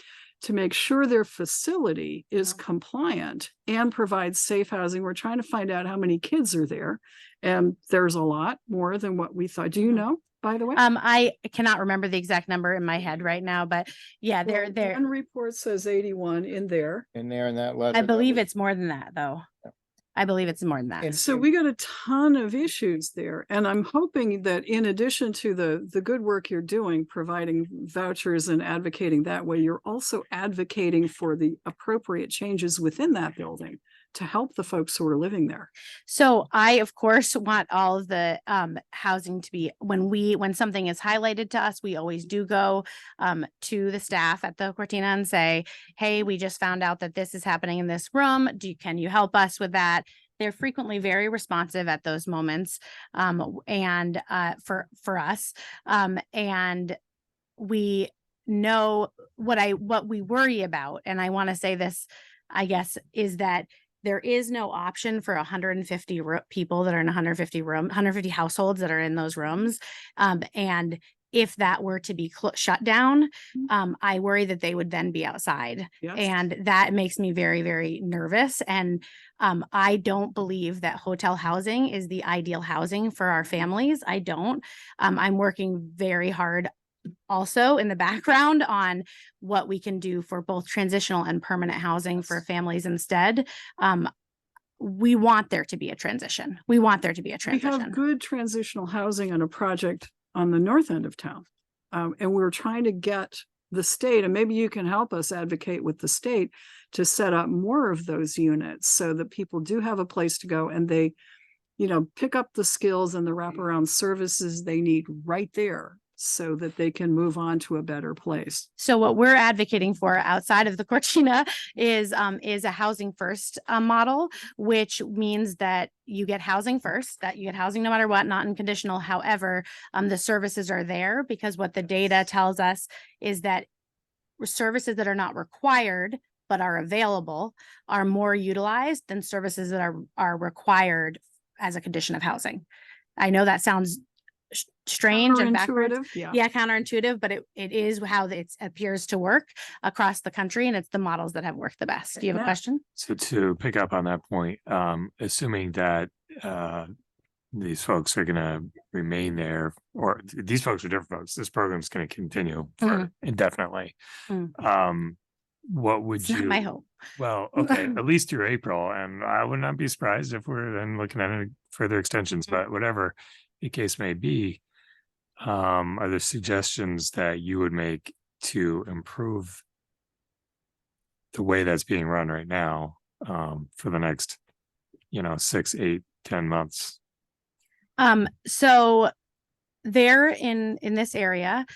to make sure their facility is compliant and provides safe housing. We're trying to find out how many kids are there. And there's a lot more than what we thought. Do you know, by the way? I cannot remember the exact number in my head right now, but yeah, Well, they're one report says 81 in there. In there in that letter. I that believe was- it's more than that though. I believe it's more than that. So we got a ton of issues there. And I'm hoping that in addition to the good work you're doing, providing vouchers and advocating that way, you're also advocating for the appropriate changes within that building to help the folks who are living there. So I, of course, want all of the housing to be, when something is highlighted to us, we always do go to the staff at the Cortina and say, hey, we just found out that this is happening in this room. Can you help us with that? They're frequently very responsive at those moments. And for us, and we know what we worry about. And I want to say this, I guess, is that there is no option for 150 people that are in 150 households that are in those rooms. And if that were to be shut down, I worry that they would then be outside. Yes. And that makes me very, very nervous. And I don't believe that hotel housing is the ideal housing for our families. I don't. I'm working very hard also in the background on what we can do for both transitional and permanent housing for families instead. We want there to be a transition. We have good transitional housing on a project on the north end of town. And we're trying to get the state, and maybe you can help us advocate with the state to set up more of those units so that people do have a place to go and they, pick up the skills and the wraparound services they need right there, so that they can move on to a better place. So what we're advocating for outside of the Cortina is a housing first model, which means that you get housing first, that you get housing no matter what, not unconditional. However, the services are there, because what the data tells us is that services that are not required but are available are more utilized than services that are required as a condition of housing. I know that sounds strange and backwards. Counterintuitive, Yeah, counterintuitive, but it is how it appears to work across the country, and it's the models that have worked the best. Do you have a question? So to pick up on that point, assuming that these folks are going to remain there, or these folks are different folks, this program is going to continue for indefinitely. what would It's not my you, hope. well, okay, at least through April, and I would not be surprised if we're then looking at any further extensions, but whatever the case may be. Are there suggestions that you would make to improve the way that's being run right now, for the next, 6, 8, 10 months? So there in this area,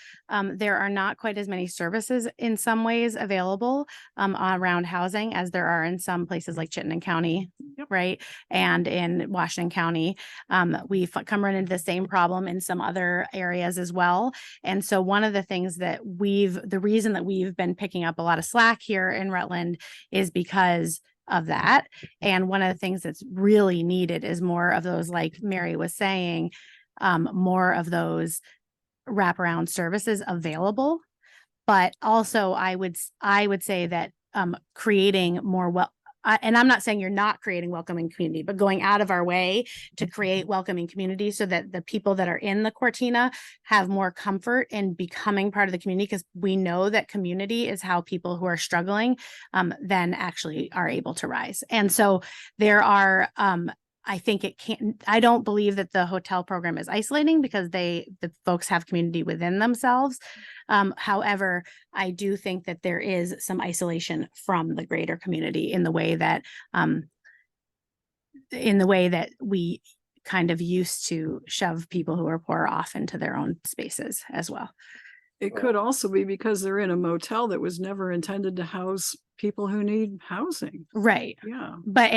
there are not quite as many services in some ways available around housing as there are in some places like Chittenden County, right? And in Washington County, we've come run into the same problem in some other areas as well. And so one of the things that the reason that we've been picking up a lot of slack here in Rutland is because of that. And one of the things that's really needed is more of those, like Mary was saying, more of those wraparound services available. But also I would say that creating more and I'm not saying you're not creating welcoming community, but going out of our way to create welcoming community so that the people that are in the Cortina have more comfort in becoming part of the community, because we know that community is how people who are struggling then actually are able to rise. And so there are I don't believe that the hotel program is isolating because the folks have community within themselves. However, I do think that there is some isolation from the greater community in the way that we kind of used to shove people who are poor off into their own spaces as well. It could also be because they're in a motel that was never intended to house people who need housing. Right. Yeah. But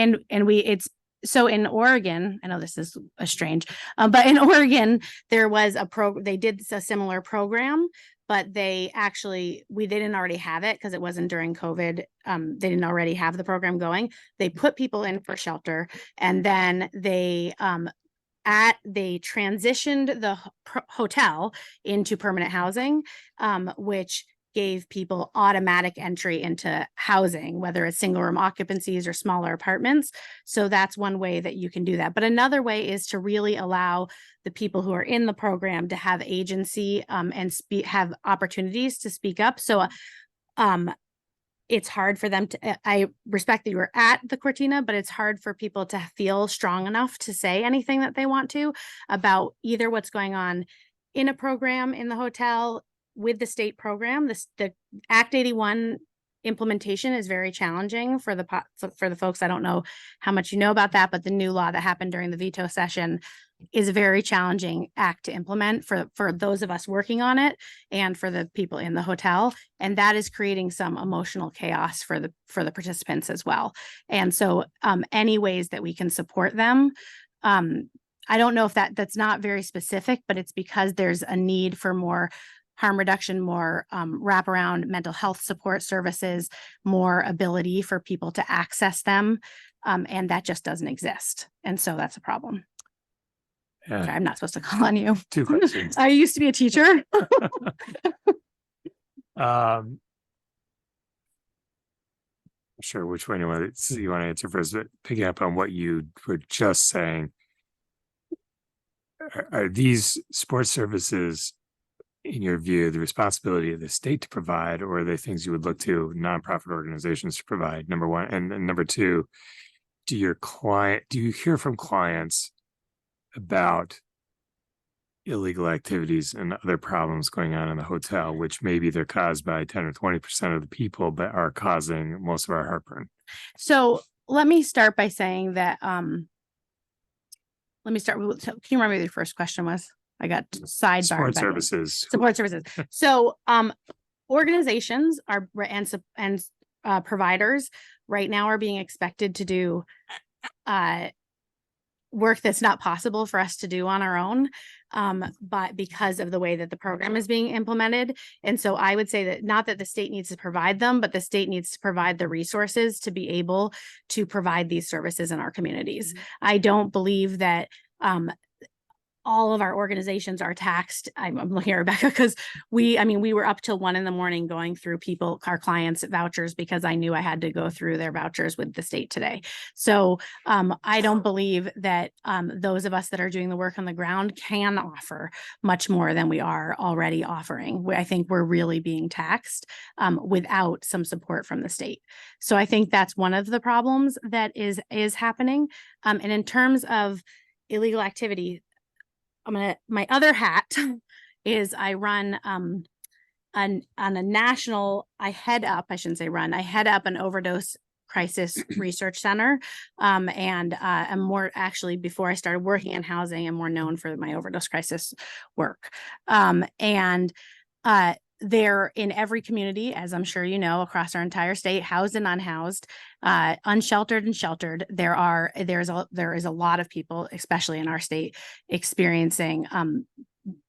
so in Oregon, I know this is a strange, but in Oregon, there was they did a similar program, but we didn't already have it because it wasn't during COVID. They didn't already have the program going. They put people in for shelter, and then they transitioned the hotel into permanent housing, which gave people automatic entry into housing, whether it's single room occupancies or smaller apartments. So that's one way that you can do that. But another way is to really allow the people who are in the program to have agency and have opportunities to speak up. So it's hard for them to, I respect that you were at the Cortina, but it's hard for people to feel strong enough to say anything that they want to about either what's going on in a program in the hotel with the state program. The Act 81 implementation is very challenging for the folks. I don't know how much you know about that, but the new law that happened during the veto session is a very challenging act to implement for those of us working on it and for the people in the hotel. And that is creating some emotional chaos for the participants as well. And so any ways that we can support them, I don't know if that's not very specific, but it's because there's a need for more harm reduction, more wraparound mental health support services, more ability for people to access them. And that just doesn't exist. And so that's a problem. Yeah. Sorry, I'm not supposed to call on you. 2 questions. I used to be a teacher. Sure, which one you want to answer first, but picking up on what you were just saying. Are these sports services, in your view, the responsibility of the state to provide, or are they things you would look to nonprofit organizations to provide? Number one. And then number two, do you hear from clients about illegal activities and other problems going on in the hotel, which maybe they're caused by 10 or 20% of the people, but are causing most of our heartburn? So let me start by saying that, can you remember what your first question was? I got sidebarred. Support services. Support services. So organizations are and providers right now are being expected to do work that's not possible for us to do on our own, but because of the way that the program is being implemented. And so I would say that not that the state needs to provide them, but the state needs to provide the resources to be able to provide these services in our communities. I don't believe that all of our organizations are taxed. I'm looking at Rebecca because we were up till 1 a.m. going through our clients' vouchers because I knew I had to go through their vouchers with the state today. So I don't believe that those of us that are doing the work on the ground can offer much more than we are already offering. I think we're really being taxed without some support from the state. So I think that's one of the problems that is happening. And in terms of illegal activity, my other hat is I run on a national, I head up an overdose crisis research center. And I'm more actually, before I started working in housing, I'm more known for my overdose crisis work. They're in every community, as I'm sure you know, across our entire state, housed and unhoused, unsheltered and sheltered. There is a lot of people, especially in our state, experiencing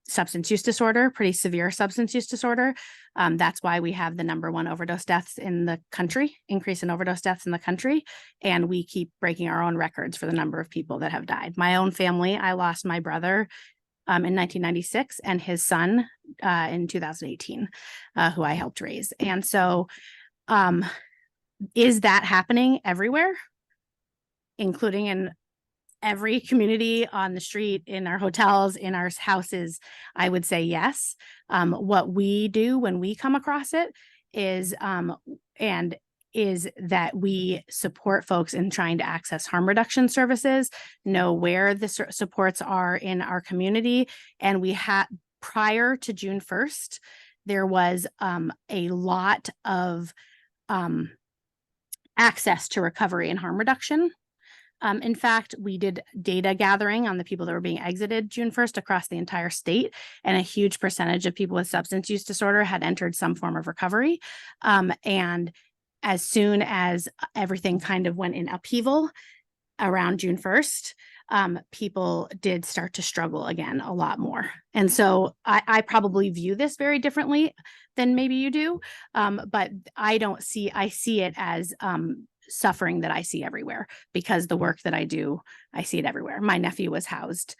substance use disorder, pretty severe substance use disorder. That's why we have the #1 overdose deaths in the country, increase in overdose deaths in the country. And we keep breaking our own records for the number of people that have died. My own family, I lost my brother in 1996 and his son in 2018, who I helped raise. And so is that happening everywhere, including in every community, on the street, in our hotels, in our houses? I would say yes. What we do when we come across it is that we support folks in trying to access harm reduction services, know where the supports are in our community. And we had, prior to June 1st, there was a lot of access to recovery and harm reduction. In fact, we did data gathering on the people that were being exited June 1st across the entire state, and a huge percentage of people with substance use disorder had entered some form of recovery. And as soon as everything kind of went in upheaval around June 1st, people did start to struggle again a lot more. And so I probably view this very differently than maybe you do, but I see it as suffering that I see everywhere, because the work that I do, I see it everywhere. My nephew was housed.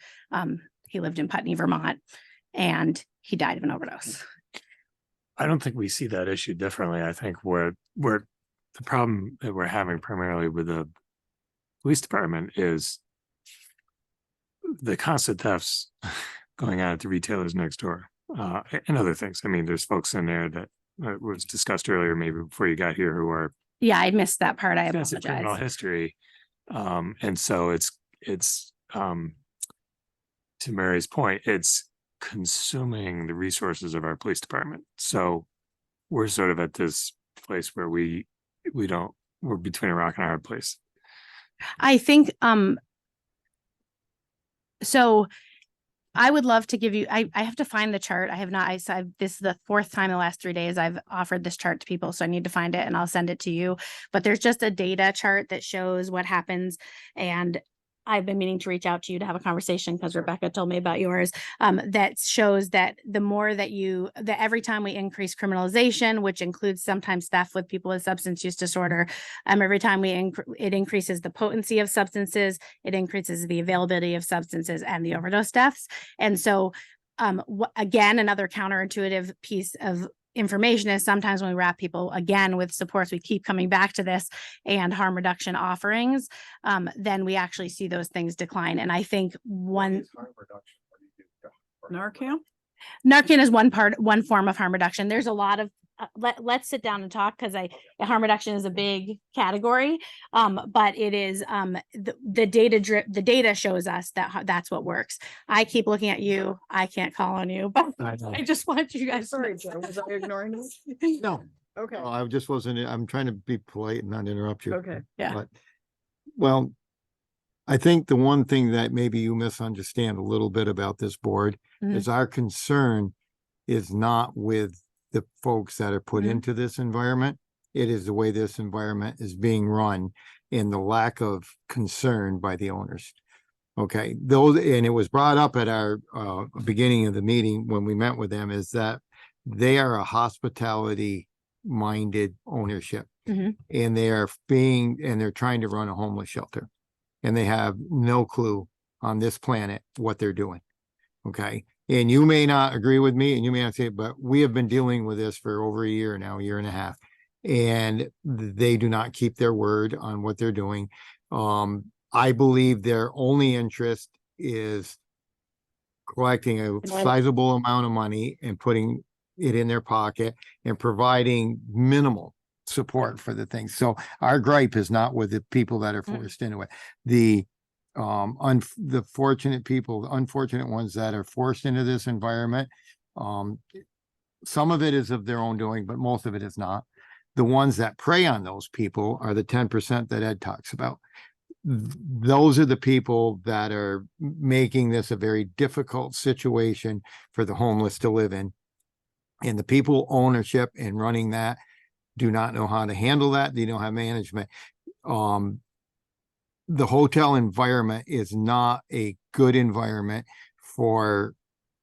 He lived in Putney, Vermont, and he died of an overdose. I don't think we see that issue differently. I think we're the problem that we're having primarily with the police department is the constant thefts going on at the retailers next door, and other things. I mean, there's folks in there that was discussed earlier, maybe before you got here, who are Yeah, I missed that part. I extensive criminal apologize. history. And so it's to Mary's point, it's consuming the resources of our police department. So we're sort of at this place where we're between a rock and a hard place. I think, so I would love to give you, I have to find the chart. I have not, this is the 4th time in the last 3 days I've offered this chart to people. So I need to find it and I'll send it to you. But there's just a data chart that shows what happens. And I've been meaning to reach out to you to have a conversation, because Rebecca told me about yours, that shows that the more that every time we increase criminalization, which includes sometimes theft with people with substance use disorder, every time it increases the potency of substances, it increases the availability of substances and the overdose deaths. And so again, another counterintuitive piece of information is sometimes when we wrap people again with supports, we keep coming back to this, and harm reduction offerings, then we actually see those things decline. And I think Narcan? Narcan is one form of harm reduction. There's a lot of let's sit down and talk, because harm reduction is a big category, but it is the data shows us that that's what works. I keep looking at you. I can't call on you, but I just want you guys. Sorry, Joe, was I ignoring this? No. Okay. I just wasn't, I'm trying to be polite and not interrupt you. Okay. Yeah. But, well, I think the one thing that maybe you misunderstand a little bit about this board is our concern is not with the folks that are put into this environment. It is the way this environment is being run and the lack of concern by the owners. Okay, and it was brought up at our beginning of the meeting when we met with them, is that they are a hospitality minded ownership, and they're trying to run a homeless shelter, and they have no clue on this planet what they're doing. Okay, and you may not agree with me and you may not say, it, but we have been dealing with this for over a year now, a year and a half. And they do not keep their word on what they're doing. I believe their only interest is collecting a sizable amount of money and putting it in their pocket and providing minimal support for the thing. So our gripe is not with the people that are forced into it. The fortunate people, the unfortunate ones that are forced into this environment, some of it is of their own doing, but most of it is not. The ones that prey on those people are the 10% that Ed talks about. Those are the people that are making this a very difficult situation for the homeless to live in. And the people ownership and running that do not know how to handle that. They don't have management. The hotel environment is not a good environment for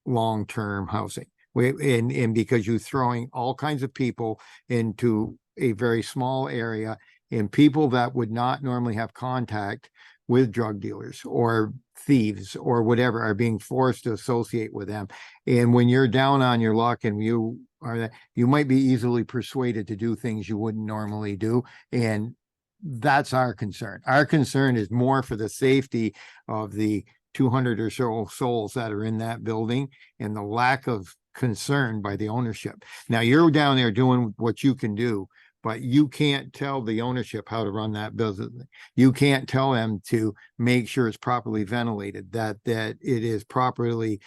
long-term housing. And because you're throwing all kinds of people into a very small area, and people that would not normally have contact with drug dealers or thieves or whatever are being forced to associate with them. And when you're down on your luck and you might be easily persuaded to do things you wouldn't normally do. And that's our concern. Our concern is more for the safety of the 200 or so souls that are in that building and the lack of concern by the ownership. Now you're down there doing what you can do, but you can't tell the ownership how to run that business. You can't tell them to make sure it's properly ventilated, that it is properly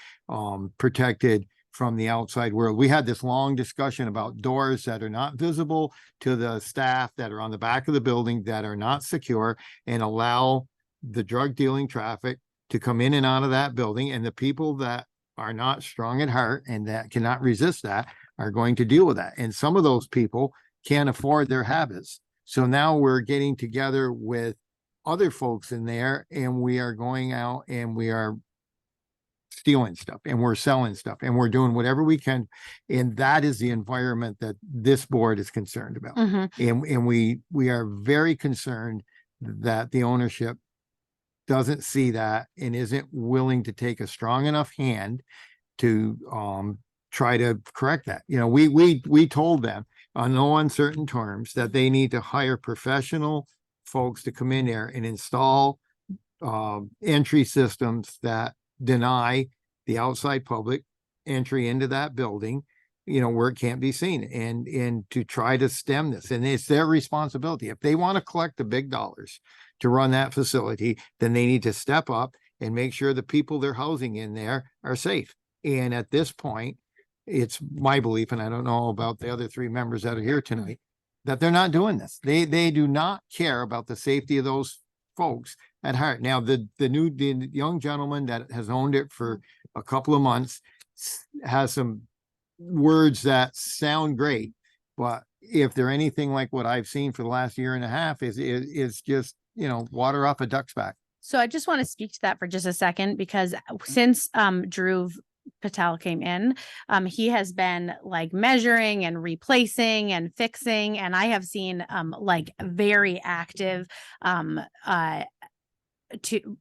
protected from the outside world. We had this long discussion about doors that are not visible to the staff, that are on the back of the building, that are not secure, and allow the drug dealing traffic to come in and out of that building. And the people that are not strong at heart and that cannot resist that are going to deal with that. And some of those people can't afford their habits. So now we're getting together with other folks in there, and we are going out and we are stealing stuff and we're selling stuff and we're doing whatever we can. And that is the environment that this board is concerned about. And we are very concerned that the ownership doesn't see that and isn't willing to take a strong enough hand to try to correct that. You know, we told them on no uncertain terms that they need to hire professional folks to come in there and install entry systems that deny the outside public entry into that building, you know, where it can't be seen, and to try to stem this. And it's their responsibility. If they want to collect the big dollars to run that facility, then they need to step up and make sure the people they're housing in there are safe. And at this point, it's my belief, and I don't know about the other three members that are here tonight, that they're not doing this. They do not care about the safety of those folks at heart. Now, the young gentleman that has owned it for a couple of months has some words that sound great, but if they're anything like what I've seen for the last year and a half, is just, you know, water off a duck's back. So I just want to speak to that for just a second, because since Dhruv Patel came in, he has been like measuring and replacing and fixing, and I have seen like very active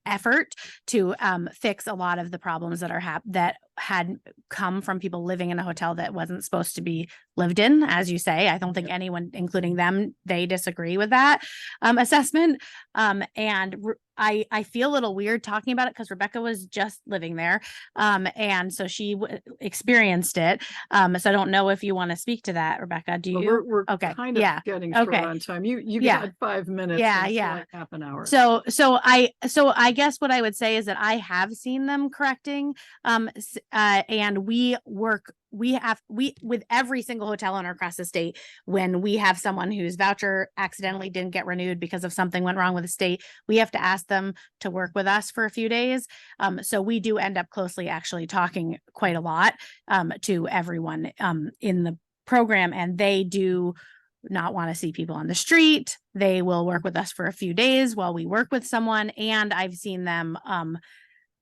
effort to fix a lot of the problems that are that had come from people living in a hotel that wasn't supposed to be lived in. As you say, I don't think anyone, including them, they disagree with that assessment. And I feel a little weird talking about it because Rebecca was just living there. And so she experienced it. So I don't know if you want to speak to that, Rebecca. Do you? We're okay. kind of getting short on time. You got 5 minutes. Like half an hour. So I guess what I would say is that I have seen them correcting, and we with every single hotel owner across the state, when we have someone whose voucher accidentally didn't get renewed because of something went wrong with the state, we have to ask them to work with us for a few days. So we do end up closely actually talking quite a lot to everyone in the program, and they do not want to see people on the street. They will work with us for a few days while we work with someone. And I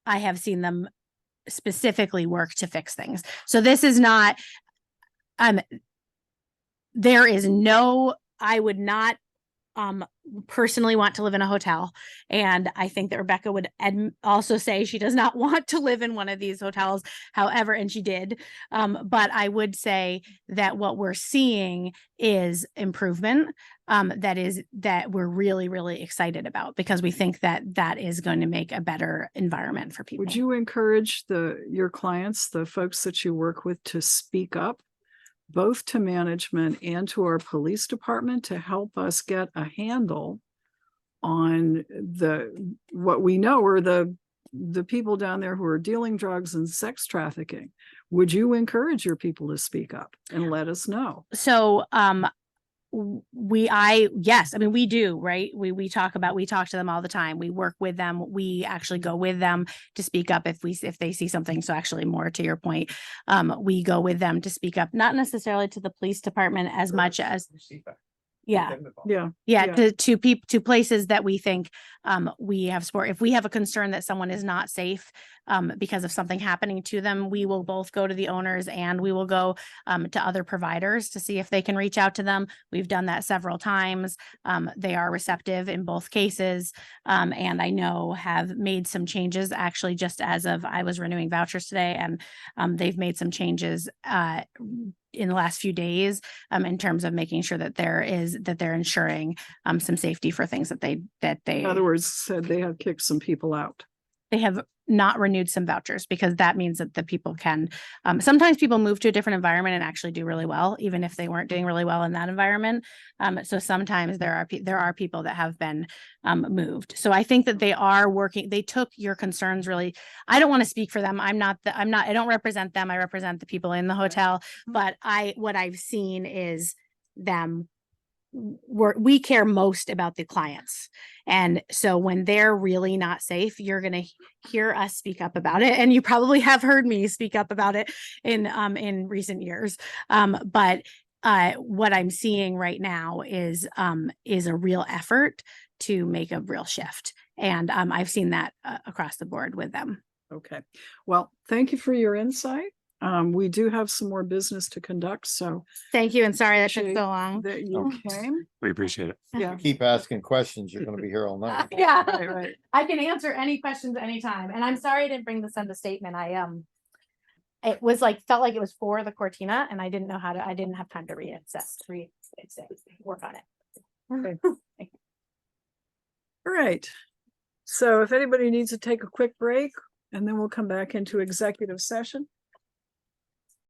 have seen them specifically work to fix things. So this is not, there is no, I would not personally want to live in a hotel. And I think that Rebecca would also say she does not want to live in one of these hotels. However, and she did. But I would say that what we're seeing is improvement that we're really, really excited about, because we think that that is going to make a better environment for people. Would you encourage your clients, the folks that you work with, to speak up, both to management and to our police department, to help us get a handle on what we know are the people down there who are dealing drugs and sex trafficking? Would you encourage your people to speak up and let us know? So, yes, I mean, we do, right? We talk to them all the time. We work with them. We actually go with them to speak up if they see something. So actually, more to your point, we go with them to speak up, not necessarily to the police department as much as, yeah, to places that we think we have support. If we have a concern that someone is not safe because of something happening to them, we will both go to the owners and we will go to other providers to see if they can reach out to them. We've done that several times. They are receptive in both cases, and I know have made some changes actually just as of I was renewing vouchers today, and they've made some changes in the last few days in terms of making sure that they're ensuring some safety for things that they In other words, said they have kicked some people out. they have not renewed some vouchers, because that means that the people can, sometimes people move to a different environment and actually do really well, even if they weren't doing really well in that environment. So sometimes there are people that have been moved. So I think that they are working, they took your concerns really, I don't want to speak for them. I don't represent them. I represent the people in the hotel, but what I've seen is them we care most about the clients. And so when they're really not safe, you're going to hear us speak up about it. And you probably have heard me speak up about it in recent years. But what I'm seeing right now is a real effort to make a real shift. And I've seen that across the board with them. Okay. Well, thank you for your insight. We do have some more business to conduct, so. Thank you, and sorry that took so long. That you came. We appreciate it. Yeah. Keep asking questions, you're gonna be here all night. Yeah, Right. I can answer any questions anytime. And I'm sorry I didn't bring this on the statement. It was felt like it was for the Cortina, and I didn't have time to read it. So work on it. Okay. All right. So if anybody needs to take a quick break, and then we'll come back into executive session.